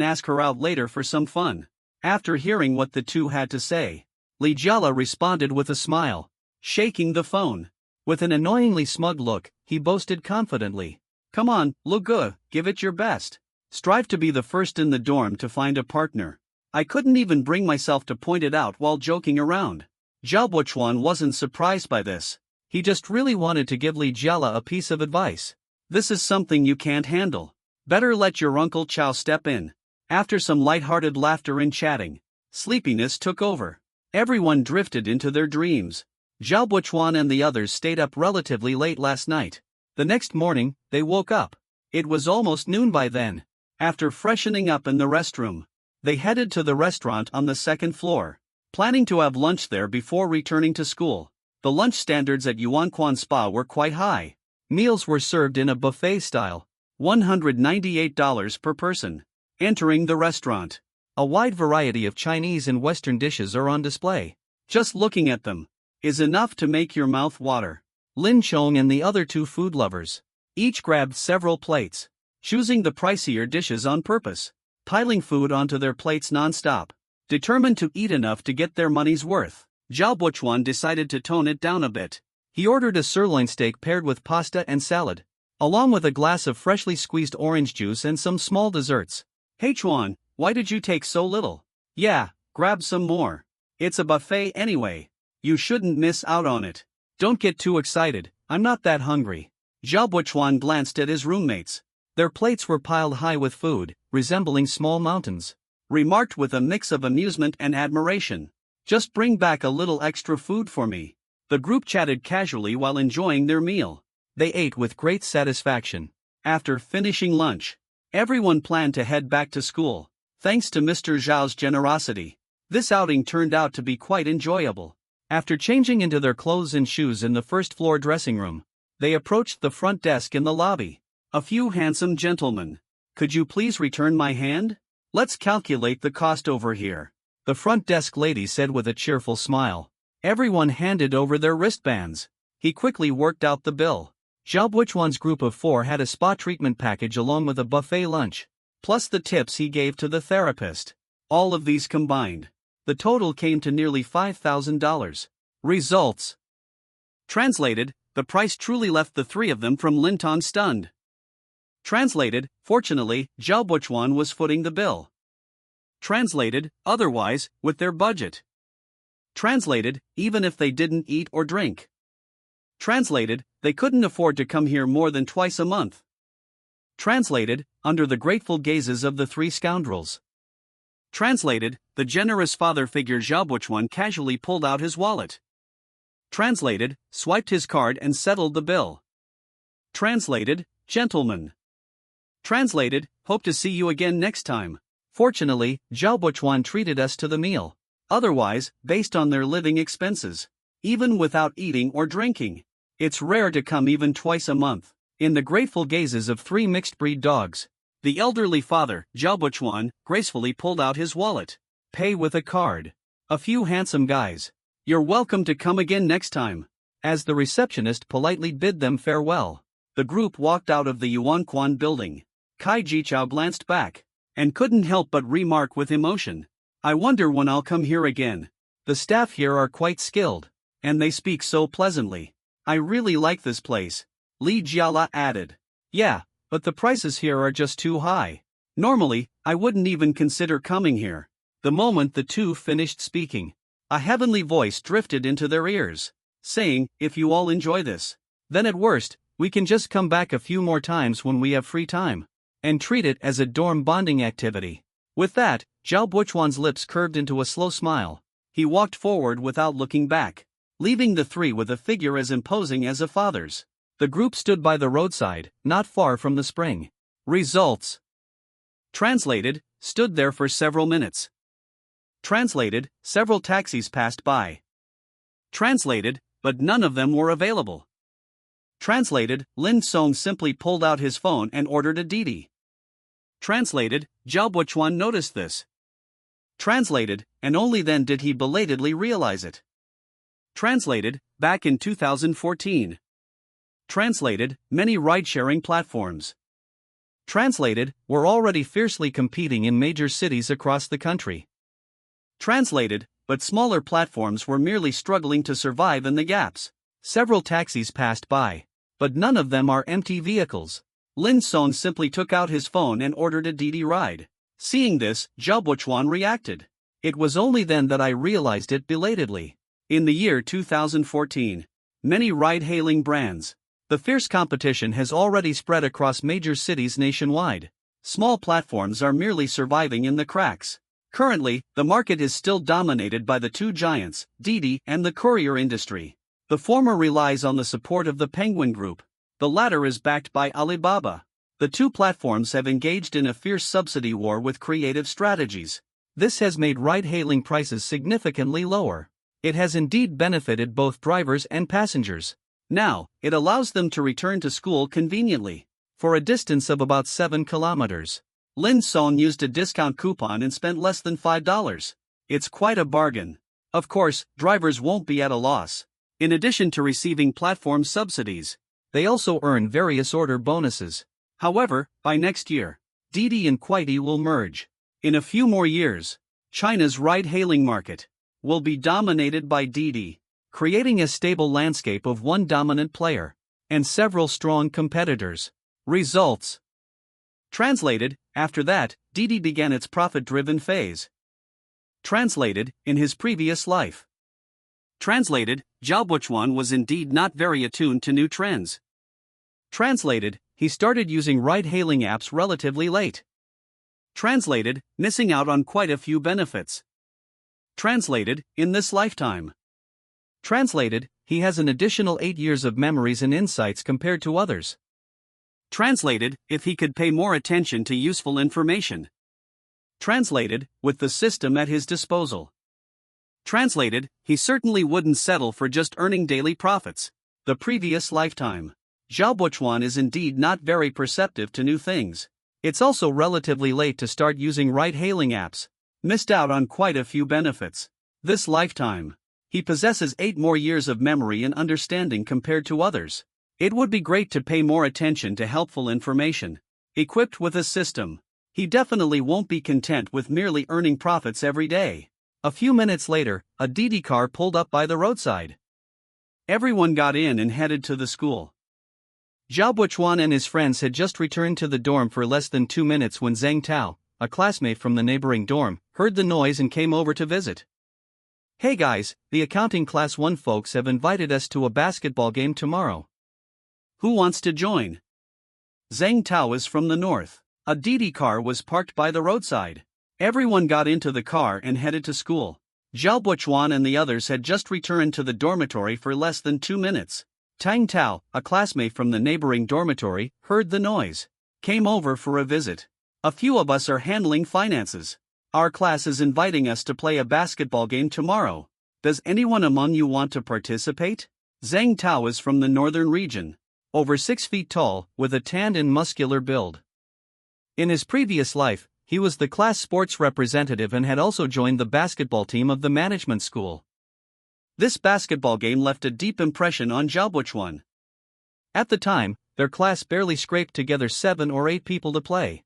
ask her out later for some fun." After hearing what the two had to say, Li Jiala responded with a smile, shaking the phone. With an annoyingly smug look, he boasted confidently, Come on, look good, give it your best. Strive to be the first in the dorm to find a partner. I couldn't even bring myself to point it out while joking around. Zhao Buchuan wasn't surprised by this. He just really wanted to give Li Jiala a piece of advice. This is something you can't handle. Better let your Uncle Chao step in. After some light-hearted laughter and chatting, sleepiness took over. Everyone drifted into their dreams. Zhao Buchuan and the others stayed up relatively late last night. The next morning, they woke up. It was almost noon by then. After freshening up in the restroom, they headed to the restaurant on the second floor, planning to have lunch there before returning to school. The lunch standards at Yuanquan Spa were quite high. Meals were served in a buffet style, $198 per person. Entering the restaurant, a wide variety of Chinese and Western dishes are on display. Just looking at them is enough to make your mouth water. Lin Chong and the other two food lovers each grabbed several plates, choosing the pricier dishes on purpose, piling food onto their plates non-stop, determined to eat enough to get their money's worth. Zhao Buchuan decided to tone it down a bit. He ordered a sirloin steak paired with pasta and salad, along with a glass of freshly squeezed orange juice and some small desserts. Hey Chuan, why did you take so little? Yeah, grab some more. It's a buffet anyway. You shouldn't miss out on it. Don't get too excited, I'm not that hungry. Zhao Buchuan glanced at his roommates. Their plates were piled high with food, resembling small mountains. Remarked with a mix of amusement and admiration. Just bring back a little extra food for me. The group chatted casually while enjoying their meal. They ate with great satisfaction. After finishing lunch, everyone planned to head back to school. Thanks to Mr. Zhao's generosity, this outing turned out to be quite enjoyable. After changing into their clothes and shoes in the first-floor dressing room, they approached the front desk in the lobby. A few handsome gentlemen. Could you please return my hand? Let's calculate the cost over here. The front desk lady said with a cheerful smile. Everyone handed over their wristbands. He quickly worked out the bill. Zhao Buchuan's group of 4 had a spa treatment package along with a buffet lunch, plus the tips he gave to the therapist. All of these combined, the total came to nearly $5,000. Results. Translated, the price truly left the 3 of them from Linton stunned. Translated, fortunately, Zhao Buchuan was footing the bill. Translated, otherwise, with their budget. Translated, even if they didn't eat or drink. Translated, they couldn't afford to come here more than twice a month. Translated, under the grateful gazes of the 3 scoundrels. Translated, the generous father figure Zhao Buchuan casually pulled out his wallet. Translated, swiped his card and settled the bill. Translated, gentlemen. Translated, hope to see you again next time. Fortunately, Zhao Buchuan treated us to the meal. Otherwise, based on their living expenses, even without eating or drinking, it's rare to come even twice a month. In the grateful gazes of 3 mixed-breed dogs, the elderly father, Zhao Buchuan, gracefully pulled out his wallet. Pay with a card. A few handsome guys. You're welcome to come again next time. As the receptionist politely bid them farewell, the group walked out of the Yuanquan building. Kai Jichao glanced back, and couldn't help but remark with emotion. I wonder when I'll come here again. The staff here are quite skilled, and they speak so pleasantly. I really like this place. Li Jiala added. Yeah, but the prices here are just too high. Normally, I wouldn't even consider coming here. The moment the two finished speaking, a heavenly voice drifted into their ears, saying, if you all enjoy this, then at worst, we can just come back a few more times when we have free time, and treat it as a dorm bonding activity. With that, Zhao Buchuan's lips curved into a slow smile. He walked forward without looking back, leaving the 3 with a figure as imposing as a father's. The group stood by the roadside, not far from the spring. Results. Translated, stood there for several minutes. Translated, several taxis passed by. Translated, but none of them were available. Translated, Lin Song simply pulled out his phone and ordered a Didi. Translated, Zhao Buchuan noticed this. Translated, and only then did he belatedly realize it. Translated, back in 2014. Translated, many ride-sharing platforms. Translated, were already fiercely competing in major cities across the country. Translated, but smaller platforms were merely struggling to survive in the gaps. Several taxis passed by, but none of them are empty vehicles. Lin Song simply took out his phone and ordered a Didi ride. Seeing this, Zhao Buchuan reacted. It was only then that I realized it belatedly. In the year 2014, many ride-hailing brands. The fierce competition has already spread across major cities nationwide. Small platforms are merely surviving in the cracks. Currently, the market is still dominated by the two giants, Didi and the courier industry. The former relies on the support of the Penguin Group. The latter is backed by Alibaba. The two platforms have engaged in a fierce subsidy war with creative strategies. This has made ride-hailing prices significantly lower. It has indeed benefited both drivers and passengers. Now, it allows them to return to school conveniently. For a distance of about 7 kilometers. Lin Song used a discount coupon and spent less than $5. It's quite a bargain. Of course, drivers won't be at a loss. In addition to receiving platform subsidies, they also earn various order bonuses. However, by next year, Didi and Kuaidi will merge. In a few more years, China's ride-hailing market will be dominated by Didi, creating a stable landscape of one dominant player and several strong competitors. Results. Translated, after that, Didi began its profit-driven phase. Translated, in his previous life. Translated, Zhao Buchuan was indeed not very attuned to new trends. Translated, he started using ride-hailing apps relatively late. Translated, missing out on quite a few benefits. Translated, in this lifetime. Translated, he has an additional 8 years of memories and insights compared to others. Translated, if he could pay more attention to useful information. Translated, with the system at his disposal. Translated, he certainly wouldn't settle for just earning daily profits. The previous lifetime. Zhao Buchuan is indeed not very perceptive to new things. It's also relatively late to start using ride-hailing apps. Missed out on quite a few benefits. This lifetime. He possesses 8 more years of memory and understanding compared to others. It would be great to pay more attention to helpful information. Equipped with a system, he definitely won't be content with merely earning profits every day. A few minutes later, a Didi car pulled up by the roadside. Everyone got in and headed to the school. Zhao Buchuan and his friends had just returned to the dorm for less than 2 minutes when Zhang Tao, a classmate from the neighboring dorm, heard the noise and came over to visit. "Hey guys, the accounting class 1 folks have invited us to a basketball game tomorrow. Who wants to join?" Zhang Tao is from the north. A Didi car was parked by the roadside. Everyone got into the car and headed to school. Zhao Buchuan and the others had just returned to the dormitory for less than 2 minutes. Tang Tao, a classmate from the neighboring dormitory, heard the noise. Came over for a visit. "A few of us are handling finances. Our class is inviting us to play a basketball game tomorrow. Does anyone among you want to participate?" Zhang Tao is from the northern region. Over 6 feet tall, with a tanned and muscular build. In his previous life, he was the class sports representative and had also joined the basketball team of the management school. This basketball game left a deep impression on Zhao Buchuan. At the time, their class barely scraped together 7 or 8 people to play.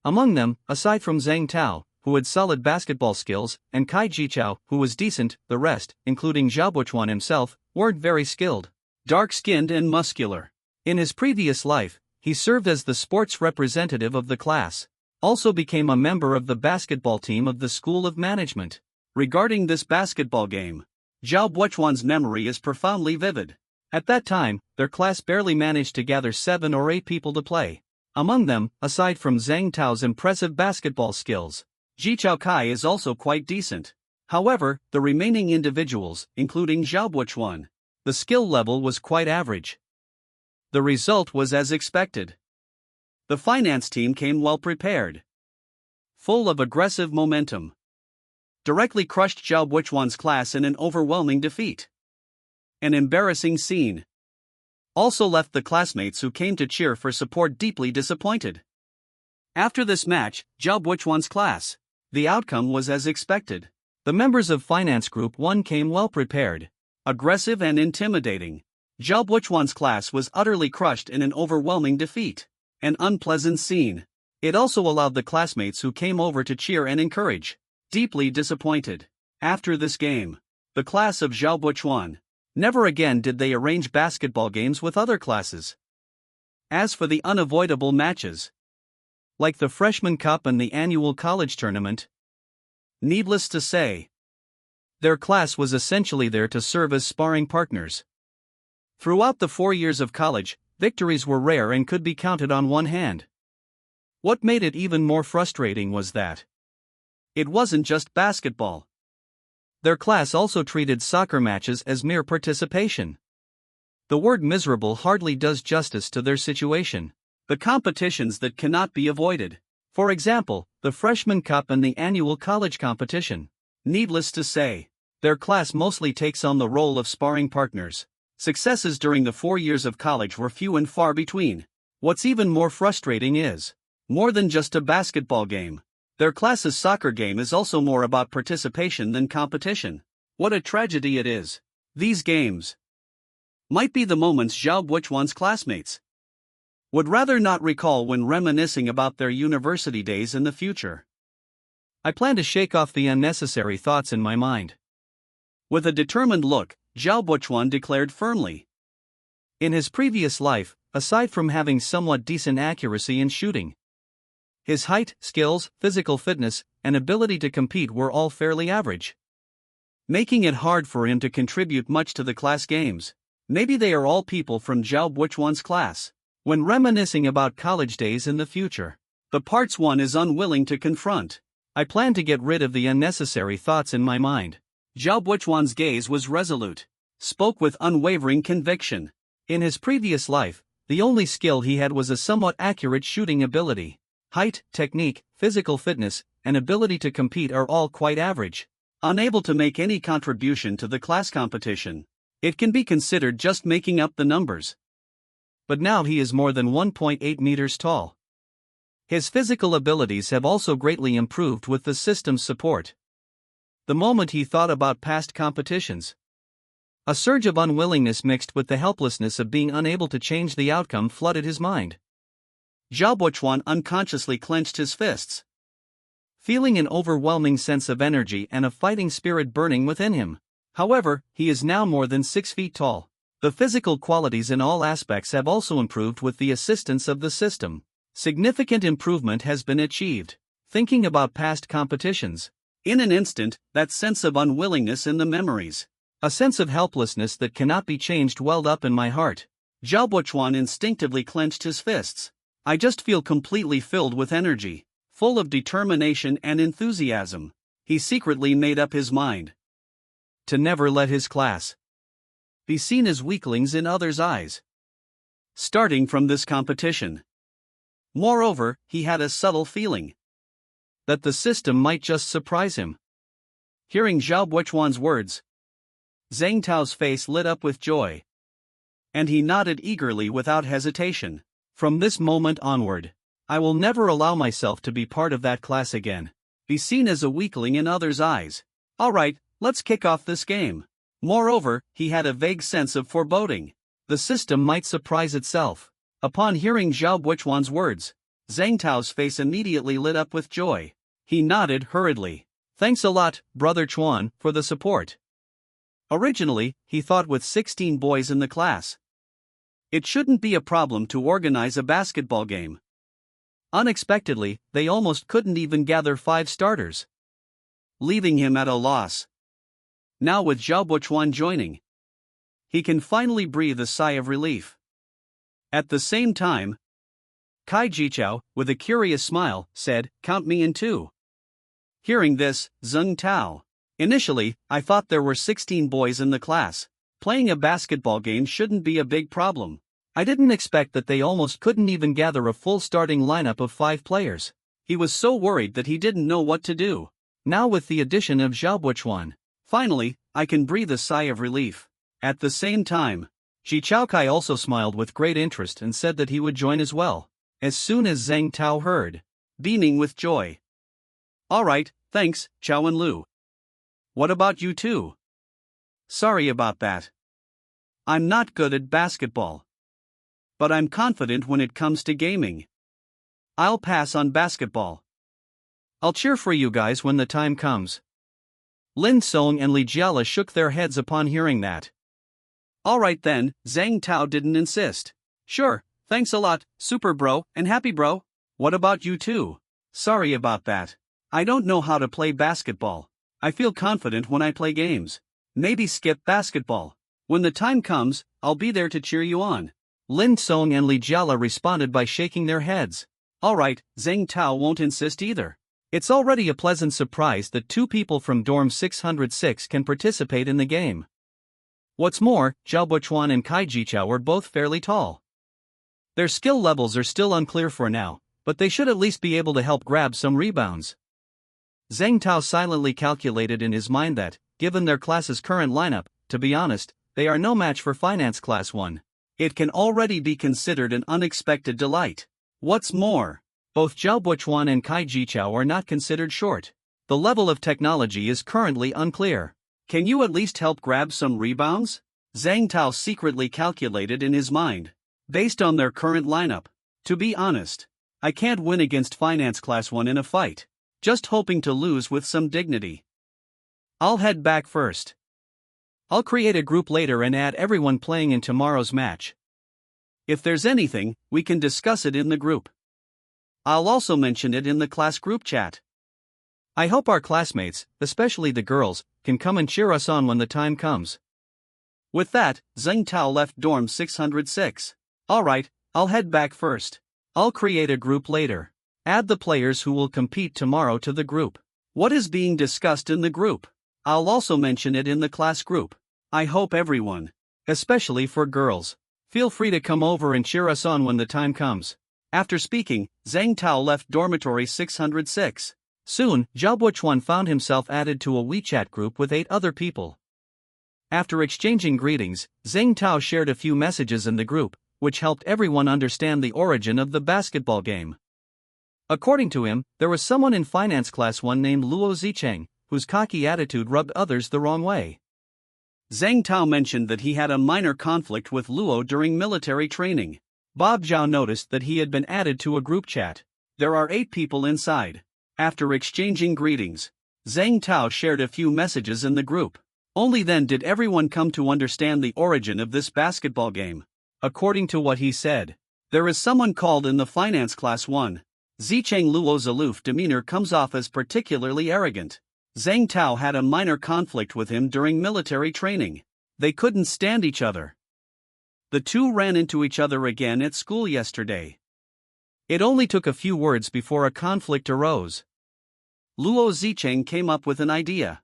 Among them, aside from Zhang Tao, who had solid basketball skills, and Kai Jichao, who was decent, the rest, including Zhao Buchuan himself, weren't very skilled. Dark-skinned and muscular. In his previous life, he served as the sports representative of the class. Also became a member of the basketball team of the School of Management. Regarding this basketball game, Zhao Buchuan's memory is profoundly vivid. At that time, their class barely managed to gather 7 or 8 people to play. Among them, aside from Zhang Tao's impressive basketball skills, Jichao Kai is also quite decent. However, the remaining individuals, including Zhao Buchuan, the skill level was quite average. The result was as expected. The finance team came well prepared. Full of aggressive momentum. Directly crushed Zhao Buchuan's class in an overwhelming defeat. An embarrassing scene. Also left the classmates who came to cheer for support deeply disappointed. After this match, Zhao Buchuan's class. The outcome was as expected. The members of Finance Group 1 came well prepared. Aggressive and intimidating. Zhao Buchuan's class was utterly crushed in an overwhelming defeat. An unpleasant scene. It also allowed the classmates who came over to cheer and encourage. Deeply disappointed. After this game, the class of Zhao Buchuan. Never again did they arrange basketball games with other classes. As for the unavoidable matches, like the Freshman Cup and the annual college tournament, needless to say, their class was essentially there to serve as sparring partners. Throughout the 4 years of college, victories were rare and could be counted on one hand. What made it even more frustrating was that it wasn't just basketball. Their class also treated soccer matches as mere participation. The word miserable hardly does justice to their situation. The competitions that cannot be avoided. For example, the Freshman Cup and the annual college competition. Needless to say, their class mostly takes on the role of sparring partners. Successes during the 4 years of college were few and far between. What's even more frustrating is, more than just a basketball game, their class's soccer game is also more about participation than competition. What a tragedy it is. These games might be the moments Zhao Buchuan's classmates would rather not recall when reminiscing about their university days in the future. I plan to shake off the unnecessary thoughts in my mind. With a determined look, Zhao Buchuan declared firmly. In his previous life, aside from having somewhat decent accuracy in shooting, his height, skills, physical fitness, and ability to compete were all fairly average, making it hard for him to contribute much to the class games. Maybe they are all people from Zhao Buchuan's class. When reminiscing about college days in the future, the parts one is unwilling to confront. I plan to get rid of the unnecessary thoughts in my mind. Zhao Buchuan's gaze was resolute, spoke with unwavering conviction. In his previous life, the only skill he had was a somewhat accurate shooting ability. Height, technique, physical fitness, and ability to compete are all quite average. Unable to make any contribution to the class competition, it can be considered just making up the numbers. But now he is more than 1.8 meters tall. His physical abilities have also greatly improved with the system's support. The moment he thought about past competitions, a surge of unwillingness mixed with the helplessness of being unable to change the outcome flooded his mind. Zhao Buchuan unconsciously clenched his fists, feeling an overwhelming sense of energy and a fighting spirit burning within him. However, he is now more than 6 feet tall. The physical qualities in all aspects have also improved with the assistance of the system. Significant improvement has been achieved. Thinking about past competitions, in an instant, that sense of unwillingness in the memories, a sense of helplessness that cannot be changed welled up in my heart. Zhao Buchuan instinctively clenched his fists. I just feel completely filled with energy, full of determination and enthusiasm. He secretly made up his mind to never let his class be seen as weaklings in others' eyes, starting from this competition. Moreover, he had a subtle feeling that the system might just surprise him. Hearing Zhao Buchuan's words, Zhang Tao's face lit up with joy, and he nodded eagerly without hesitation. From this moment onward, I will never allow myself to be part of that class again, be seen as a weakling in others' eyes. Alright, let's kick off this game. Moreover, he had a vague sense of foreboding. The system might surprise itself. Upon hearing Zhao Buchuan's words, Zhang Tao's face immediately lit up with joy. He nodded hurriedly. Thanks a lot, Brother Chuan, for the support. Originally, he thought with 16 boys in the class, it shouldn't be a problem to organize a basketball game. Unexpectedly, they almost couldn't even gather 5 starters, leaving him at a loss. Now with Zhao Buchuan joining, he can finally breathe a sigh of relief. At the same time, Kai Jichao, with a curious smile, said, "Count me in too." Hearing this, Zhang Tao. Initially, I thought there were 16 boys in the class. Playing a basketball game shouldn't be a big problem. I didn't expect that they almost couldn't even gather a full starting lineup of 5 players. He was so worried that he didn't know what to do. Now with the addition of Zhao Buchuan, finally, I can breathe a sigh of relief. At the same time, Ji Chaokai also smiled with great interest and said that he would join as well, as soon as Zhang Tao heard, beaming with joy. Alright, thanks, Chao and Lu. What about you two? Sorry about that. I'm not good at basketball, but I'm confident when it comes to gaming. I'll pass on basketball. I'll cheer for you guys when the time comes. Lin Song and Li Jiala shook their heads upon hearing that. Alright then, Zhang Tao didn't insist. Sure, Thanks a lot, Super Bro and Happy Bro. What about you too? Sorry about that. I don't know how to play basketball. I feel confident when I play games. Maybe skip basketball. When the time comes, I'll be there to cheer you on. Lin Song and Li Jiala responded by shaking their heads. Alright, Zheng Tao won't insist either. It's already a pleasant surprise that two people from dorm 606 can participate in the game. What's more, Zhao Buchuan and Kai Jichao are both fairly tall. Their skill levels are still unclear for now, but they should at least be able to help grab some rebounds. Zheng Tao silently calculated in his mind that, given their class's current lineup, to be honest, they are no match for Finance Class 1. It can already be considered an unexpected delight. What's more, both Zhao Buchuan and Kai Jichao are not considered short. The level of technology is currently unclear. Can you at least help grab some rebounds? Zheng Tao secretly calculated in his mind. Based on their current lineup, to be honest, I can't win against Finance Class 1 in a fight. Just hoping to lose with some dignity. I'll head back first. I'll create a group later and add everyone playing in tomorrow's match. If there's anything, we can discuss it in the group. I'll also mention it in the class group chat. I hope our classmates, especially the girls, can come and cheer us on when the time comes. With that, Zheng Tao left dorm 606. Alright, I'll head back first. I'll create a group later. Add the players who will compete tomorrow to the group. What is being discussed in the group? I'll also mention it in the class group. I hope everyone, especially for girls, feel free to come over and cheer us on when the time comes. After speaking, Zheng Tao left dormitory 606. Soon, Zhao Buchuan found himself added to a WeChat group with 8 other people. After exchanging greetings, Zheng Tao shared a few messages in the group, which helped everyone understand the origin of the basketball game. According to him, there was someone in Finance Class 1 named Luo Zicheng, whose cocky attitude rubbed others the wrong way. Zheng Tao mentioned that he had a minor conflict with Luo during military training. Bob Zhao noticed that he had been added to a group chat. There are 8 people inside. After exchanging greetings, Zheng Tao shared a few messages in the group. Only then did everyone come to understand the origin of this basketball game. According to what he said, there is someone called in the Finance Class 1. Zicheng Luo's aloof demeanor comes off as particularly arrogant. Zheng Tao had a minor conflict with him during military training. They couldn't stand each other. The two ran into each other again at school yesterday. It only took a few words before a conflict arose. Luo Zicheng came up with an idea.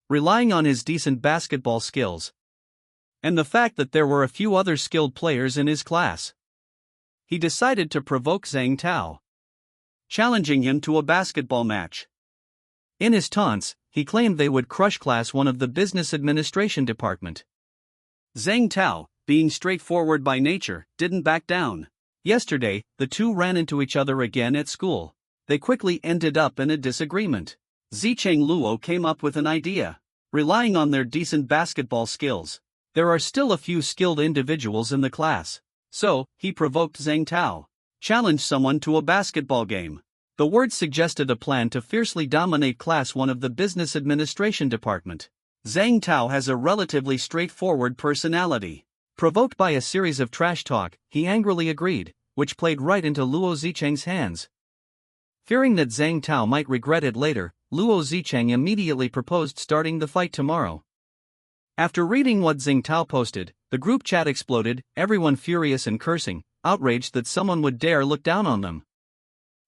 Relying on his decent basketball skills, and the fact that there were a few other skilled players in his class, he decided to provoke Zheng Tao, challenging him to a basketball match. In his taunts, he claimed they would crush Class 1 of the Business Administration Department. Zheng Tao, being straightforward by nature, didn't back down. Yesterday, the two ran into each other again at school. They quickly ended up in a disagreement. Zicheng Luo came up with an idea. Relying on their decent basketball skills, there are still a few skilled individuals in the class. So, he provoked Zheng Tao. Challenge someone to a basketball game. The word suggested a plan to fiercely dominate Class 1 of the Business Administration Department. Zheng Tao has a relatively straightforward personality. Provoked by a series of trash talk, he angrily agreed, which played right into Luo Zicheng's hands. Fearing that Zheng Tao might regret it later, Luo Zicheng immediately proposed starting the fight tomorrow. After reading what Zheng Tao posted, the group chat exploded, everyone furious and cursing, outraged that someone would dare look down on them.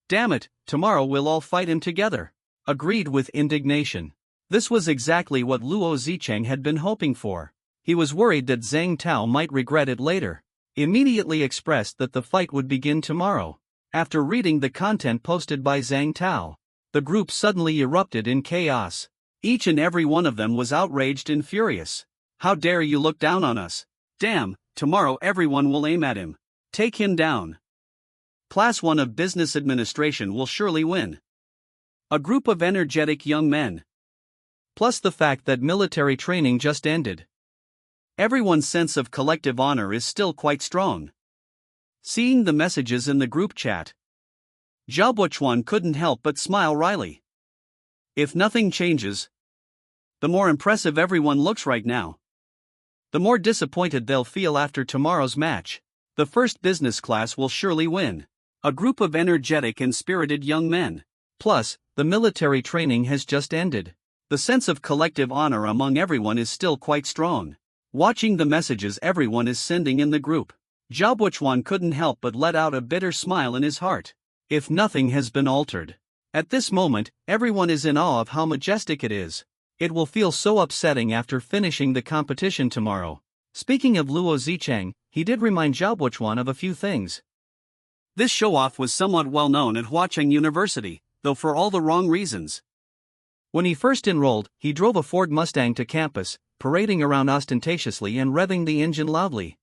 Damn it, tomorrow we'll all fight him together. Agreed with indignation. This was exactly what Luo Zicheng had been hoping for. He was worried that Zheng Tao might regret it later. Immediately expressed that the fight would begin tomorrow. After reading the content posted by Zheng Tao, the group suddenly erupted in chaos. Each and every one of them was outraged and furious. How dare you look down on us? Damn, tomorrow everyone will aim at him. Take him down. Class 1 of Business Administration will surely win. A group of energetic young men. Plus the fact that military training just ended. Everyone's sense of collective honor is still quite strong. Seeing the messages in the group chat, Zhao Buchuan couldn't help but smile wryly. If nothing changes, the more impressive everyone looks right now, the more disappointed they'll feel after tomorrow's match. The first business class will surely win. A group of energetic and spirited young men. Plus, the military training has just ended. The sense of collective honor among everyone is still quite strong. Watching the messages everyone is sending in the group, Zhao Buchuan couldn't help but let out a bitter smile in his heart. If nothing has been altered. At this moment, everyone is in awe of how majestic it is. It will feel so upsetting after finishing the competition tomorrow. Speaking of Luo Zicheng, he did remind Zhao Buchuan of a few things. This show-off was somewhat well known at Huacheng University, though for all the wrong reasons. When he first enrolled, he drove a Ford Mustang to campus, parading around ostentatiously and revving the engine loudly.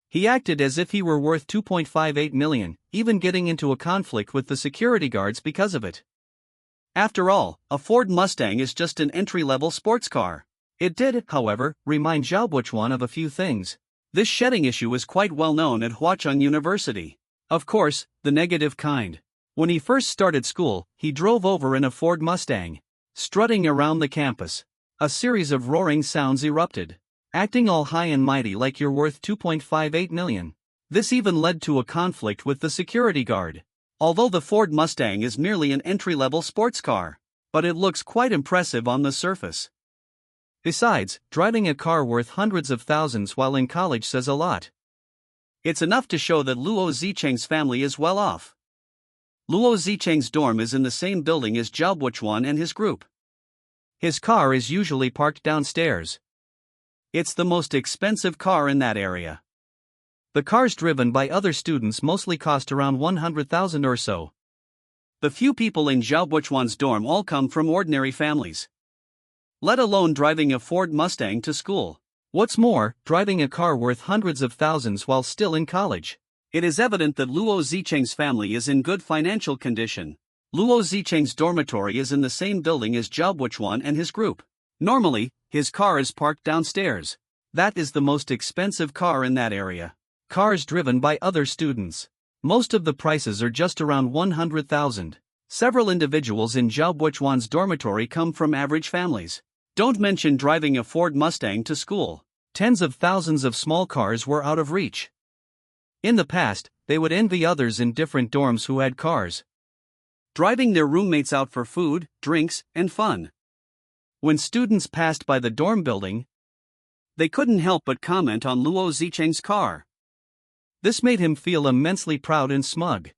He acted as if he were worth 2.58 million, even getting into a conflict with the security guards because of it. After all, a Ford Mustang is just an entry-level sports car. It did, however, remind Zhao Buchuan of a few things. This shedding issue is quite well known at Huacheng University. Of course, the negative kind. When he first started school, he drove over in a Ford Mustang. Strutting around the campus, a series of roaring sounds erupted. Acting all high and mighty like you're worth 2.58 million. This even led to a conflict with the security guard. Although the Ford Mustang is merely an entry-level sports car, but it looks quite impressive on the surface. Besides, driving a car worth hundreds of thousands while in college says a lot. It's enough to show that Luo Zicheng's family is well off. Luo Zicheng's dorm is in the same building as Zhao Buchuan and his group. His car is usually parked downstairs. It's the most expensive car in that area. The cars driven by other students mostly cost around 100,000 or so. The few people in Zhao Buchuan's dorm all come from ordinary families. Let alone driving a Ford Mustang to school. What's more, driving a car worth hundreds of thousands while still in college. It is evident that Luo Zicheng's family is in good financial condition. Luo Zicheng's dormitory is in the same building as Zhao Buchuan and his group. Normally, his car is parked downstairs. That is the most expensive car in that area. Cars driven by other students. Most of the prices are just around 100,000. Several individuals in Zhao Buchuan's dormitory come from average families. Don't mention driving a Ford Mustang to school. Tens of thousands of small cars were out of reach. In the past, they would envy others in different dorms who had cars, driving their roommates out for food, drinks, and fun. When students passed by the dorm building, they couldn't help but comment on Luo Zicheng's car. This made him feel immensely proud and smug.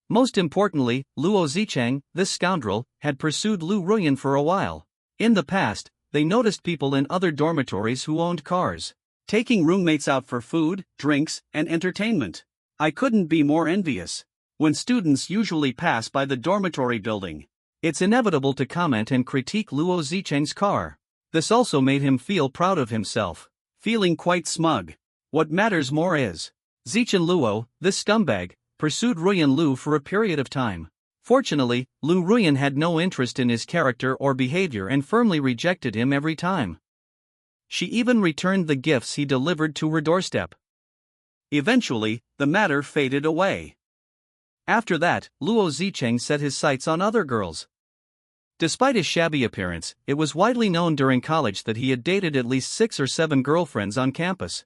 Most importantly, Luo Zicheng, this scoundrel, had pursued Lu Ruyan for a while. In the past, they noticed people in other dormitories who owned cars, taking roommates out for food, drinks, and entertainment. I couldn't be more envious. When students usually pass by the dormitory building, it's inevitable to comment and critique Luo Zicheng's car. This also made him feel proud of himself, feeling quite smug. What matters more is, Zichen Luo, this scumbag, pursued Ruyan Lu for a period of time. Fortunately, Lu Ruyan had no interest in his character or behavior and firmly rejected him every time. She even returned the gifts he delivered to her doorstep. Eventually, the matter faded away. After that, Luo Zicheng set his sights on other girls. Despite his shabby appearance, it was widely known during college that he had dated at least 6 or 7 girlfriends on campus.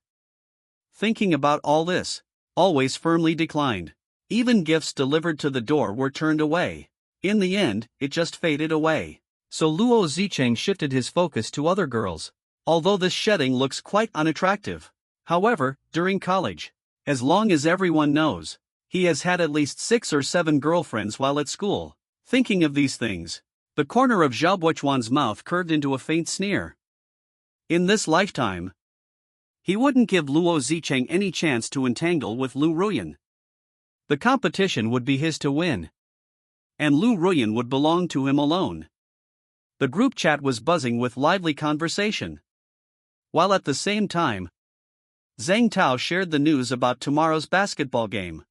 Thinking about all this, always firmly declined. Even gifts delivered to the door were turned away. In the end, it just faded away. So Luo Zicheng shifted his focus to other girls. Although this shedding looks quite unattractive. However, during college, as long as everyone knows, he has had at least 6 or 7 girlfriends while at school. Thinking of these things, the corner of Zhao Buchuan's mouth curved into a faint sneer. In this lifetime, he wouldn't give Luo Zicheng any chance to entangle with Lu Ruyan. The competition would be his to win. And Lu Ruyan would belong to him alone. The group chat was buzzing with lively conversation. While at the same time, Zhang Tao shared the news about tomorrow's basketball game.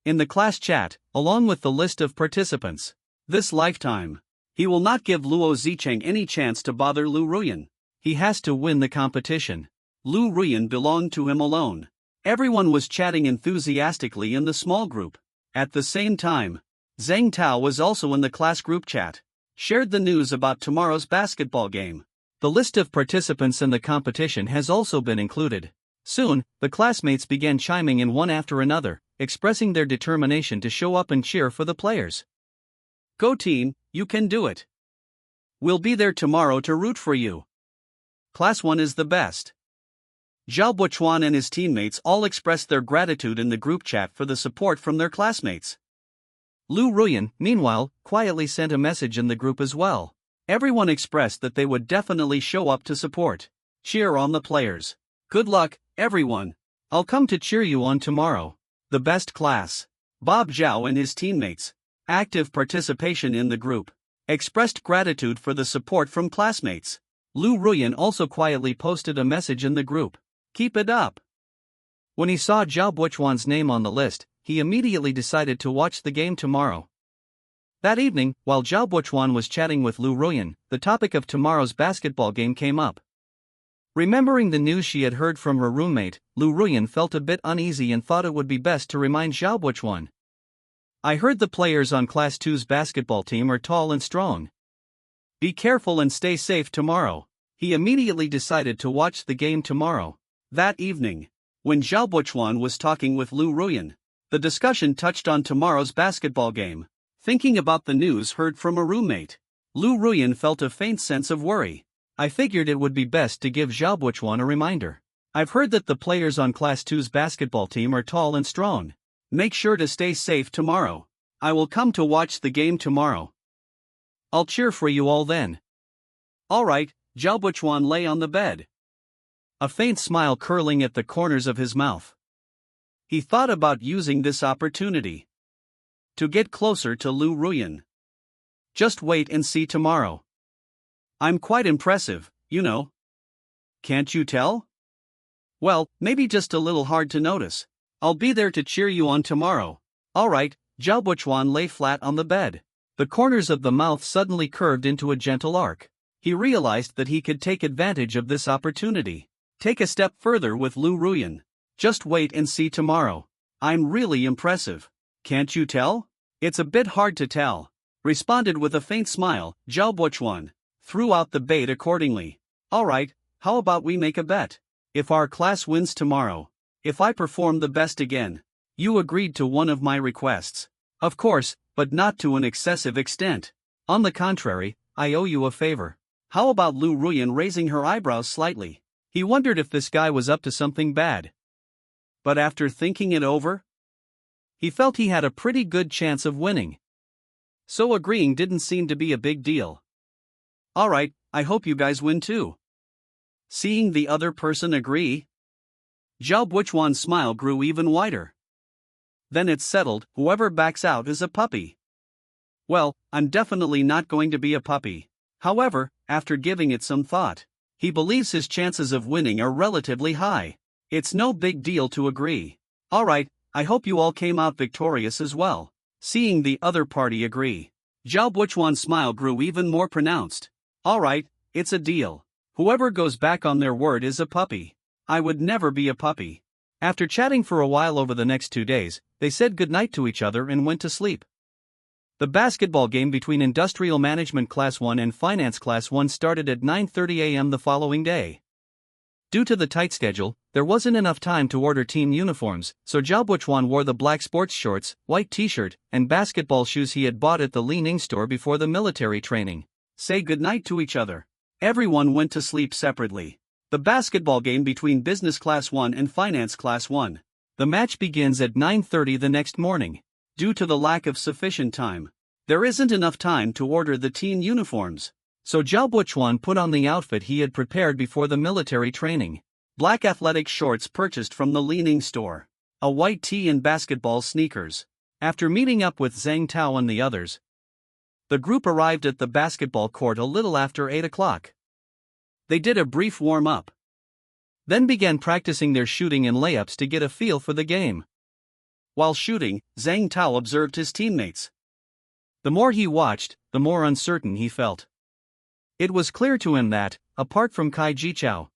In the class chat, along with the list of participants, this lifetime, he will not give Luo Zicheng any chance to bother Lu Ruyan. He has to win the competition. Lu Ruyan belonged to him alone. Everyone was chatting enthusiastically in the small group. At the same time, Zhang Tao was also in the class group chat, shared the news about tomorrow's basketball game. The list of participants in the competition has also been included. Soon, the classmates began chiming in one after another, expressing their determination to show up and cheer for the players. Go team, you can do it. We'll be there tomorrow to root for you. Class 1 is the best. Zhao Buchuan and his teammates all expressed their gratitude in the group chat for the support from their classmates. Lu Ruyan, meanwhile, quietly sent a message in the group as well. Everyone expressed that they would definitely show up to support. Cheer on the players. Good luck, everyone. I'll come to cheer you on tomorrow. The best class. Bob Zhao and his teammates, active participation in the group, expressed gratitude for the support from classmates. Lu Ruyan also quietly posted a message in the group. Keep it up. When he saw Zhao Buchuan's name on the list, he immediately decided to watch the game tomorrow. That evening, while Zhao Buchuan was chatting with Lu Ruyan, the topic of tomorrow's basketball game came up. Remembering the news she had heard from her roommate, Lu Ruyan felt a bit uneasy and thought it would be best to remind Zhao Buchuan. I heard the players on Class 2's basketball team are tall and strong. Be careful and stay safe tomorrow. He immediately decided to watch the game tomorrow. That evening, when Zhao Buchuan was talking with Lu Ruyan, the discussion touched on tomorrow's basketball game. Thinking about the news heard from a roommate, Lu Ruyan felt a faint sense of worry. I figured it would be best to give Zhao Buchuan a reminder. I've heard that the players on Class 2's basketball team are tall and strong. Make sure to stay safe tomorrow. I will come to watch the game tomorrow. I'll cheer for you all then. Alright, Zhao Buchuan lay on the bed, a faint smile curling at the corners of his mouth. He thought about using this opportunity to get closer to Lu Ruyan. Just wait and see tomorrow. I'm quite impressive, you know. Can't you tell? Well, maybe just a little hard to notice. I'll be there to cheer you on tomorrow. Alright, Zhao Buchuan lay flat on the bed. The corners of the mouth suddenly curved into a gentle arc. He realized that he could take advantage of this opportunity. Take a step further with Lu Ruyan. Just wait and see tomorrow. I'm really impressive. Can't you tell? It's a bit hard to tell. Responded with a faint smile, Zhao Buchuan threw out the bait accordingly. Alright, how about we make a bet? If our class wins tomorrow, if I perform the best again, you agreed to one of my requests. Of course, but not to an excessive extent. On the contrary, I owe you a favor. How about Lu Ruyan raising her eyebrows slightly? He wondered if this guy was up to something bad. But after thinking it over, he felt he had a pretty good chance of winning. So agreeing didn't seem to be a big deal. Alright, I hope you guys win too. Seeing the other person agree, Zhao Buchuan's smile grew even wider. Then it's settled, whoever backs out is a puppy. Well, I'm definitely not going to be a puppy. However, after giving it some thought, he believes his chances of winning are relatively high. It's no big deal to agree. Alright, I hope you all came out victorious as well. Seeing the other party agree, Zhao Buchuan's smile grew even more pronounced. Alright, it's a deal. Whoever goes back on their word is a puppy. I would never be a puppy. After chatting for a while over the next 2 days, they said goodnight to each other and went to sleep. The basketball game between Industrial Management Class 1 and Finance Class 1 started at 9:30 a.m. the following day. Due to the tight schedule, there wasn't enough time to order team uniforms, so Zhao Buchuan wore the black sports shorts, white t-shirt, and basketball shoes he had bought at the Li Ning store before the military training. Say goodnight to each other. Everyone went to sleep separately. The basketball game between Business Class 1 and Finance Class 1. The match begins at 9:30 the next morning. Due to the lack of sufficient time, there isn't enough time to order the team uniforms. So Zhao Buchuan put on the outfit he had prepared before the military training. Black athletic shorts purchased from the Li Ning store. A white tee and basketball sneakers. After meeting up with Zhang Tao and the others, the group arrived at the basketball court a little after 8 o'clock. They did a brief warm-up, then began practicing their shooting and layups to get a feel for the game. While shooting, Zhang Tao observed his teammates. The more he watched, the more uncertain he felt. It was clear to him that, apart from Kai Jichao,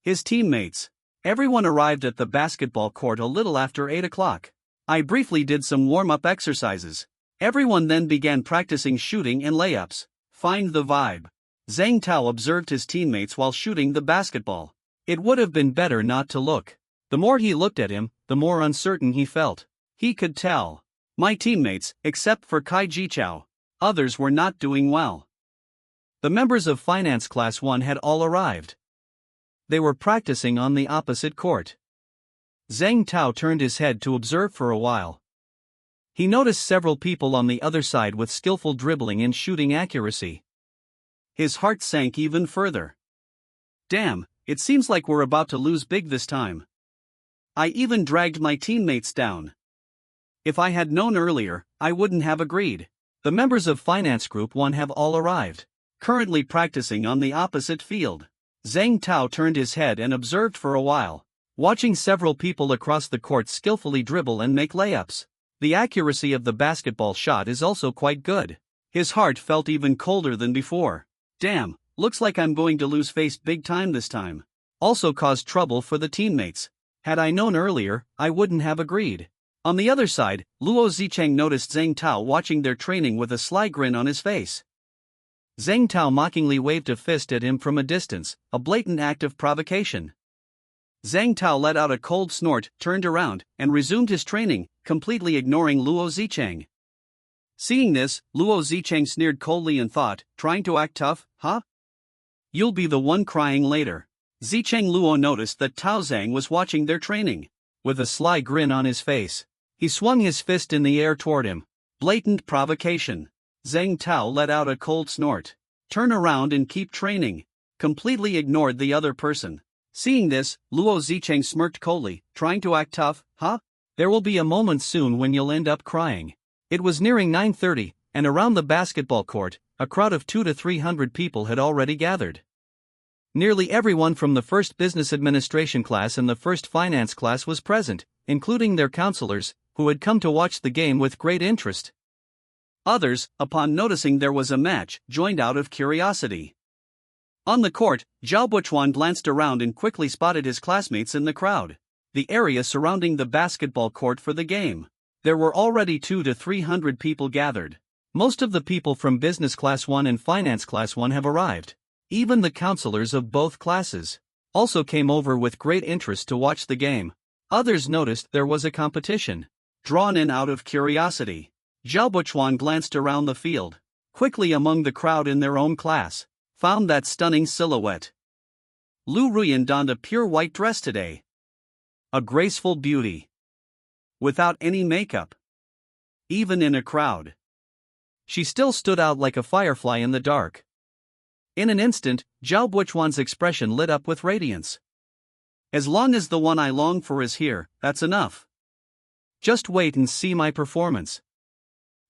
his teammates, everyone arrived at the basketball court a little after 8 o'clock. I briefly did some warm-up exercises. Everyone then began practicing shooting and layups. Find the vibe. Zhang Tao observed his teammates while shooting the basketball. It would have been better not to look. The more he looked at him, the more uncertain he felt. He could tell. My teammates, except for Kai Jichao, others were not doing well. The members of Finance Class 1 had all arrived. They were practicing on the opposite court. Zhang Tao turned his head to observe for a while. He noticed several people on the other side with skillful dribbling and shooting accuracy. His heart sank even further. Damn, it seems like we're about to lose big this time. I even dragged my teammates down. If I had known earlier, I wouldn't have agreed. The members of Finance Group 1 have all arrived, currently practicing on the opposite field. Zhang Tao turned his head and observed for a while, watching several people across the court skillfully dribble and make layups. The accuracy of the basketball shot is also quite good. His heart felt even colder than before. Damn, looks like I'm going to lose face big time this time. Also caused trouble for the teammates. Had I known earlier, I wouldn't have agreed. On the other side, Luo Zicheng noticed Zhang Tao watching their training with a sly grin on his face. Zhang Tao mockingly waved a fist at him from a distance, a blatant act of provocation. Zhang Tao let out a cold snort, turned around, and resumed his training, completely ignoring Luo Zicheng. Seeing this, Luo Zicheng sneered coldly and thought, trying to act tough, huh? You'll be the one crying later. Zicheng Luo noticed that Tao Zhang was watching their training. With a sly grin on his face, he swung his fist in the air toward him. Blatant provocation. Zhang Tao let out a cold snort. Turn around and keep training. Completely ignored the other person. Seeing this, Luo Zicheng smirked coldly, trying to act tough, huh? There will be a moment soon when you'll end up crying. It was nearing 9:30, and around the basketball court, a crowd of 200 to 300 people had already gathered. Nearly everyone from the first business administration class and the first finance class was present, including their counselors, who had come to watch the game with great interest. Others, upon noticing there was a match, joined out of curiosity. On the court, Zhao Buchuan glanced around and quickly spotted his classmates in the crowd. The area surrounding the basketball court for the game. There were already 200 to 300 people gathered. Most of the people from Business Class 1 and Finance Class 1 have arrived. Even the counselors of both classes also came over with great interest to watch the game. Others noticed there was a competition. Drawn in out of curiosity, Zhao Buchuan glanced around the field, quickly among the crowd in their own class, found that stunning silhouette. Lu Ruyan donned a pure white dress today. A graceful beauty. Without any makeup. Even in a crowd, she still stood out like a firefly in the dark. In an instant, Zhao Buchuan's expression lit up with radiance. As long as the one I long for is here, that's enough. Just wait and see my performance.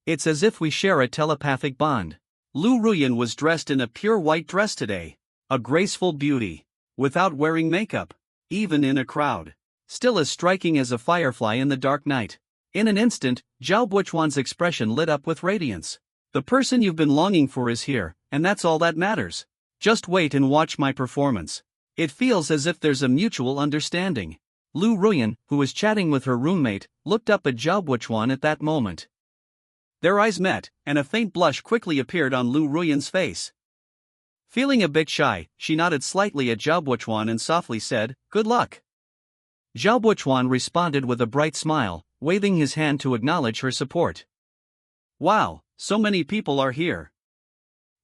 It's as if we share a telepathic bond. Lu Ruyan was dressed in a pure white dress today. A graceful beauty. Without wearing makeup. Even in a crowd. Still as striking as a firefly in the dark night. In an instant, Zhao Buchuan's expression lit up with radiance. The person you've been longing for is here, and that's all that matters. Just wait and watch my performance. It feels as if there's a mutual understanding. Lu Ruyan, who was chatting with her roommate, looked up at Zhao Buchuan at that moment. Their eyes met, and a faint blush quickly appeared on Lu Ruyan's face. Feeling a bit shy, she nodded slightly at Zhao Buchuan and softly said, "Good luck." Zhao Buchuan responded with a bright smile, waving his hand to acknowledge her support. Wow, so many people are here.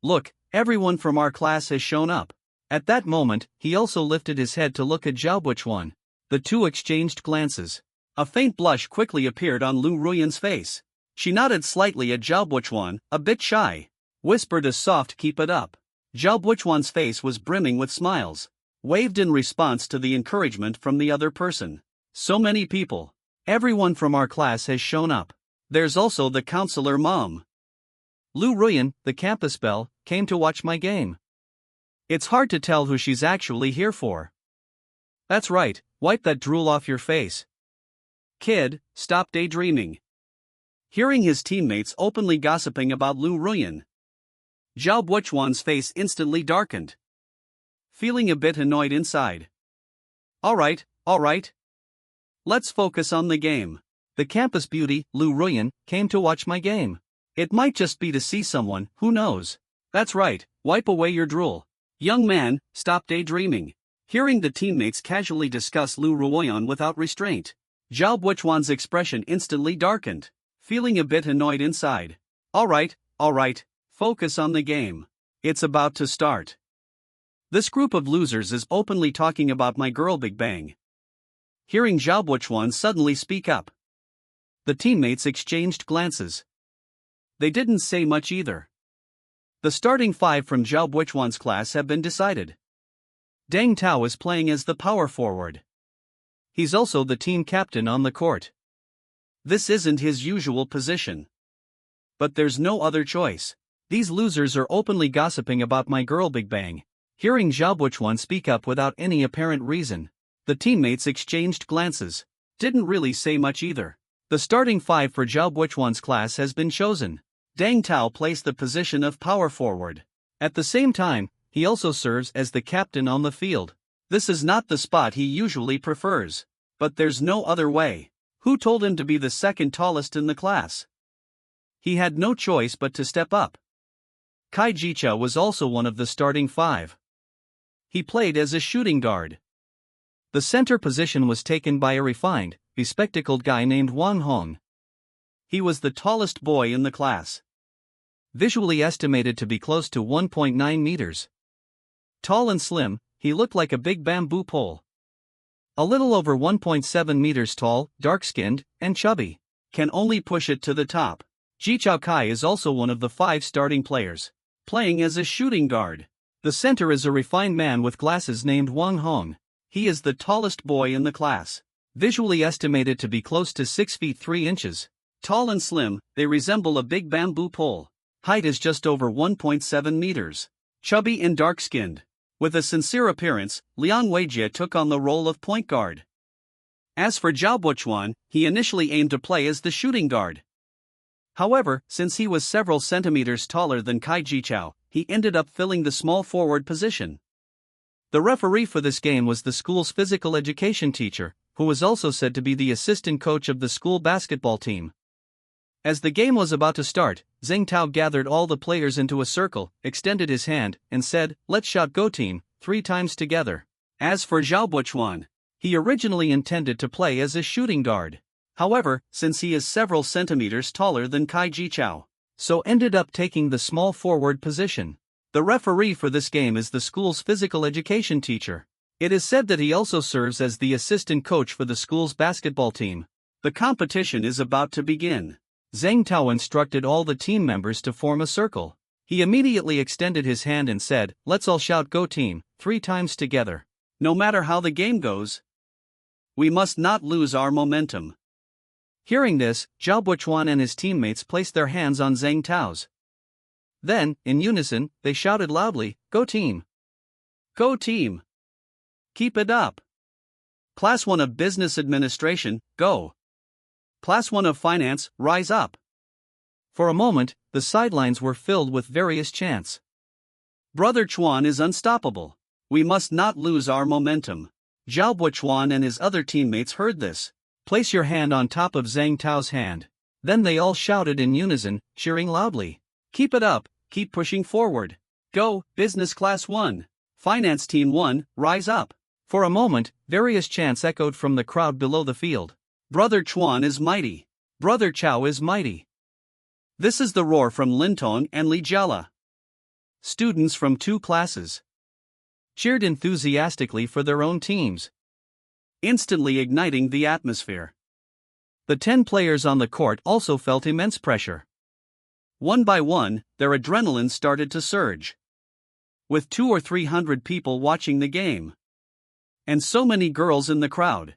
Look, everyone from our class has shown up. At that moment, he also lifted his head to look at Zhao Buchuan. The two exchanged glances. A faint blush quickly appeared on Lu Ruyan's face. She nodded slightly at Zhao Buchuan, a bit shy. Whispered a soft "keep it up." Zhao Buchuan's face was brimming with smiles. Waved in response to the encouragement from the other person. So many people. Everyone from our class has shown up. There's also the counselor mom. Lu Ruyan, the campus belle, came to watch my game. It's hard to tell who she's actually here for. That's right, wipe that drool off your face. Kid, stop daydreaming. Hearing his teammates openly gossiping about Lu Ruyan, Zhao Buchuan's face instantly darkened. Feeling a bit annoyed inside. Alright. Let's focus on the game. The campus beauty, Lu Ruyan, came to watch my game. It might just be to see someone, who knows? That's right, wipe away your drool. Young man, stop daydreaming. Hearing the teammates casually discuss Lu Ruoyan without restraint, Zhao Buchuan's expression instantly darkened, feeling a bit annoyed inside. Alright, focus on the game. It's about to start. This group of losers is openly talking about my girl Big Bang. Hearing Zhao Buchuan suddenly speak up, the teammates exchanged glances. They didn't say much either. The starting five from Zhao Buchuan's class have been decided. Deng Tao is playing as the power forward. He's also the team captain on the court. This isn't his usual position. But there's no other choice. These losers are openly gossiping about my girl Big Bang. Hearing Zhao Buchuan speak up without any apparent reason, the teammates exchanged glances. Didn't really say much either. The starting five for Zhao Buchuan's class has been chosen. Deng Tao plays the position of power forward. At the same time, he also serves as the captain on the field. This is not the spot he usually prefers. But there's no other way. Who told him to be the second tallest in the class? He had no choice but to step up. Kai Jiqiao was also one of the starting five. He played as a shooting guard. The center position was taken by a refined, bespectacled guy named Wang Hong. He was the tallest boy in the class. Visually estimated to be close to 1.9 meters. Tall and slim, he looked like a big bamboo pole. A little over 1.7 meters tall, dark-skinned, and chubby. Can only push it to the top. Jiqiao Kai is also one of the five starting players, playing as a shooting guard. The center is a refined man with glasses named Wang Hong. He is the tallest boy in the class. Visually estimated to be close to 6 feet 3 inches. Tall and slim, they resemble a big bamboo pole. Height is just over 1.7 meters. Chubby and dark-skinned. With a sincere appearance, Liang Weijie took on the role of point guard. As for Zhao Buchuan, he initially aimed to play as the shooting guard. However, since he was several centimeters taller than Kai Jiqiao, he ended up filling the small forward position. The referee for this game was the school's physical education teacher, who was also said to be the assistant coach of the school basketball team. As the game was about to start, Zheng Tao gathered all the players into a circle, extended his hand, and said, "Let's shout go team," 3 times together. As for Zhao Buchuan, he originally intended to play as a shooting guard. However, since he is several centimeters taller than Kai Jiqiao, so ended up taking the small forward position. The referee for this game is the school's physical education teacher. It is said that he also serves as the assistant coach for the school's basketball team. The competition is about to begin. Zheng Tao instructed all the team members to form a circle. He immediately extended his hand and said, "Let's all shout go team," 3 times together. No matter how the game goes, we must not lose our momentum. Hearing this, Zhao Buchuan and his teammates placed their hands on Zheng Tao's. Then, in unison, they shouted loudly, "Go team! Go team! Keep it up! Class 1 of Business Administration, go! Class 1 of Finance, rise up!" For a moment, the sidelines were filled with various chants. Brother Chuan is unstoppable. We must not lose our momentum. Zhao Buchuan and his other teammates heard this. Place your hand on top of Zheng Tao's hand. Then they all shouted in unison, cheering loudly. Keep it up, keep pushing forward. Go, Business Class 1. Finance Team 1, rise up. For a moment, various chants echoed from the crowd below the field. Brother Chuan is mighty. Brother Chao is mighty. This is the roar from Lintong and Li Jiala. Students from 2 classes cheered enthusiastically for their own teams, instantly igniting the atmosphere. The 10 players on the court also felt immense pressure. One by one, their adrenaline started to surge. With 200 or 300 people watching the game, and so many girls in the crowd.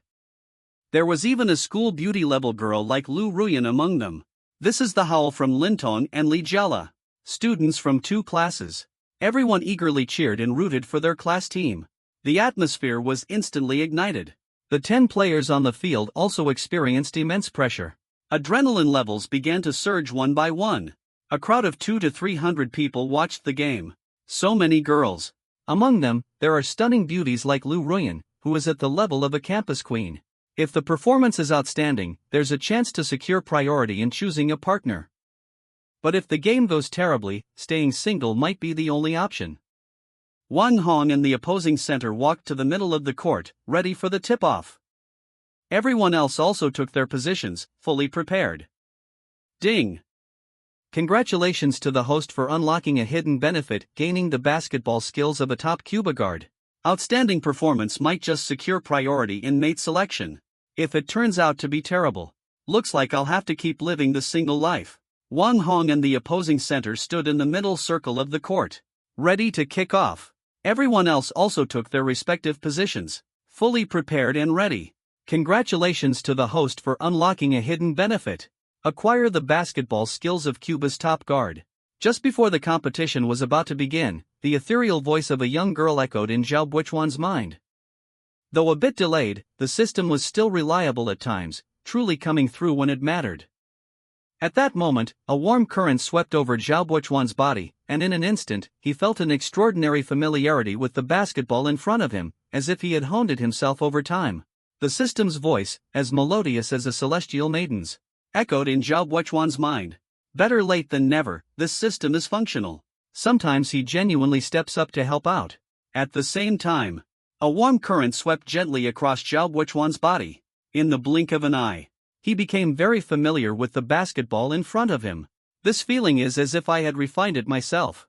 There was even a school beauty level girl like Lu Ruyan among them. This is the howl from Lintong and Li Jiala. Students from 2 classes. Everyone eagerly cheered and rooted for their class team. The atmosphere was instantly ignited. The 10 players on the field also experienced immense pressure. Adrenaline levels began to surge one by one. A crowd of 200 to 300 people watched the game. So many girls. Among them, there are stunning beauties like Lu Ruyan, who is at the level of a campus queen. If the performance is outstanding, there's a chance to secure priority in choosing a partner. But if the game goes terribly, staying single might be the only option. Wang Hong and the opposing center walked to the middle of the court, ready for the tip-off. Everyone else also took their positions, fully prepared. Ding! Congratulations to the host for unlocking a hidden benefit, gaining the basketball skills of a top Cuba guard. Outstanding performance might just secure priority in mate selection. If it turns out to be terrible, looks like I'll have to keep living the single life. Wang Hong and the opposing center stood in the middle circle of the court, ready to kick off. Everyone else also took their respective positions, fully prepared and ready. Congratulations to the host for unlocking a hidden benefit. Acquire the basketball skills of Cuba's top guard. Just before the competition was about to begin, the ethereal voice of a young girl echoed in Zhao Buichuan's mind. Though a bit delayed, the system was still reliable at times, truly coming through when it mattered. At that moment, a warm current swept over Zhao Buichuan's body, and in an instant, he felt an extraordinary familiarity with the basketball in front of him, as if he had honed it himself over time. The system's voice, as melodious as a celestial maiden's, echoed in Zhao Buichuan's mind. Better late than never, this system is functional. Sometimes he genuinely steps up to help out. At the same time, a warm current swept gently across Zhao Buichuan's body. In the blink of an eye, he became very familiar with the basketball in front of him. This feeling is as if I had refined it myself.